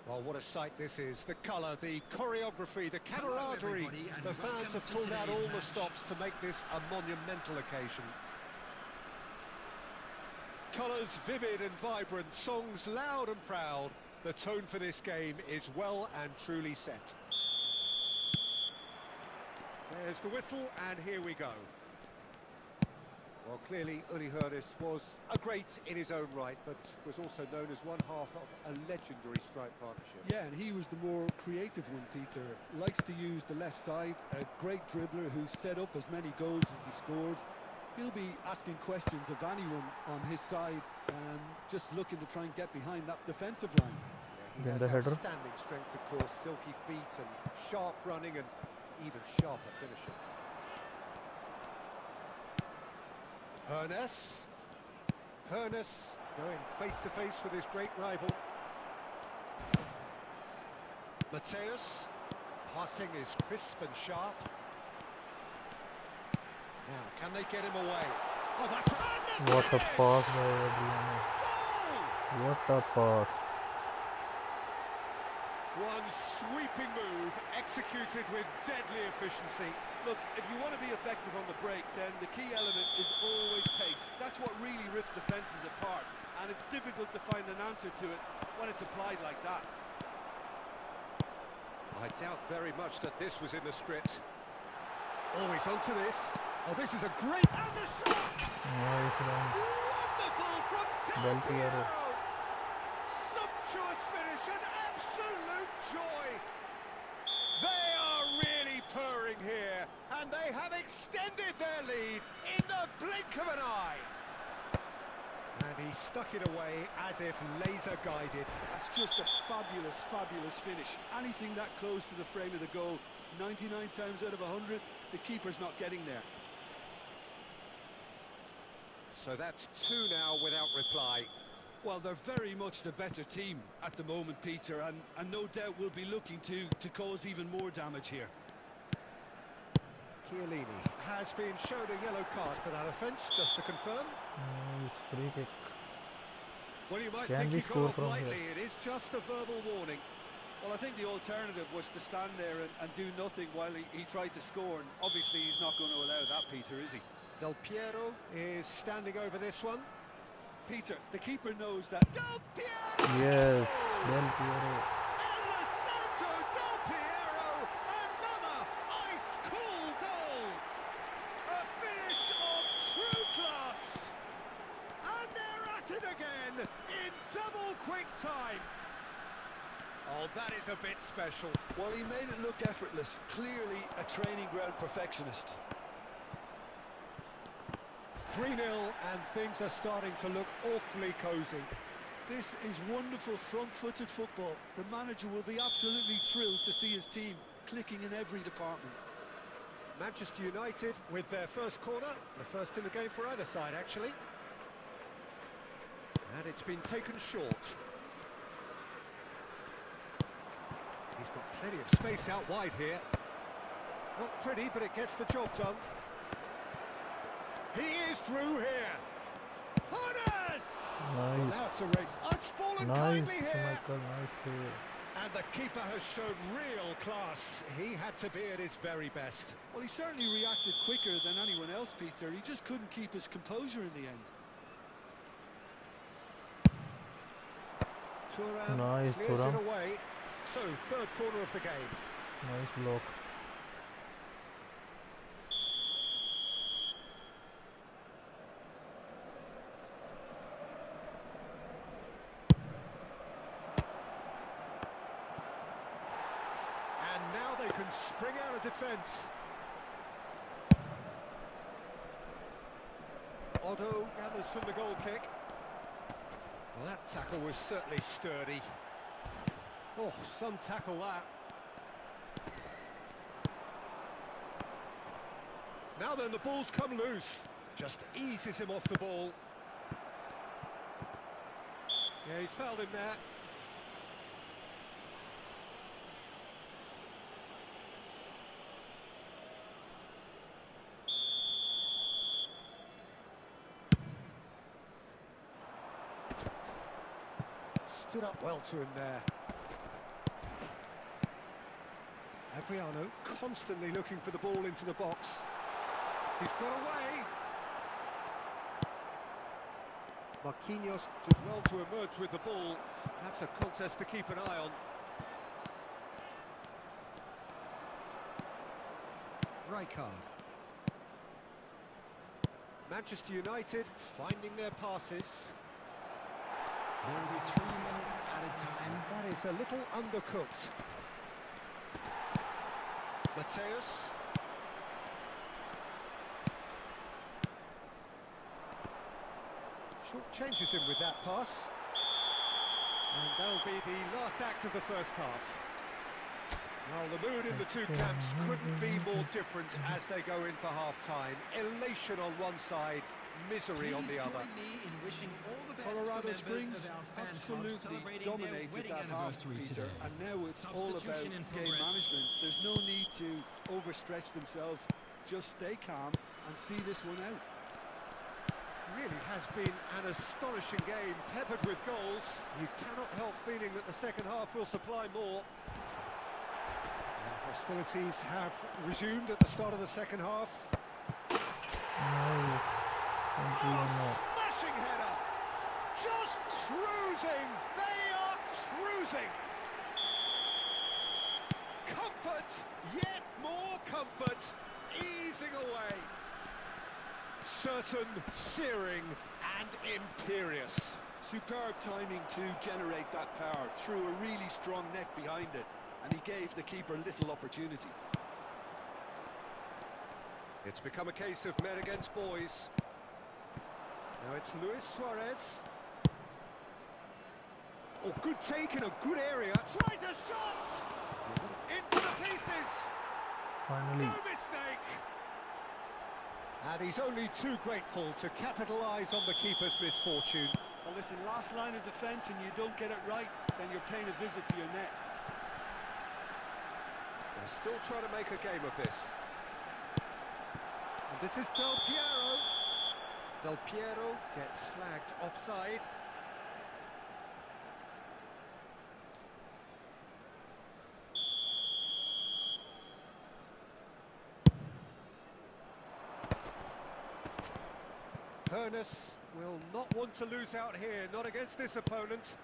[SPEAKER 2] Well, what a sight this is. The colour, the choreography, the camaraderie. The fans have pulled out all the stops to make this a monumental occasion. Colours vivid and vibrant, songs loud and proud. The tone for this game is well and truly set. There's the whistle, and here we go. Well, clearly Uli Hoeneß was a great in his own right, but was also known as one half of a legendary strike partnership.
[SPEAKER 3] Yeah, and he was the more creative one, Peter. Likes to use the left side, a great dribbler who set up as many goals as he scored. He'll be asking questions of anyone on his side, just looking to try and get behind that defensive line.
[SPEAKER 2] Yeah,
[SPEAKER 1] Then
[SPEAKER 2] he
[SPEAKER 1] the
[SPEAKER 2] has
[SPEAKER 1] header.
[SPEAKER 2] outstanding strength, of course, silky feet and sharp running and even sharper finishing. Hoeneß going face-to-face with his great rival. Matthäus, passing is crisp and sharp. Now, can they get him away? Oh, that's
[SPEAKER 1] What a pass by Adriano.
[SPEAKER 2] goal!
[SPEAKER 1] What a pass.
[SPEAKER 2] One sweeping move, executed with deadly efficiency.
[SPEAKER 3] Look, if you want to be effective on the break, then the key element is always pace. That's what really rips defences apart, and it's difficult to find an answer to it when it's applied like that.
[SPEAKER 2] I doubt very much that this was in the script. Oh, he's onto this. Oh, this is a great... And the shot!
[SPEAKER 1] Nice run.
[SPEAKER 2] Wonderful from
[SPEAKER 1] Del Piero.
[SPEAKER 2] Sumptuous finish and absolute joy. They are really purring here, and they have extended their lead in the blink of an eye. And he stuck it away as if laser guided.
[SPEAKER 3] That's just a fabulous, fabulous finish. Anything that close to the frame of the goal, 99 times out of 100, the keeper's not getting there.
[SPEAKER 2] So that's two now without reply.
[SPEAKER 3] Well, they're very much the better team at the moment, Peter, and no doubt will be looking to cause even more damage here.
[SPEAKER 2] Chiellini has been shown a yellow card for that offence, just to confirm.
[SPEAKER 1] Nice free kick.
[SPEAKER 2] Well, you might
[SPEAKER 1] Can
[SPEAKER 2] think
[SPEAKER 1] we
[SPEAKER 2] he
[SPEAKER 1] score
[SPEAKER 2] got off
[SPEAKER 1] from
[SPEAKER 2] lightly.
[SPEAKER 1] here?
[SPEAKER 2] It is just a verbal warning.
[SPEAKER 3] Well, I think the alternative was to stand there and do nothing while he tried to score, and obviously he's not going to allow that, Peter, is he?
[SPEAKER 2] Del Piero is standing over this one.
[SPEAKER 3] Peter, the keeper knows that...
[SPEAKER 2] Del Piero!
[SPEAKER 1] Yes, Del Piero.
[SPEAKER 2] Alessandro Del Piero! Another ice-cool goal! A finish of true class! And they're at it again in double quick time! Oh, that is a bit special.
[SPEAKER 3] Well, he made it look effortless. Clearly a training ground perfectionist.
[SPEAKER 2] 3-0 and things are starting to look awfully cosy.
[SPEAKER 3] This is wonderful front-footed football. The manager will be absolutely thrilled to see his team clicking in every department.
[SPEAKER 2] Manchester United with their first corner, the first in the game for either side actually. And it's been taken short. He's got plenty of space out wide here. Not pretty, but it gets the job done. He is through here. Hoeneß!
[SPEAKER 1] Nice.
[SPEAKER 2] Now it's a race. Oh, it's fallen
[SPEAKER 1] Nice,
[SPEAKER 2] kindly here.
[SPEAKER 1] Michael. Nice save.
[SPEAKER 2] And the keeper has shown real class. He had to be at his very best.
[SPEAKER 3] Well, he certainly reacted quicker than anyone else, Peter. He just couldn't keep his composure in the end.
[SPEAKER 2] Thuram
[SPEAKER 1] Nice,
[SPEAKER 2] clears
[SPEAKER 1] Thuram.
[SPEAKER 2] it away. So, third corner of the game.
[SPEAKER 1] Nice block.
[SPEAKER 2] And now they can spring out of defence. Otto gathers from the goal kick. Well, that tackle was certainly sturdy. Oh, some tackle that. Now then, the ball's come loose. Just eases him off the ball. Yeah, he's fouled him there. Stood up well to him there. Adriano constantly looking for the ball into the box. He's got away. Marquinhos did well to emerge with the ball. That's a contest to keep an eye on. Rijkaard. Manchester United finding their passes.
[SPEAKER 4] There will be 3 minutes at a time.
[SPEAKER 2] That is a little undercooked. Mateus. Short changes him with that pass. And that'll be the last act of the first half. Well, the mood in the two camps couldn't be more different as they go in for half-time. Elation on one side, misery on the other.
[SPEAKER 3] Colorado Springs absolutely dominated that half, Peter, and now it's all about game management. There's no need to overstretch themselves, just stay calm and see this one out.
[SPEAKER 2] Really has been an astonishing game, peppered with goals. You cannot help feeling that the second half will supply more. And hostilities have resumed at the start of the second half.
[SPEAKER 1] Nice.
[SPEAKER 2] Smashing header! Just cruising! They are cruising! Comfort, yet more comfort, easing away. Certain, searing and imperious.
[SPEAKER 3] Superb timing to generate that power, threw a really strong neck behind it, and he gave the keeper little opportunity.
[SPEAKER 2] It's become a case of men against boys. Now it's Luis Suarez. Oh, good take in a good area. Tries a shot! Into the pieces!
[SPEAKER 1] Finally.
[SPEAKER 2] No mistake! And he's only too grateful to capitalise on the keeper's misfortune.
[SPEAKER 3] Well, listen, last line of defence and you don't get it right, then you're paying a visit to your net.
[SPEAKER 2] They're still trying to make a game of this. And this is Del Piero. Del Piero gets flagged offside. Ernest will not want to lose out here, not against this opponent.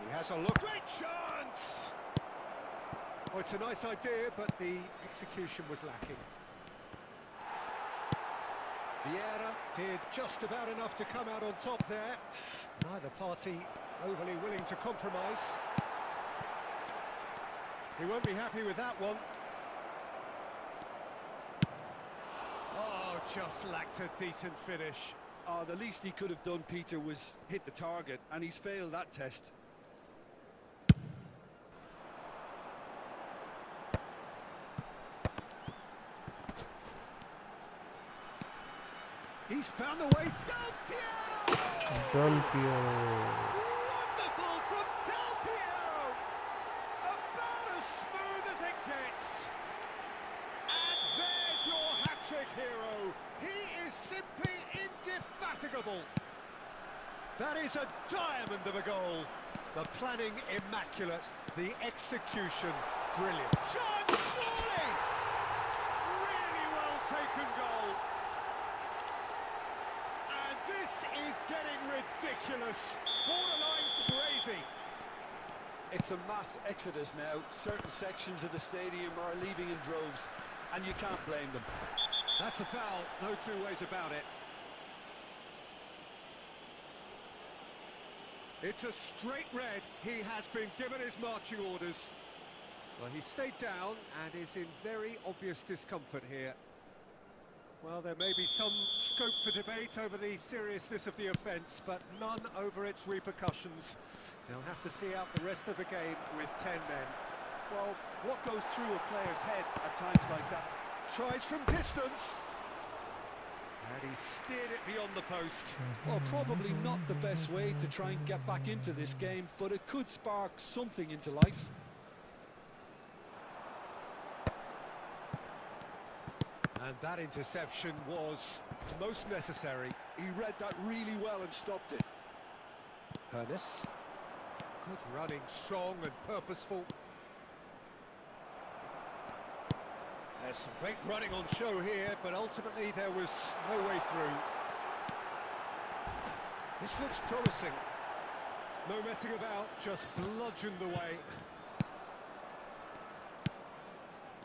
[SPEAKER 2] He has a look. Great chance! Oh, it's a nice idea, but the execution was lacking. Vieira did just about enough to come out on top there. Neither party overly willing to compromise. He won't be happy with that one. Oh, just lacked a decent finish.
[SPEAKER 3] Oh, the least he could have done, Peter, was hit the target, and he's failed that test.
[SPEAKER 2] He's found the way. Del Piero!
[SPEAKER 1] Del Piero.
[SPEAKER 2] Wonderful from Del Piero! About as smooth as it gets. And there's your hat-trick hero. He is simply indefatigable. That is a diamond of a goal. The planning immaculate, the execution brilliant. Chance, surely! Really well taken goal. And this is getting ridiculous, borderline crazy.
[SPEAKER 3] It's a mass exodus now. Certain sections of the stadium are leaving in droves, and you can't blame them.
[SPEAKER 2] That's a foul, no two ways about it. It's a straight red. He has been given his marching orders. Well, he stayed down and is in very obvious discomfort here. Well, there may be some scope for debate over the seriousness of the offence, but none over its repercussions. They'll have to see out the rest of the game with 10 men.
[SPEAKER 3] Well, what goes through a player's head at times like that?
[SPEAKER 2] Tries from distance. And he steered it beyond the post.
[SPEAKER 3] Well, probably not the best way to try and get back into this game, but it could spark something into life.
[SPEAKER 2] And that interception was most necessary.
[SPEAKER 3] He read that really well and stopped it.
[SPEAKER 2] Hernus. Good running, strong and purposeful. There's some great running on show here, but ultimately there was no way through. This looks promising. No messing about, just bludgeoned away.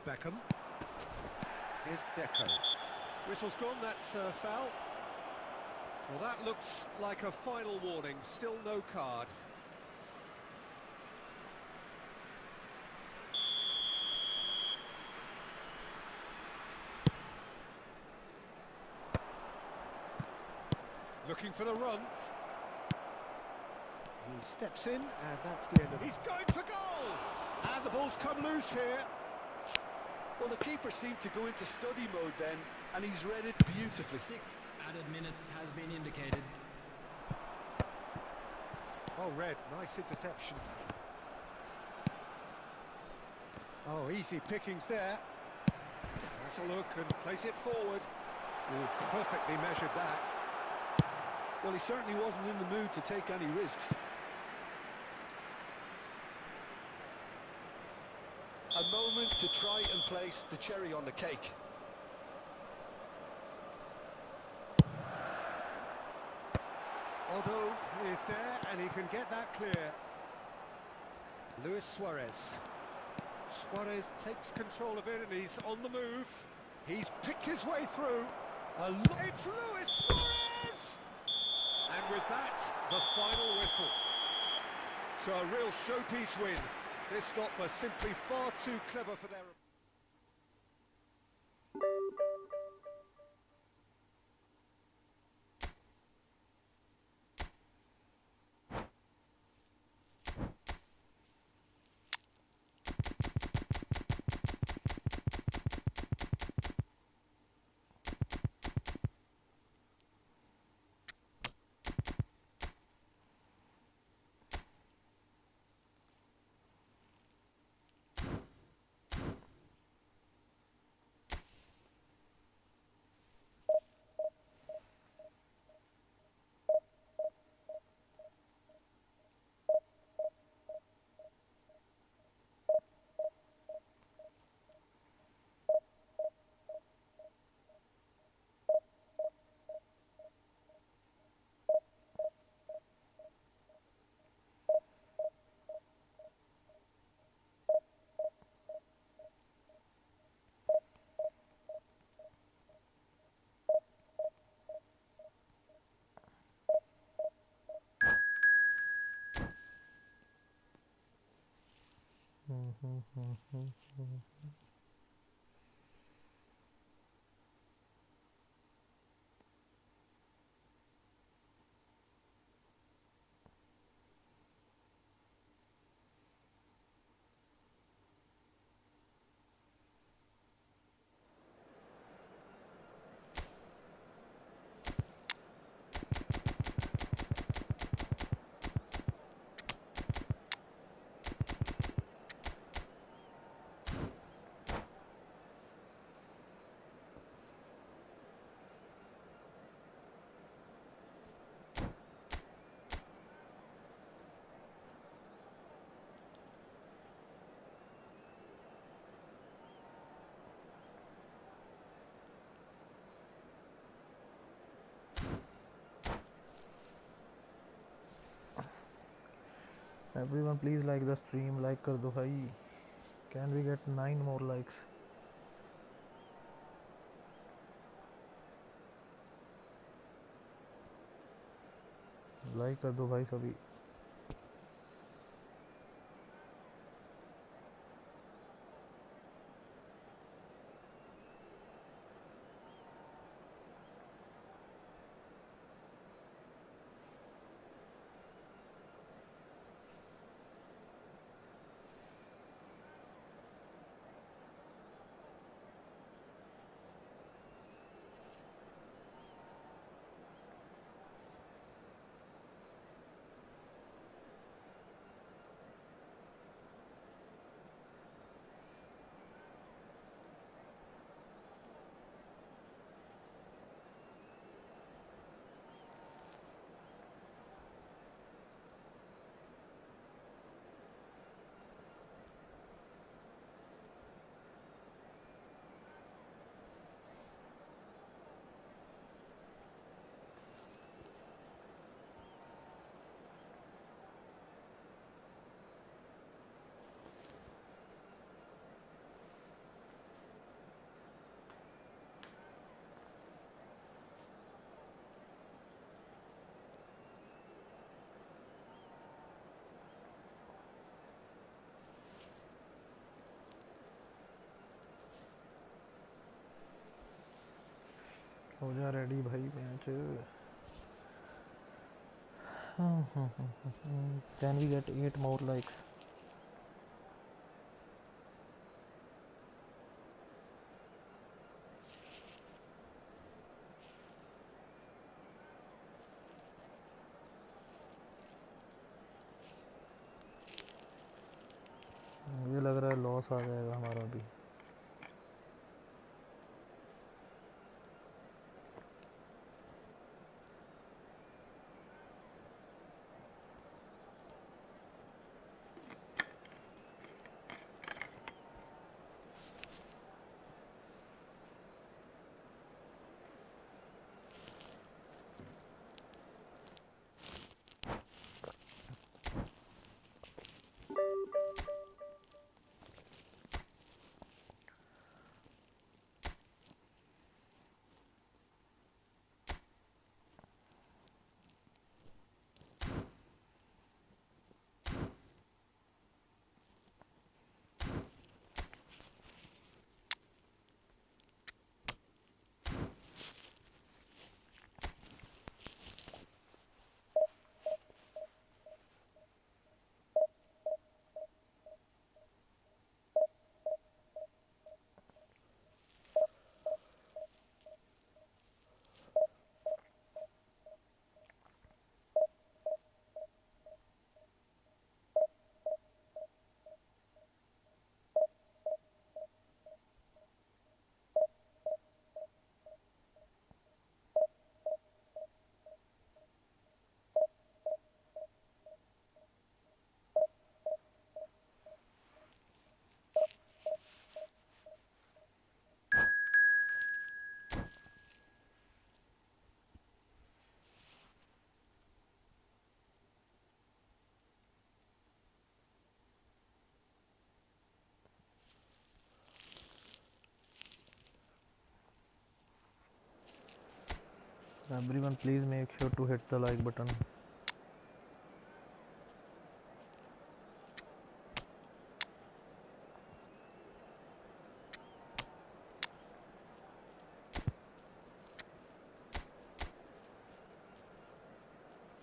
[SPEAKER 2] Beckham. Here's Deco. Whistle's gone, that's a foul. Well, that looks like a final warning, still no card. Looking for the run. He steps in, and that's the end of it. He's going for goal! And the ball's come loose here.
[SPEAKER 3] Well, the keeper seemed to go into study mode then, and he's read it beautifully.
[SPEAKER 4] 6 added minutes has been indicated.
[SPEAKER 2] Oh, Red, nice interception. Oh, easy pickings there. That's a look and place it forward. Oh, perfectly measured that.
[SPEAKER 3] Well, he certainly wasn't in the mood to take any risks. A moment to try and place the cherry on the cake.
[SPEAKER 2] Odo is there and he can get that clear. Luis Suarez. Suarez takes control of it and he's on the move. He's picked his way through. It's Luis Suarez! And with that, the final whistle. So a real showpiece win. This stopper simply far too clever for their...
[SPEAKER 1] Everyone please like the stream, like कर दो भाई. Can we get 9 more likes? Like कर दो भाई सभी. हो जा ready भाई match. Can we get 8 more likes? मुझे लग रहा है लॉस आ जाएगा हमारा भी. Everyone please make sure to hit the like button.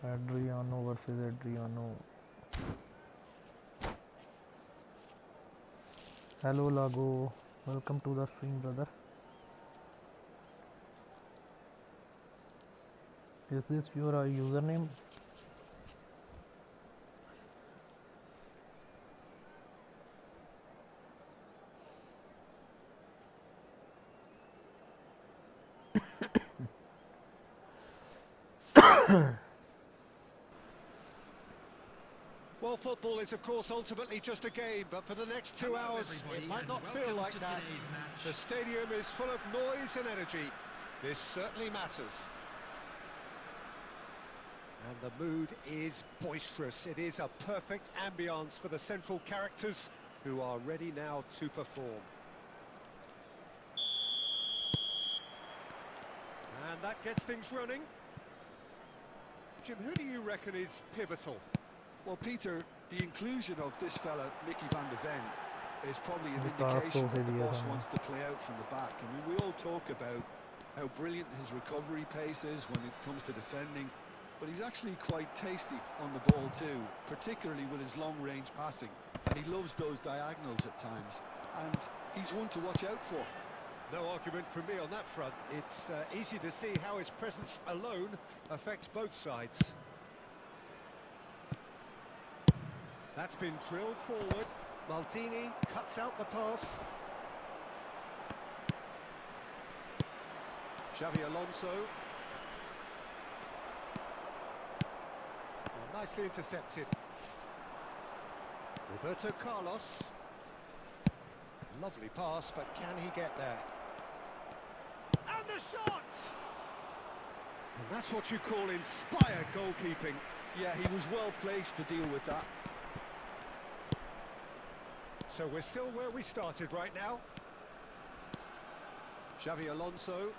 [SPEAKER 1] Adriano versus Adriano. Hello Lago, welcome to the stream brother. Is this your username?
[SPEAKER 2] Well, football is, of course, ultimately just a game, but for the next 2 hours, it might not feel like that. The stadium is full of noise and energy. This certainly matters. And the mood is boisterous. It is a perfect ambience for the central characters who are ready now to perform. And that gets things running. Jim, who do you reckon is pivotal?
[SPEAKER 3] Well, Peter, the inclusion of this fella, Mickey van der Ven, is probably an
[SPEAKER 1] Vikas
[SPEAKER 3] indication
[SPEAKER 1] to
[SPEAKER 3] that the
[SPEAKER 1] diya
[SPEAKER 3] boss
[SPEAKER 1] hame.
[SPEAKER 3] wants to play out from the back. I mean, we all talk about how brilliant his recovery pace is when it comes to defending, but he's actually quite tasty on the ball too, particularly with his long-range passing, and he loves those diagonals at times, and he's one to watch out for.
[SPEAKER 2] No argument from me on that front. It's easy to see how his presence alone affects both sides. That's been drilled forward. Maldini cuts out the pass. Xavi Alonso. Well, nicely intercepted. Roberto Carlos. Lovely pass, but can he get there? And the shot! And that's what you call inspired goalkeeping.
[SPEAKER 3] Yeah, he was well placed to deal with that.
[SPEAKER 2] So we're still where we started right now. Xavi Alonso.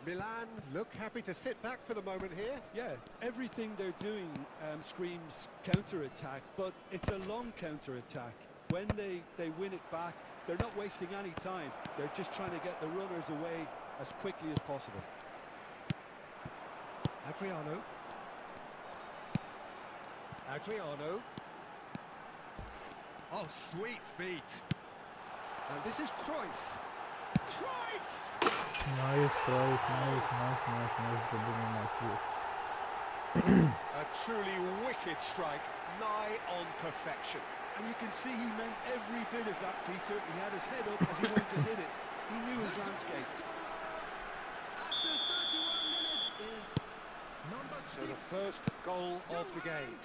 [SPEAKER 2] Milan look happy to sit back for the moment here.
[SPEAKER 3] Yeah, everything they're doing screams counter-attack, but it's a long counter-attack. When they win it back, they're not wasting any time. They're just trying to get the runners away as quickly as possible.
[SPEAKER 2] Adriano. Oh, sweet feet. And this is Cruyff. Cruyff!
[SPEAKER 1] Nice, Cruyff. Nice. Good match.
[SPEAKER 2] A truly wicked strike, nigh on perfection.
[SPEAKER 3] And you can see he meant every bit of that, Peter. He had his head up as he went to hit it. He knew his landscape.
[SPEAKER 4] After 31 minutes is number
[SPEAKER 2] So
[SPEAKER 4] 6.
[SPEAKER 2] the first goal of the game.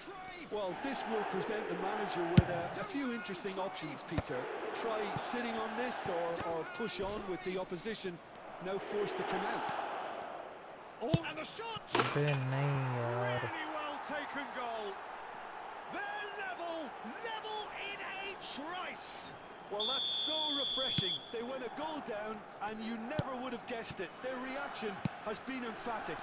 [SPEAKER 3] Well, this will present the manager with a few interesting options, Peter. Try sitting on this or push on with the opposition now forced to come out.
[SPEAKER 2] Oh, and the shot!
[SPEAKER 1] अबे नहीं यार.
[SPEAKER 2] Really well taken goal. They're level in a trice.
[SPEAKER 3] Well, that's so refreshing. They went a goal down and you never would have guessed it. Their reaction has been emphatic.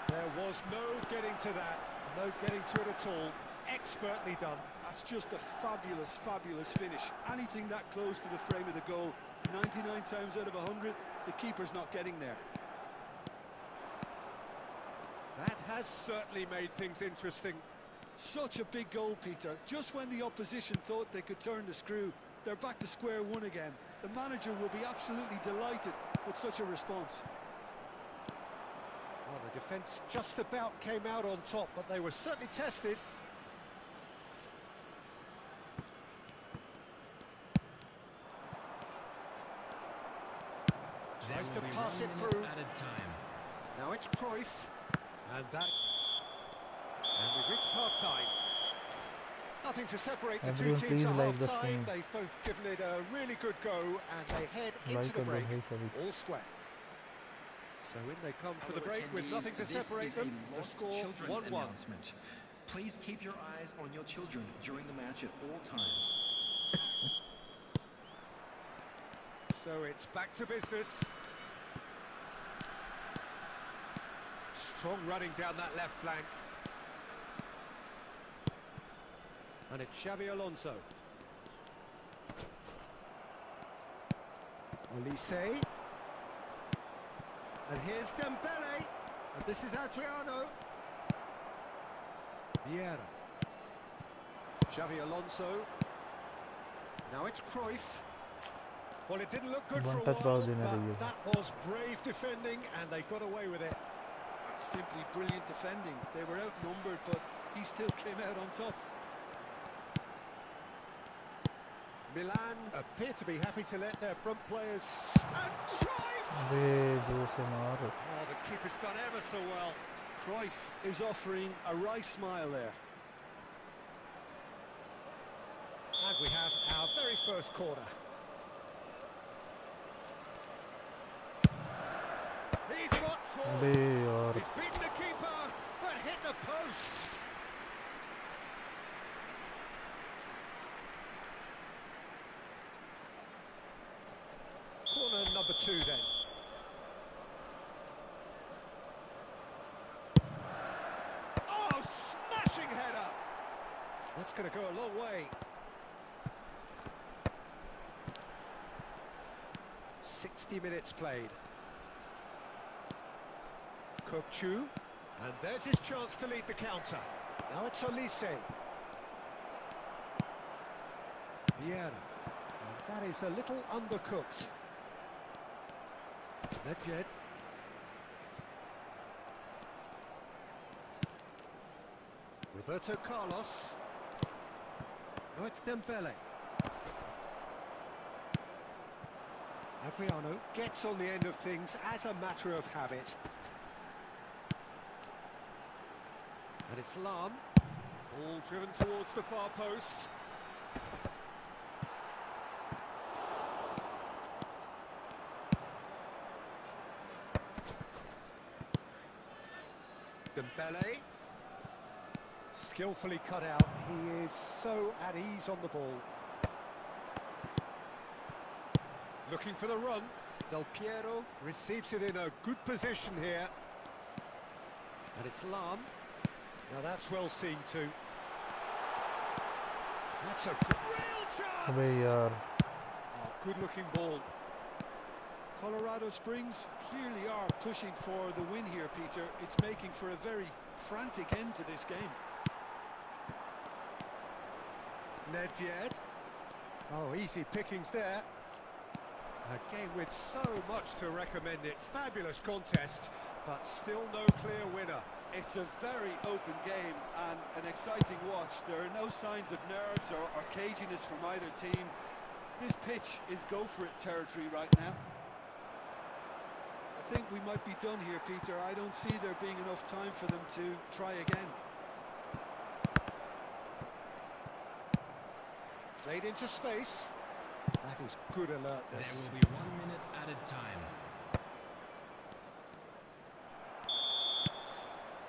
[SPEAKER 2] There was no getting to that, no getting to it at all. Expertly done.
[SPEAKER 3] That's just a fabulous finish. Anything that close to the frame of the goal, 99 times out of 100, the keeper's not getting there.
[SPEAKER 2] That has certainly made things interesting.
[SPEAKER 3] Such a big goal, Peter. Just when the opposition thought they could turn the screw, they're back to square one again. The manager will be absolutely delighted with such a response.
[SPEAKER 2] Well, the defence just about came out on top, but they were certainly tested. Tries to pass it through.
[SPEAKER 4] Added time.
[SPEAKER 2] Now it's Cruyff. And we've reached half-time. Nothing to separate the two
[SPEAKER 1] Everyone
[SPEAKER 2] teams
[SPEAKER 1] please
[SPEAKER 2] at
[SPEAKER 1] like the
[SPEAKER 2] half-time.
[SPEAKER 1] stream.
[SPEAKER 2] They've both given it a really good go, and they head into
[SPEAKER 1] Like
[SPEAKER 2] the
[SPEAKER 1] and
[SPEAKER 2] break,
[SPEAKER 1] hey सभी.
[SPEAKER 2] all square. So in they come for the
[SPEAKER 4] Hello,
[SPEAKER 2] break with
[SPEAKER 4] attendees.
[SPEAKER 2] nothing to
[SPEAKER 4] This
[SPEAKER 2] separate
[SPEAKER 4] is a
[SPEAKER 2] them. The
[SPEAKER 4] lost
[SPEAKER 2] score
[SPEAKER 4] children
[SPEAKER 2] 1-1.
[SPEAKER 4] announcement. Please keep your eyes on your children during the match at all times.
[SPEAKER 2] So it's back to business. Strong running down that left flank. And it's Xabi Alonso. Olise. And here's Dembele. And this is Adriano. Vieira. Xabi Alonso. Now it's Cruyff. Well, it didn't look good
[SPEAKER 1] One
[SPEAKER 2] for a
[SPEAKER 1] touch
[SPEAKER 2] while,
[SPEAKER 1] ball देना चाहिए.
[SPEAKER 2] but that was brave defending, and they got away with it.
[SPEAKER 3] Simply brilliant defending. They were outnumbered, but he still came out on top.
[SPEAKER 2] Milan appear to be happy to let their front players... And Cruyff!
[SPEAKER 1] अबे जो से मार.
[SPEAKER 2] Oh, the keeper's done ever so well.
[SPEAKER 3] Cruyff is offering a wry smile there.
[SPEAKER 2] And we have our very first corner. He's got
[SPEAKER 1] अबे यार.
[SPEAKER 2] He's beaten the keeper, but hit the post. Corner number 2 then. Oh, smashing header. That's going to go a long way. 60 minutes played. Kokchu, and there's his chance to lead the counter. Now it's Olise. Vieira, and that is a little undercooked. Nedved. Roberto Carlos. Now it's Dembele. Adriano gets on the end of things as a matter of habit. And it's Lam. Ball driven towards the far post. Dembele. Skillfully cut out. He is so at ease on the ball. Looking for the run. Del Piero receives it in a good position here. And it's Lam. Now that's well seen too. That's a real chance!
[SPEAKER 1] अबे यार
[SPEAKER 2] Oh, good-looking ball.
[SPEAKER 3] Colorado Springs clearly are pushing for the win here, Peter. It's making for a very frantic end to this game.
[SPEAKER 2] Nedved. Oh, easy pickings there. A game with so much to recommend it. Fabulous contest, but still no clear winner.
[SPEAKER 3] It's a very open game and an exciting watch. There are no signs of nerves or caginess from either team. This pitch is go-for-it territory right now. I think we might be done here, Peter. I don't see there being enough time for them to try again.
[SPEAKER 2] Played into space. That is good alertness.
[SPEAKER 4] There will be 1 minute added time.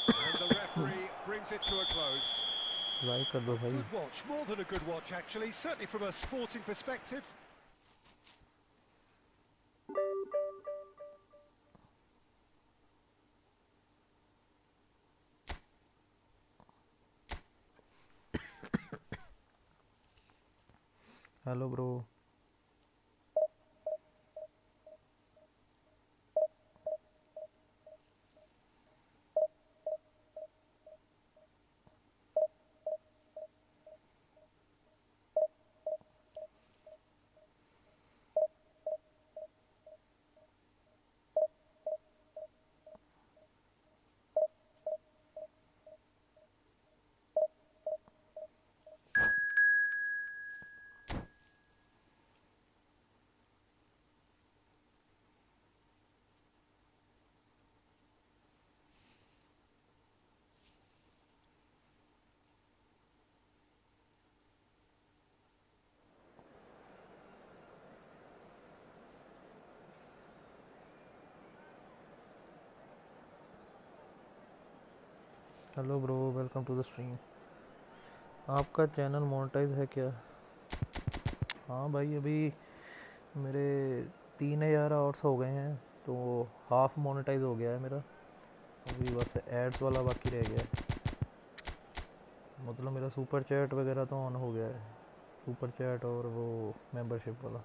[SPEAKER 2] And the referee brings it to a close.
[SPEAKER 1] Like कर दो भाई.
[SPEAKER 2] Good watch, more than a good watch actually, certainly from a sporting perspective.
[SPEAKER 1] Hello bro. Hello bro, welcome to the stream. आपका channel monetise है क्या? हाँ भाई, अभी मेरे 3000 आवर्स हो गए हैं तो हाफ मोनेटाइज हो गया है मेरा. अभी बस एड्स वाला बाकी रह गया है. मतलब मेरा सुपर चैट वगैरह तो ऑन हो गया है. सुपर चैट और वो मेंबरशिप वाला.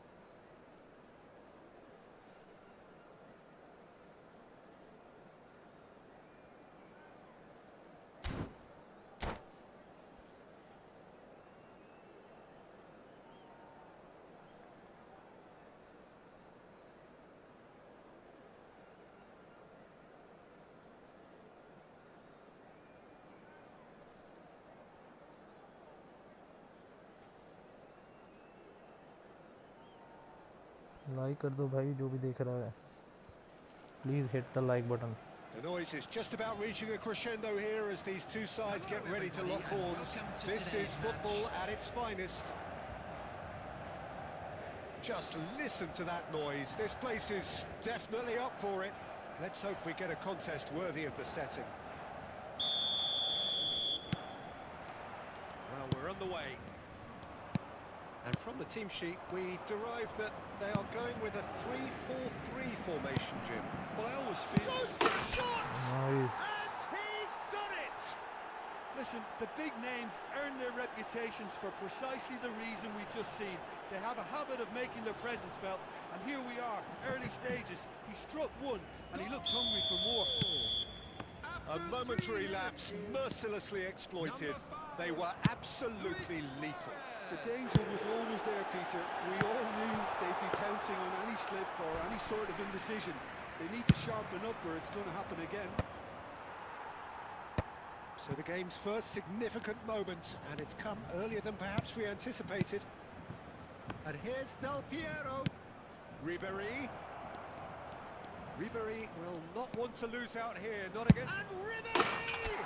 [SPEAKER 1] लाइक कर दो भाई जो भी देख रहा है. Please hit the like button.
[SPEAKER 2] The noise is just about reaching a crescendo here as these two sides get ready to lock horns. This is football at its finest. Just listen to that noise. This place is definitely up for it. Let's hope we get a contest worthy of the setting. Well, we're on the way. And from the team sheet, we derive that they are going with a 3-4-3 formation, Jim.
[SPEAKER 3] Well, I always feel...
[SPEAKER 2] Shot!
[SPEAKER 1] Nice.
[SPEAKER 2] And he's done it!
[SPEAKER 3] Listen, the big names earn their reputations for precisely the reason we've just seen. They have a habit of making their presence felt, and here we are, early stages. He struck one, and he looks hungry for more.
[SPEAKER 2] A momentary lapse mercilessly exploited. They were absolutely lethal.
[SPEAKER 3] The danger was always there, Peter. We all knew they'd be pouncing on any slip or any sort of indecision. They need to sharpen up or it's going to happen again.
[SPEAKER 2] So the game's first significant moment, and it's come earlier than perhaps we anticipated. And here's Del Piero. Ribéry. Ribéry will not want to lose out here, not again. And Ribéry!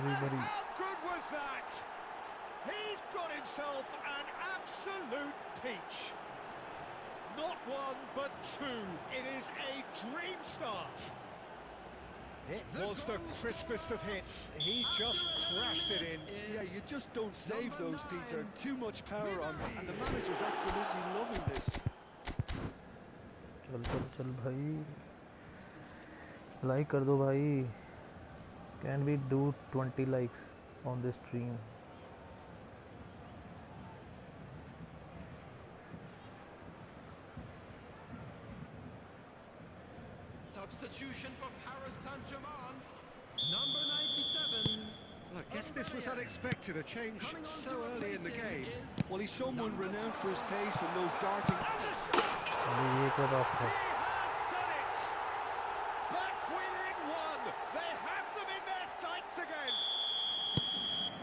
[SPEAKER 1] Ribéry.
[SPEAKER 2] And how good was that? He's got himself an absolute peach. Not one, but two. It is a dream start. It was the crispest of hits. He just crashed it in.
[SPEAKER 3] Yeah, you just don't save those, Peter. Too much power on them, and the manager's absolutely loving this.
[SPEAKER 1] चल चल चल भाई, like कर दो भाई. Can we do 20 likes on this stream?
[SPEAKER 4] Substitution for Paris Saint-Germain. Number 97.
[SPEAKER 2] Well, I guess this was unexpected, a change
[SPEAKER 4] Coming on
[SPEAKER 2] so
[SPEAKER 4] to
[SPEAKER 2] early in the
[SPEAKER 4] replace him
[SPEAKER 2] game.
[SPEAKER 4] is
[SPEAKER 3] Well, he's someone renowned for his pace and those darting.
[SPEAKER 2] And the shot!
[SPEAKER 1] अभी ये क्या बात
[SPEAKER 2] He
[SPEAKER 1] है?
[SPEAKER 2] has done it! Back within one! They have them in their sights again!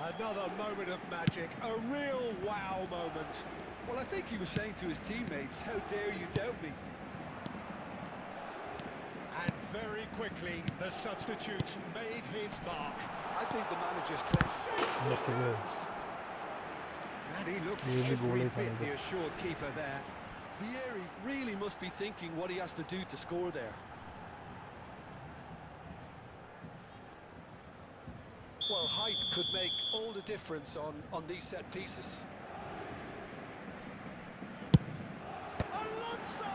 [SPEAKER 2] Another moment of magic, a real wow moment.
[SPEAKER 3] Well, I think he was saying to his teammates, how dare you doubt me?
[SPEAKER 2] And very quickly, the substitute made his mark.
[SPEAKER 3] I think the manager's clenched.
[SPEAKER 1] Look at him.
[SPEAKER 2] And he looked
[SPEAKER 1] Really
[SPEAKER 2] every
[SPEAKER 1] goal
[SPEAKER 2] bit
[SPEAKER 1] is
[SPEAKER 2] the assured keeper there.
[SPEAKER 3] Vieri really must be thinking what he has to do to score there. Well, height could make all the difference on these set pieces.
[SPEAKER 2] Alonso!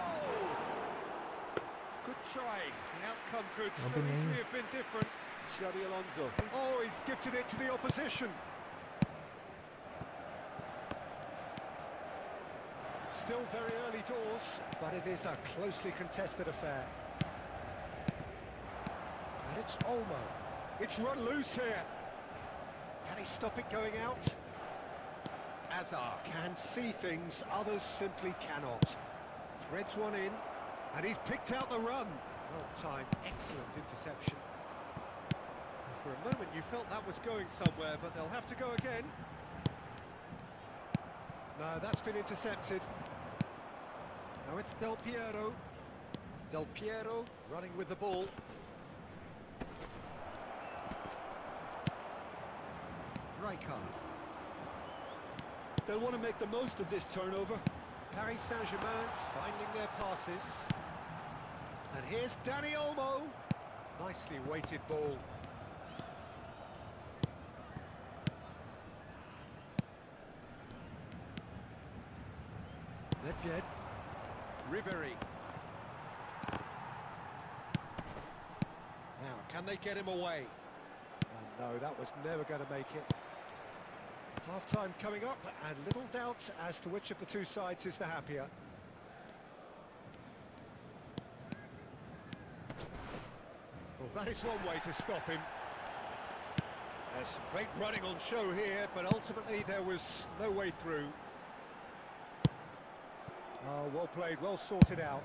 [SPEAKER 2] Good try. The outcome could so
[SPEAKER 1] Nothing.
[SPEAKER 2] easily have been different.
[SPEAKER 3] Xabi Alonso.
[SPEAKER 2] Oh, he's gifted it to the opposition. Still very early doors, but it is a closely contested affair. And it's Olmo. It's run loose here. Can he stop it going out? Azar can see things others simply cannot. Threads one in, and he's picked out the run. Well timed, excellent interception. And for a moment you felt that was going somewhere, but they'll have to go again. No, that's been intercepted. Now it's Del Piero. Del Piero running with the ball. Rijkaard.
[SPEAKER 3] They'll want to make the most of this turnover.
[SPEAKER 2] Paris Saint-Germain finding their passes. And here's Dani Olmo. Nicely weighted ball. Nedved. Ribéry. Now, can they get him away? Oh, no, that was never going to make it. Half-time coming up, and little doubt as to which of the two sides is the happier. Well, that is one way to stop him. There's some great running on show here, but ultimately there was no way through. Oh, well played, well sorted out.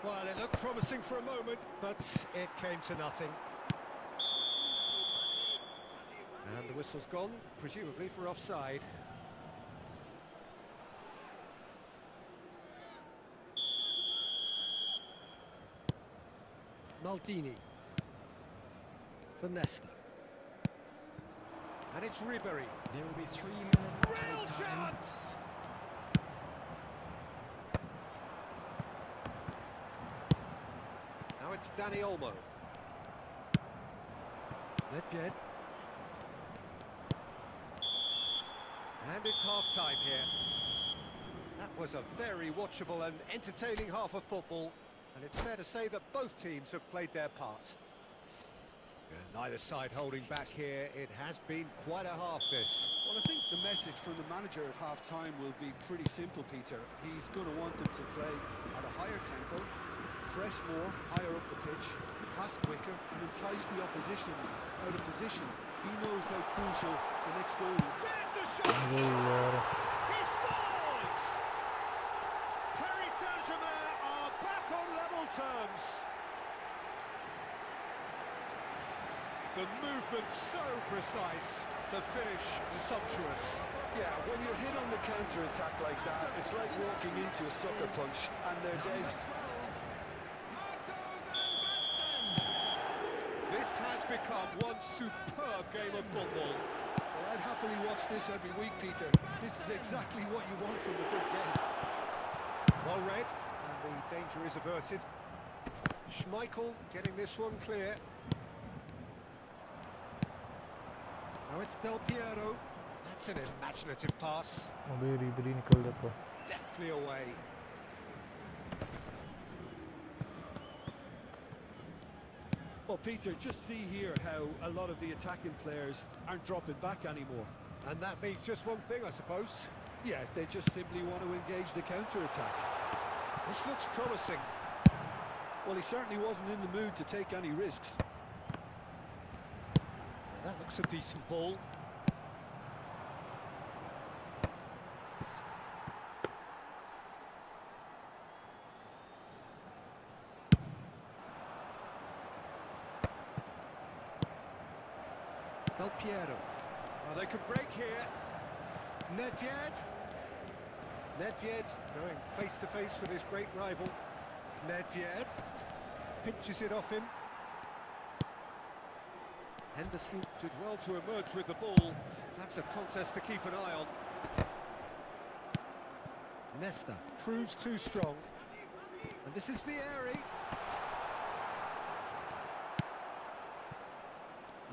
[SPEAKER 2] Well, it looked promising for a moment, but it came to nothing. And the whistle's gone, presumably for offside. Maldini. For Nesta. And it's Ribéry.
[SPEAKER 4] There will be 3 minutes
[SPEAKER 2] Real
[SPEAKER 4] added time.
[SPEAKER 2] chance! Now it's Dani Olmo. Nedved. And it's half-time here. That was a very watchable and entertaining half of football, and it's fair to say that both teams have played their part. And neither side holding back here. It has been quite a half, this.
[SPEAKER 3] Well, I think the message from the manager at half-time will be pretty simple, Peter. He's going to want them to play at a higher tempo, press more, higher up the pitch, pass quicker, and entice the opposition out of position. He knows how crucial the next goal is.
[SPEAKER 2] There's the shot!
[SPEAKER 1] अरे यार,
[SPEAKER 2] He scores! Paris Saint-Germain are back on level terms. The movement so precise, the finish sumptuous.
[SPEAKER 3] Yeah, when you're hit on the counter-attack like that, it's like walking into a sucker punch, and they're dazed.
[SPEAKER 2] This has become one superb game of football.
[SPEAKER 3] Well, I'd happily watch this every week, Peter. This is exactly what you want from a big game.
[SPEAKER 2] Well read, and the danger is averted. Schmeichel getting this one clear. Now it's Del Piero. That's an imaginative pass.
[SPEAKER 1] अभी रिबेरी निकल जाता.
[SPEAKER 2] Deftly away.
[SPEAKER 3] Well, Peter, just see here how a lot of the attacking players aren't dropping back anymore.
[SPEAKER 2] And that means just one thing, I suppose.
[SPEAKER 3] Yeah, they just simply want to engage the counter-attack.
[SPEAKER 2] This looks promising.
[SPEAKER 3] Well, he certainly wasn't in the mood to take any risks.
[SPEAKER 2] That looks a decent ball. Del Piero. Oh, they could break here. Nedved. Nedved going face-to-face with his great rival. Nedved pinches it off him. Henderson did well to emerge with the ball. That's a contest to keep an eye on. Nesta proves too strong. And this is Vieri.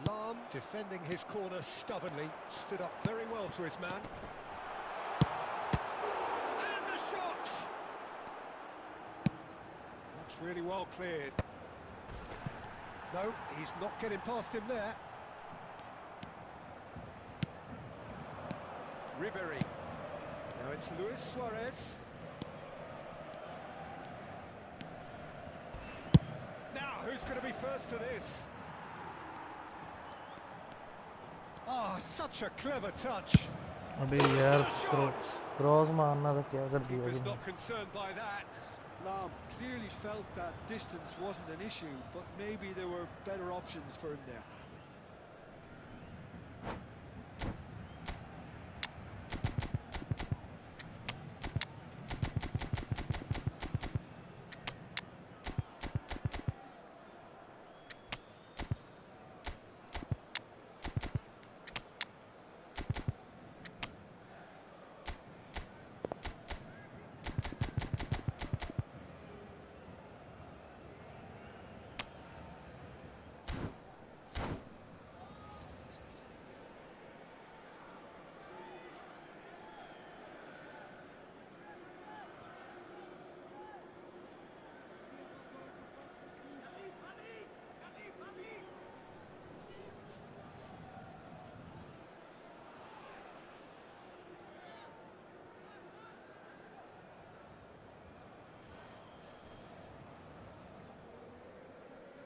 [SPEAKER 2] Lahm defending his corner stubbornly. Stood up very well to his man. And the shot! That's really well cleared. No, he's not getting past him there. Ribéry. Now it's Luis Suarez. Now, who's going to be first to this? Oh, such a clever touch.
[SPEAKER 1] अबे यार cross मारना था, क्या कर दिया
[SPEAKER 2] Keeper's
[SPEAKER 1] इसने?
[SPEAKER 2] not concerned by that.
[SPEAKER 3] Lahm clearly felt that distance wasn't an issue, but maybe there were better options for him there.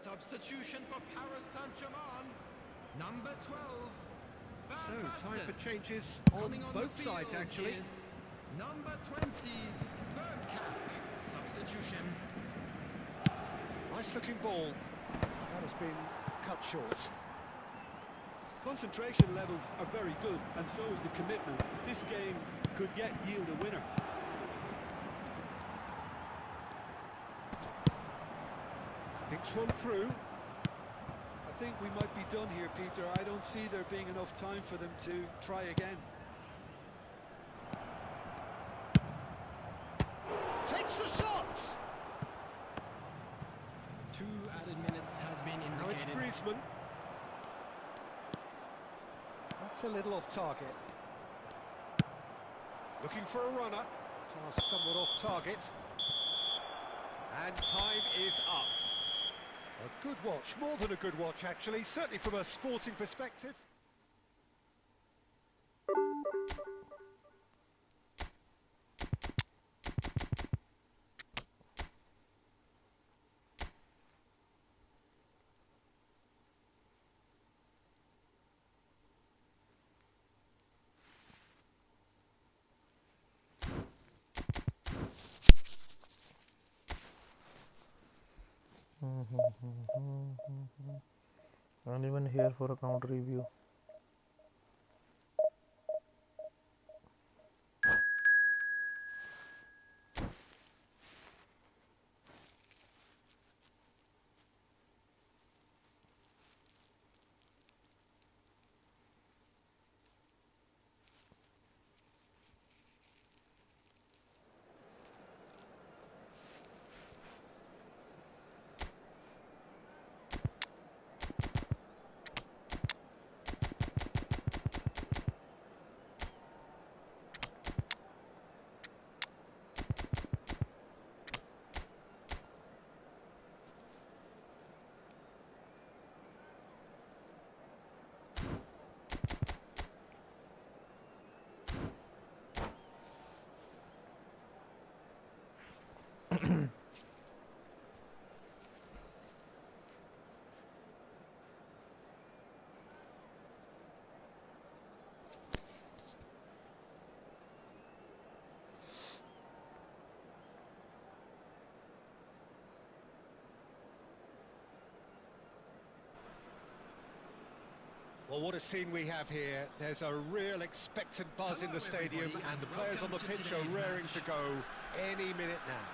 [SPEAKER 4] Substitution for Paris Saint-Germain. Number 12.
[SPEAKER 2] So, time for changes on
[SPEAKER 4] Coming on
[SPEAKER 2] both
[SPEAKER 4] the
[SPEAKER 2] sides,
[SPEAKER 4] field
[SPEAKER 2] actually.
[SPEAKER 4] is number 20. Bergkamp. Substitution.
[SPEAKER 2] Nice looking ball. That has been cut short.
[SPEAKER 3] Concentration levels are very good, and so is the commitment. This game could yet yield a winner.
[SPEAKER 2] Thinks one through.
[SPEAKER 3] I think we might be done here, Peter. I don't see there being enough time for them to try again.
[SPEAKER 2] Takes the shot!
[SPEAKER 4] 2 added minutes has been
[SPEAKER 2] Now it's
[SPEAKER 4] indicated.
[SPEAKER 2] Griezmann. That's a little off target. Looking for a runner. Pass somewhat off target. And time is up. A good watch, more than a good watch actually, certainly from a sporting perspective.
[SPEAKER 1] And even here for a counter review.
[SPEAKER 2] Well, what a scene we have here. There's a real expectant buzz in the stadium, and the players on the pitch are raring to go any minute now.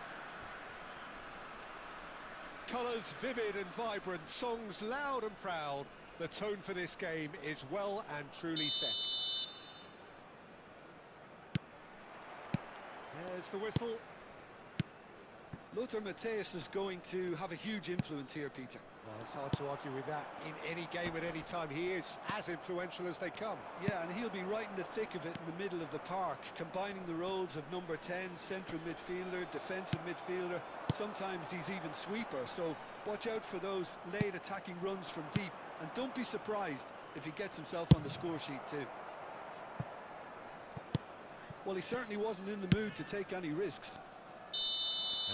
[SPEAKER 2] Colours vivid and vibrant, songs loud and proud. The tone for this game is well and truly set. There's the whistle.
[SPEAKER 3] Lothar Matthäus is going to have a huge influence here, Peter.
[SPEAKER 2] Well, it's hard to argue with that. In any game at any time, he is as influential as they come.
[SPEAKER 3] Yeah, and he'll be right in the thick of it in the middle of the park, combining the roles of number 10, central midfielder, defensive midfielder. Sometimes he's even sweeper, so watch out for those late attacking runs from deep. And don't be surprised if he gets himself on the score sheet too. Well, he certainly wasn't in the mood to take any risks.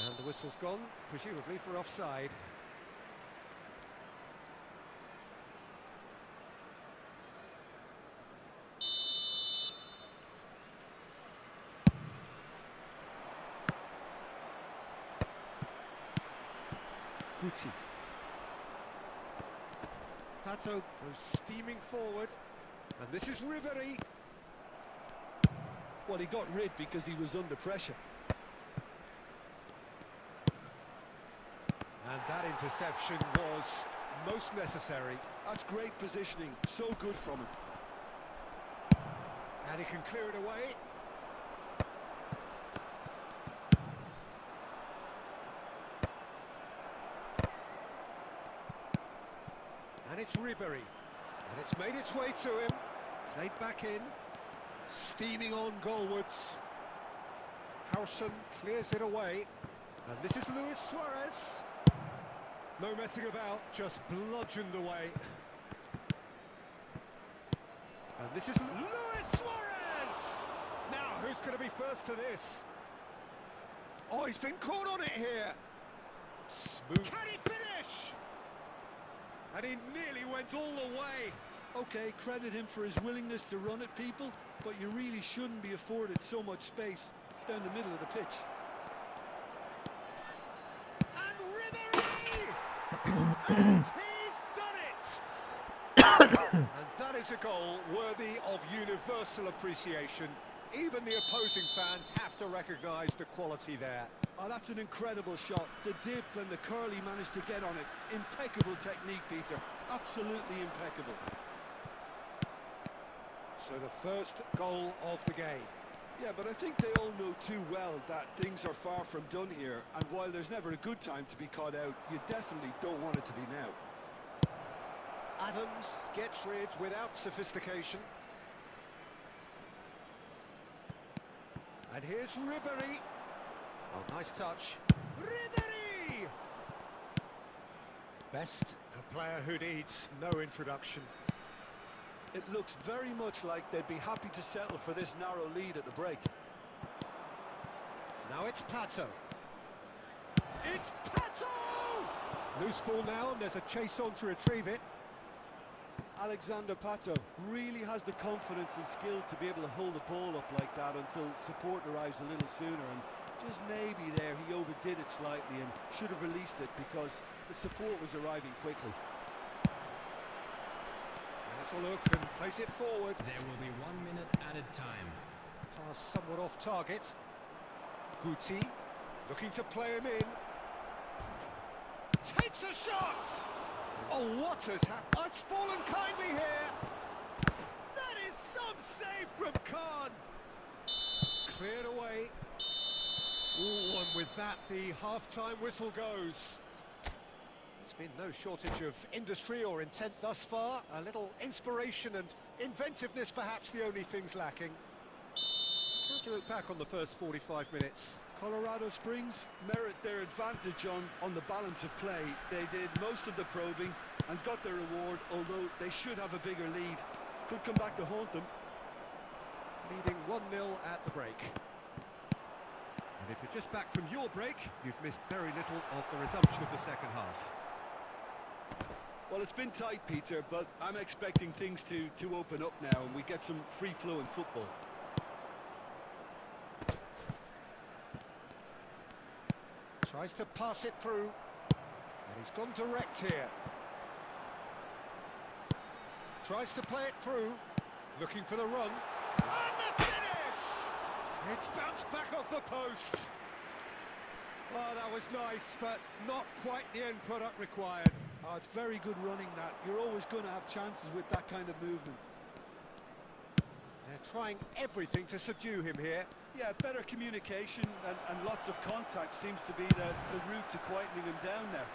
[SPEAKER 2] And the whistle's gone, presumably for offside. Guti. Pato goes steaming forward, and this is Ribery.
[SPEAKER 3] Well, he got rid because he was under pressure.
[SPEAKER 2] And that interception was most necessary.
[SPEAKER 3] That's great positioning, so good from him.
[SPEAKER 2] And he can clear it away. And it's Ribery. And it's made its way to him. Played back in. Steaming on goalwards. Howson clears it away. And this is Luis Suarez. No messing about, just bludgeoned away. And this is Luis Suarez! Now, who's going to be first to this? Oh, he's been caught on it here. Smooth. Can he finish? And he nearly went all the way.
[SPEAKER 3] Okay, credit him for his willingness to run at people, but you really shouldn't be afforded so much space down the middle of the pitch.
[SPEAKER 2] And he's done it! And that is a goal worthy of universal appreciation. Even the opposing fans have to recognise the quality there.
[SPEAKER 3] Oh, that's an incredible shot. The dip and the curl he managed to get on it. Impeccable technique, Peter. Absolutely impeccable.
[SPEAKER 2] So the first goal of the game.
[SPEAKER 3] Yeah, but I think they all know too well that things are far from done here, and while there's never a good time to be caught out, you definitely don't want it to be now.
[SPEAKER 2] Adams gets rid without sophistication. And here's Ribery. Oh, nice touch. Ribery! Best, a player who needs no introduction.
[SPEAKER 3] It looks very much like they'd be happy to settle for this narrow lead at the break.
[SPEAKER 2] Now it's Pato. It's Pato! Loose ball now, and there's a chase on to retrieve it.
[SPEAKER 3] Alexander Pato really has the confidence and skill to be able to hold the ball up like that until support arrives a little sooner, and just maybe there he overdid it slightly and should have released it because the support was arriving quickly.
[SPEAKER 2] Has a look and plays it forward.
[SPEAKER 4] There will be 1 minute added time.
[SPEAKER 2] Pass somewhat off target. Guti looking to play him in. Takes a shot! Oh, what has happened? Oh, it's fallen kindly here. That is some save from Khan. Cleared away. Ooh, and with that, the half-time whistle goes. There's been no shortage of industry or intent thus far. A little inspiration and inventiveness, perhaps the only things lacking. How do you look back on the first 45 minutes?
[SPEAKER 3] Colorado Springs merit their advantage on the balance of play. They did most of the probing and got their reward, although they should have a bigger lead. Could come back to haunt them.
[SPEAKER 2] Leading 1-0 at the break. And if you're just back from your break, you've missed very little of the resumption of the second half.
[SPEAKER 3] Well, it's been tight, Peter, but I'm expecting things to open up now and we get some free-flowing football.
[SPEAKER 2] Tries to pass it through. And he's gone direct here. Tries to play it through. Looking for the run. And the finish! It's bounced back off the post. Oh, that was nice, but not quite the end product required.
[SPEAKER 3] Oh, it's very good running, that. You're always going to have chances with that kind of movement.
[SPEAKER 2] They're trying everything to subdue him here.
[SPEAKER 3] Yeah, better communication and lots of contact seems to be the route to quietening him down now.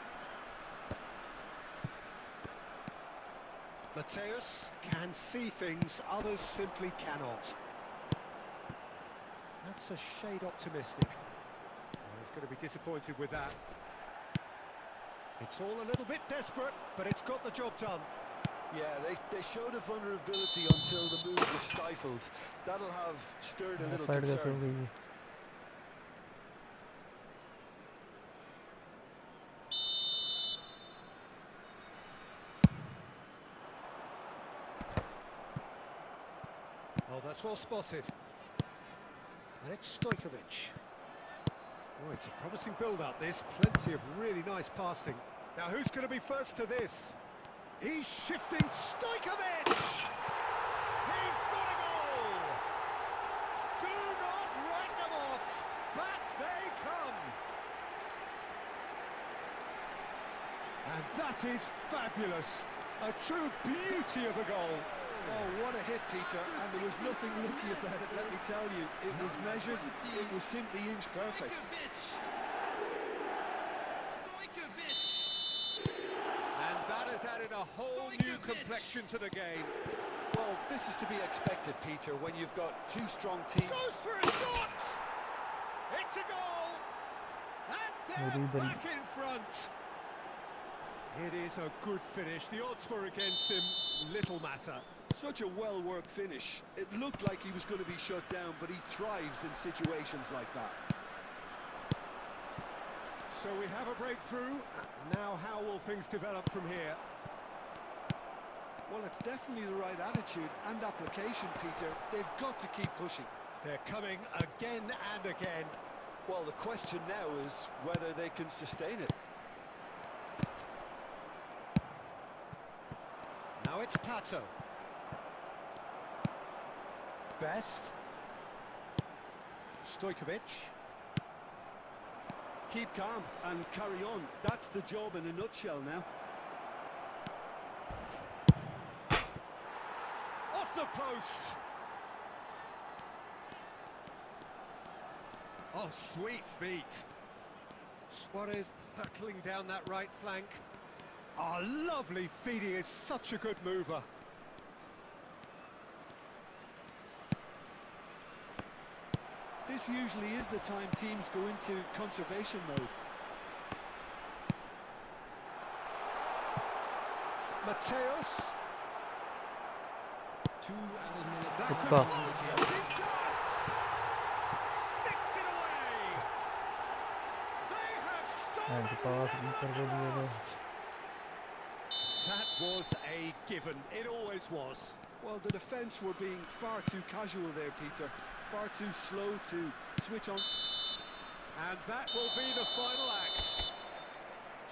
[SPEAKER 2] Mateus can see things others simply cannot. That's a shade optimistic. Well, he's going to be disappointed with that. It's all a little bit desperate, but it's got the job done.
[SPEAKER 3] Yeah, they showed a vulnerability until the move was stifled. That'll have stirred a little
[SPEAKER 1] side कैसे हो
[SPEAKER 3] concern.
[SPEAKER 1] गई?
[SPEAKER 2] Oh, that's well spotted. And it's Stojkovic. Oh, it's a promising build-up, this. Plenty of really nice passing. Now, who's going to be first to this? He's shifting. Stojkovic! He's got a goal! Do not write them off. Back they come. And that is fabulous. A true beauty of a goal.
[SPEAKER 3] Oh, what a hit, Peter, and there was nothing lucky about it, let me tell you. It was measured, it was simply inch perfect.
[SPEAKER 2] And that has added a whole new complexion to the game.
[SPEAKER 3] Well, this is to be expected, Peter, when you've got two strong teams.
[SPEAKER 2] Goes for a shot! It's a goal! And they're back in front. It is a good finish. The odds were against him. Little matter.
[SPEAKER 3] Such a well-worked finish. It looked like he was going to be shut down, but he thrives in situations like that.
[SPEAKER 2] So we have a breakthrough. Now how will things develop from here?
[SPEAKER 3] Well, it's definitely the right attitude and application, Peter. They've got to keep pushing.
[SPEAKER 2] They're coming again and again.
[SPEAKER 3] Well, the question now is whether they can sustain it.
[SPEAKER 2] Now it's Pato. Best. Stojkovic.
[SPEAKER 3] Keep calm and carry on. That's the job in a nutshell now.
[SPEAKER 2] Off the post. Oh, sweet feet. Suarez hurtling down that right flank. Oh, lovely feet. He is such a good mover.
[SPEAKER 3] This usually is the time teams go into conservation mode.
[SPEAKER 2] Mateus.
[SPEAKER 4] 2 added minutes.
[SPEAKER 2] That
[SPEAKER 1] Good
[SPEAKER 2] could
[SPEAKER 1] stuff.
[SPEAKER 2] be a chance. Sticks it away. They have
[SPEAKER 1] And
[SPEAKER 2] stolen
[SPEAKER 1] pass
[SPEAKER 2] the
[SPEAKER 1] ऊपर को दिया था.
[SPEAKER 2] That was a given. It always was.
[SPEAKER 3] Well, the defence were being far too casual there, Peter. Far too slow to switch on.
[SPEAKER 2] And that will be the final act.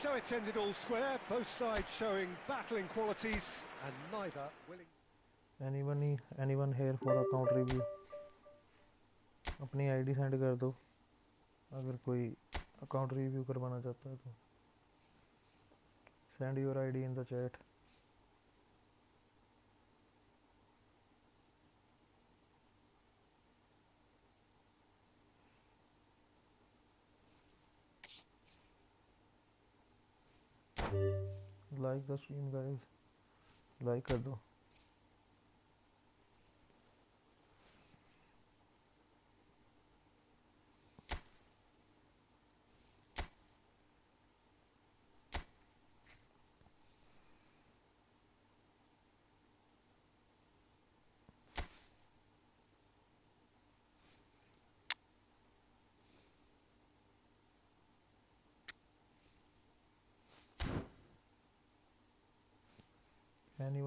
[SPEAKER 2] So it's ended all square, both sides showing battling qualities, and neither willing.
[SPEAKER 1] Anyone here for account review? अपनी ID send कर दो अगर कोई account review करवाना चाहता है तो. Send your ID in the chat. Like the stream, guys. Like कर दो.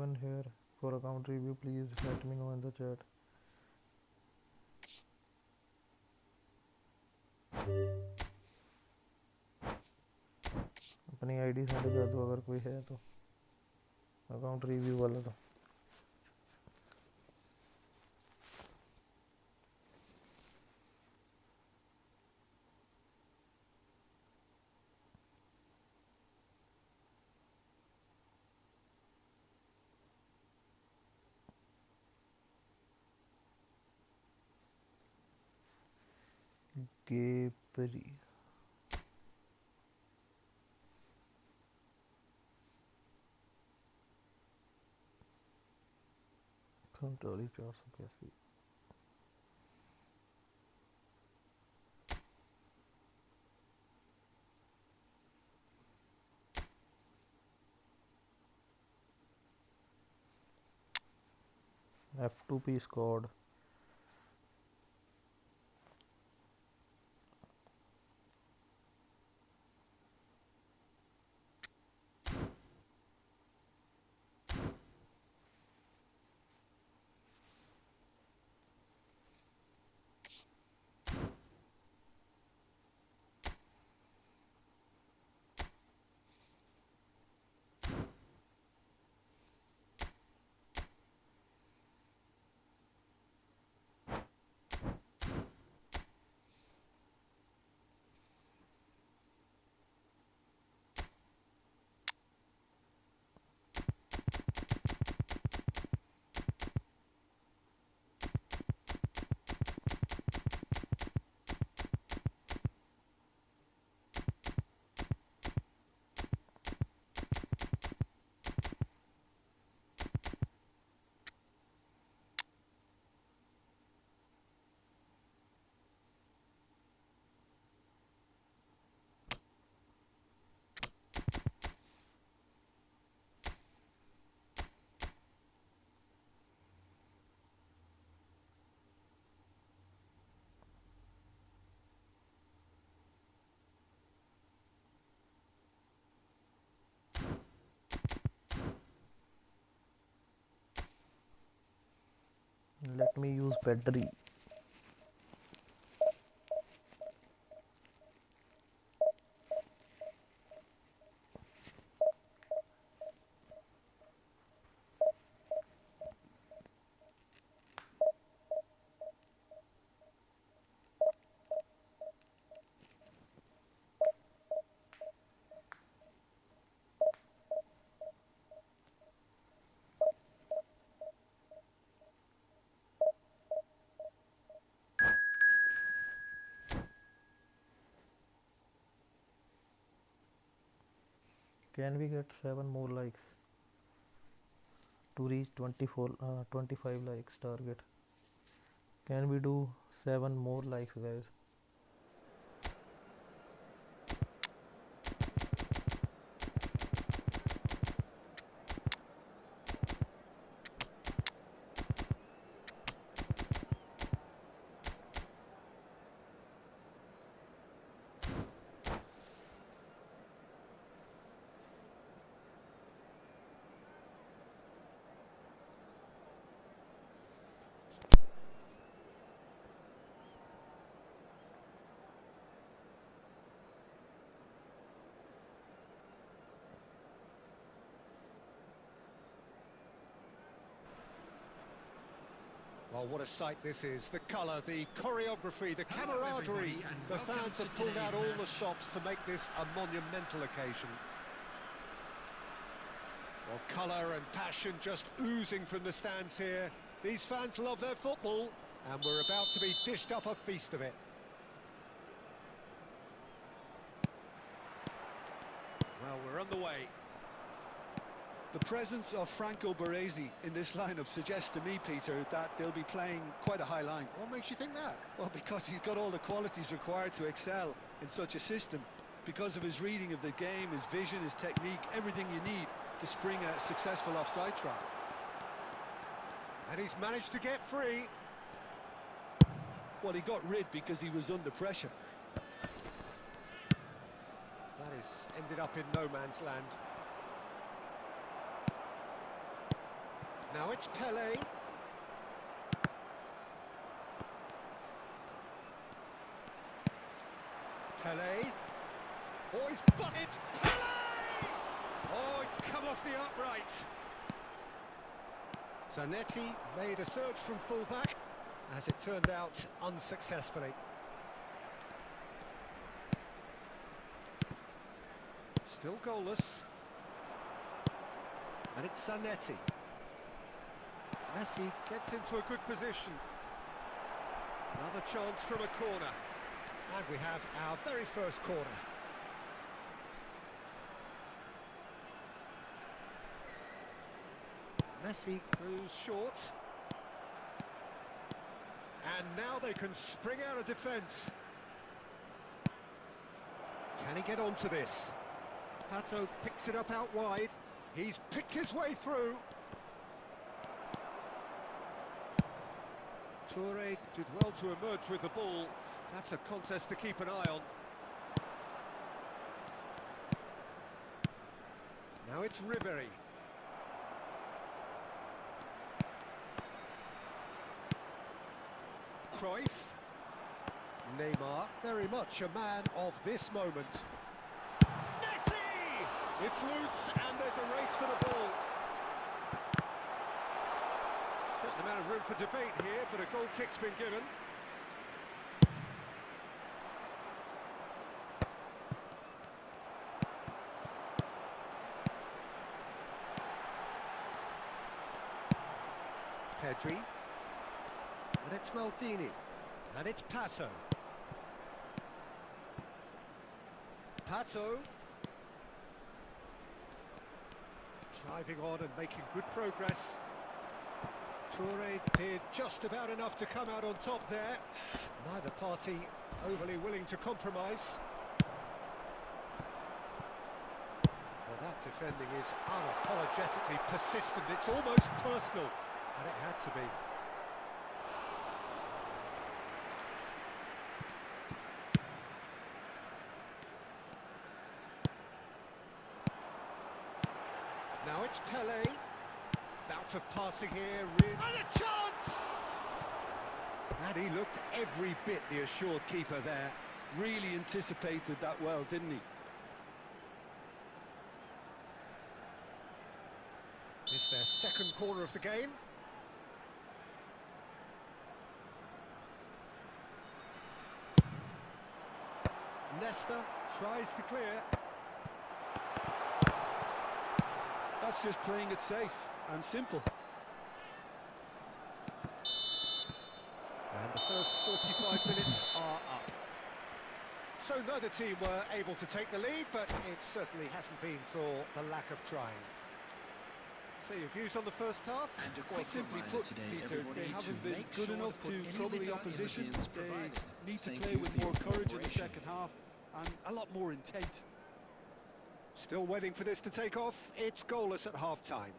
[SPEAKER 1] anyone here for account review, please let me know in the chat. अपनी आईडी सेंड कर दो अगर कोई है तो, अकाउंट रिव्यू वाला तो। गेपरी संतालीस 481। F2P squad। Let me use battery। Can we get 7 more likes to reach 25 likes target? Can we do 7 more likes, guys?
[SPEAKER 2] Well, what a sight this is. The colour, the choreography, the camaraderie. The fans have pulled out all the stops to make this a monumental occasion. Well, colour and passion just oozing from the stands here. These fans love their football, and we're about to be dished up a feast of it. Well, we're on the way.
[SPEAKER 3] The presence of Franco Baresi in this lineup suggests to me, Peter, that they'll be playing quite a high line.
[SPEAKER 2] What makes you think that?
[SPEAKER 3] Well, because he's got all the qualities required to excel in such a system. Because of his reading of the game, his vision, his technique, everything you need to spring a successful offside trap.
[SPEAKER 2] And he's managed to get free.
[SPEAKER 3] Well, he got rid because he was under pressure.
[SPEAKER 2] That is ended up in no man's land. Now it's Pele. Pele. Oh, he's busted. It's Pele! Oh, it's come off the upright. Zanetti made a surge from fullback, as it turned out unsuccessfully. Still goalless. And it's Zanetti. Messi gets into a good position. Another chance from a corner. And we have our very first corner. Messi goes short. And now they can spring out of defence. Can he get onto this? Pato picks it up out wide. He's picked his way through. Toure did well to emerge with the ball. That's a contest to keep an eye on. Now it's Ribery. Cruyff. Neymar, very much a man of this moment. Messi! It's loose and there's a race for the ball. Certain amount of room for debate here, but a goal kick's been given. Pedri. And it's Maldini. And it's Pato. Pato. Driving on and making good progress. Toure did just about enough to come out on top there. Neither party overly willing to compromise. Well, that defending is unapologetically persistent. It's almost personal, and it had to be. Now it's Pele. Bout of passing here, and a chance! And he looked every bit the assured keeper there.
[SPEAKER 3] Really anticipated that well, didn't he?
[SPEAKER 2] It's their second corner of the game. Nesta tries to clear.
[SPEAKER 3] That's just playing it safe and simple.
[SPEAKER 2] And the first 45 minutes are up. So neither team were able to take the lead, but it certainly hasn't been for the lack of trying. So your views on the first half?
[SPEAKER 3] Well, simply put, Peter, they haven't been good enough to trouble the opposition. They need to play with more courage in the second half and a lot more intent.
[SPEAKER 2] Still waiting for this to take off. It's goalless at half-time.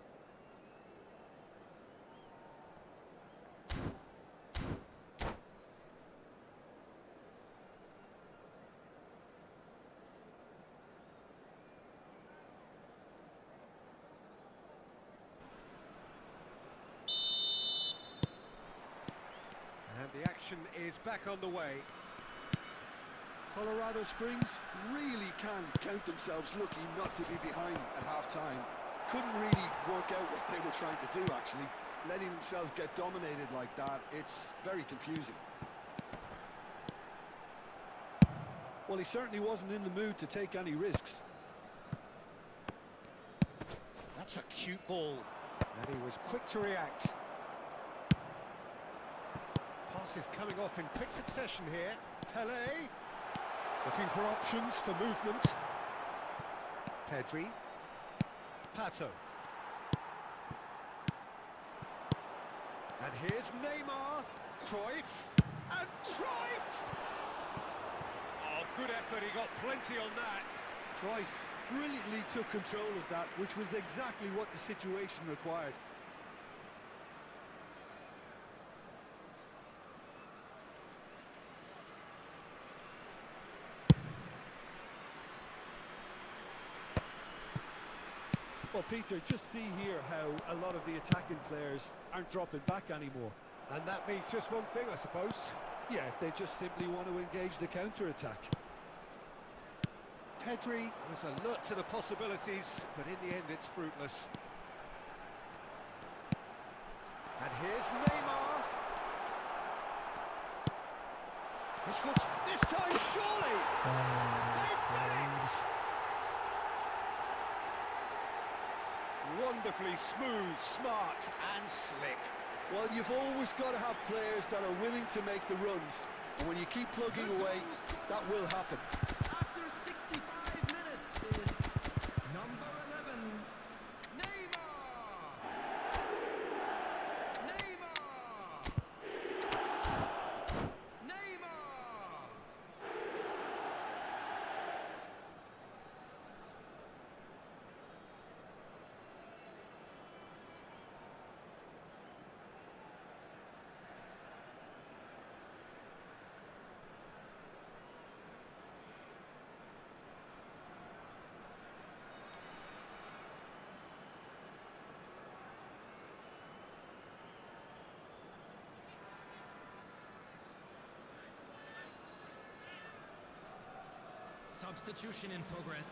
[SPEAKER 2] And the action is back on the way.
[SPEAKER 3] Colorado Springs really can count themselves lucky not to be behind at half-time. Couldn't really work out what they were trying to do, actually. Letting themselves get dominated like that, it's very confusing. Well, he certainly wasn't in the mood to take any risks.
[SPEAKER 2] That's a cute ball. And he was quick to react. Passes coming off in quick succession here. Pele. Looking for options for movement. Pedri. Pato. And here's Neymar. Cruyff. And Cruyff! Oh, good effort. He got plenty on that.
[SPEAKER 3] Cruyff brilliantly took control of that, which was exactly what the situation required. Well, Peter, just see here how a lot of the attacking players aren't dropping back anymore.
[SPEAKER 2] And that means just one thing, I suppose.
[SPEAKER 3] Yeah, they just simply want to engage the counter-attack.
[SPEAKER 2] Pedri was alert to the possibilities, but in the end it's fruitless. And here's Neymar. This time, surely! They've done it! Wonderfully smooth, smart and slick.
[SPEAKER 3] Well, you've always got to have players that are willing to make the runs. And when you keep plugging away, that will happen.
[SPEAKER 4] After 65 minutes is number 11, Neymar! Neymar! Neymar! Substitution in progress.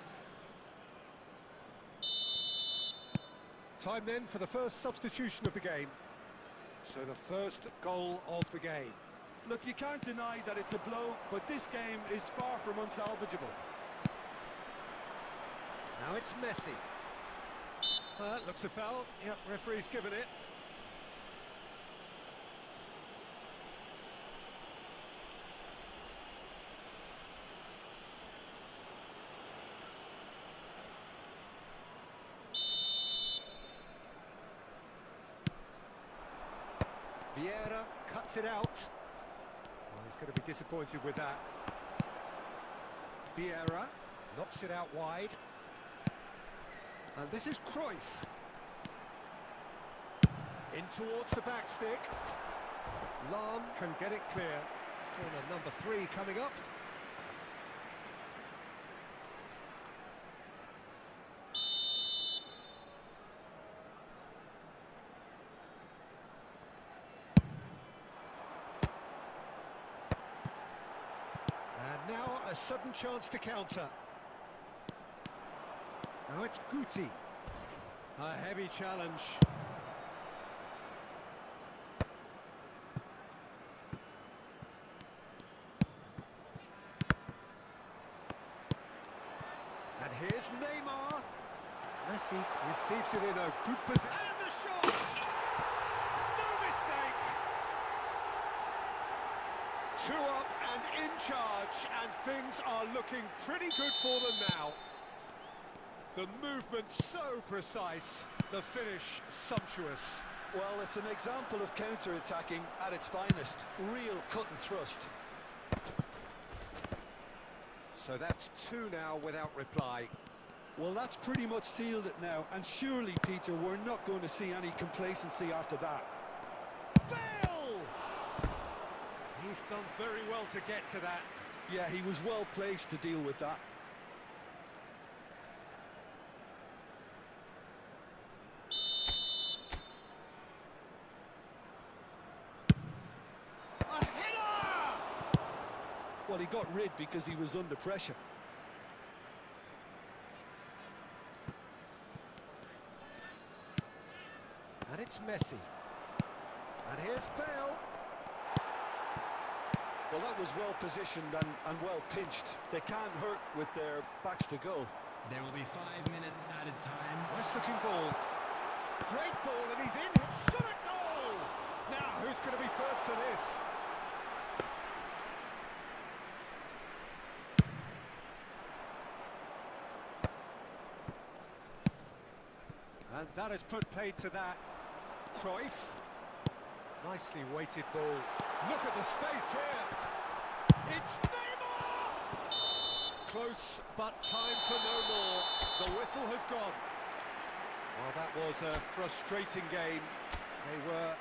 [SPEAKER 2] Time then for the first substitution of the game. So the first goal of the game.
[SPEAKER 3] Look, you can't deny that it's a blow, but this game is far from unsalvageable.
[SPEAKER 2] Now it's Messi. Looks a foul. Yep, referee's given it. Vieira cuts it out. Well, he's going to be disappointed with that. Vieira knocks it out wide. And this is Cruyff. In towards the back stick. Lam can get it clear. Corner number 3 coming up. Now a sudden chance to counter. Now it's Guti. A heavy challenge. And here's Neymar. Messi receives it in a good position. And the shot! No mistake! 2 up and in charge, and things are looking pretty good for them now. The movement so precise, the finish sumptuous.
[SPEAKER 3] Well, it's an example of counter-attacking at its finest. Real cut and thrust.
[SPEAKER 2] So that's 2 now without reply.
[SPEAKER 3] Well, that's pretty much sealed it now, and surely, Peter, we're not going to see any complacency after that.
[SPEAKER 2] Bale! He's done very well to get to that.
[SPEAKER 3] Yeah, he was well placed to deal with that.
[SPEAKER 2] A header!
[SPEAKER 3] Well, he got rid because he was under pressure.
[SPEAKER 2] And it's Messi. And here's Bale.
[SPEAKER 3] Well, that was well positioned and well pinched. They can't hurt with their backs to goal.
[SPEAKER 4] There will be 5 minutes added time.
[SPEAKER 2] Nice looking ball. Great ball, and he's in. Shot a goal! Now, who's going to be first to this? And that has put paid to that. Cruyff. Nicely weighted ball. Look at the space here. It's Neymar! Close, but time for no more. The whistle has gone. Well, that was a frustrating game. They were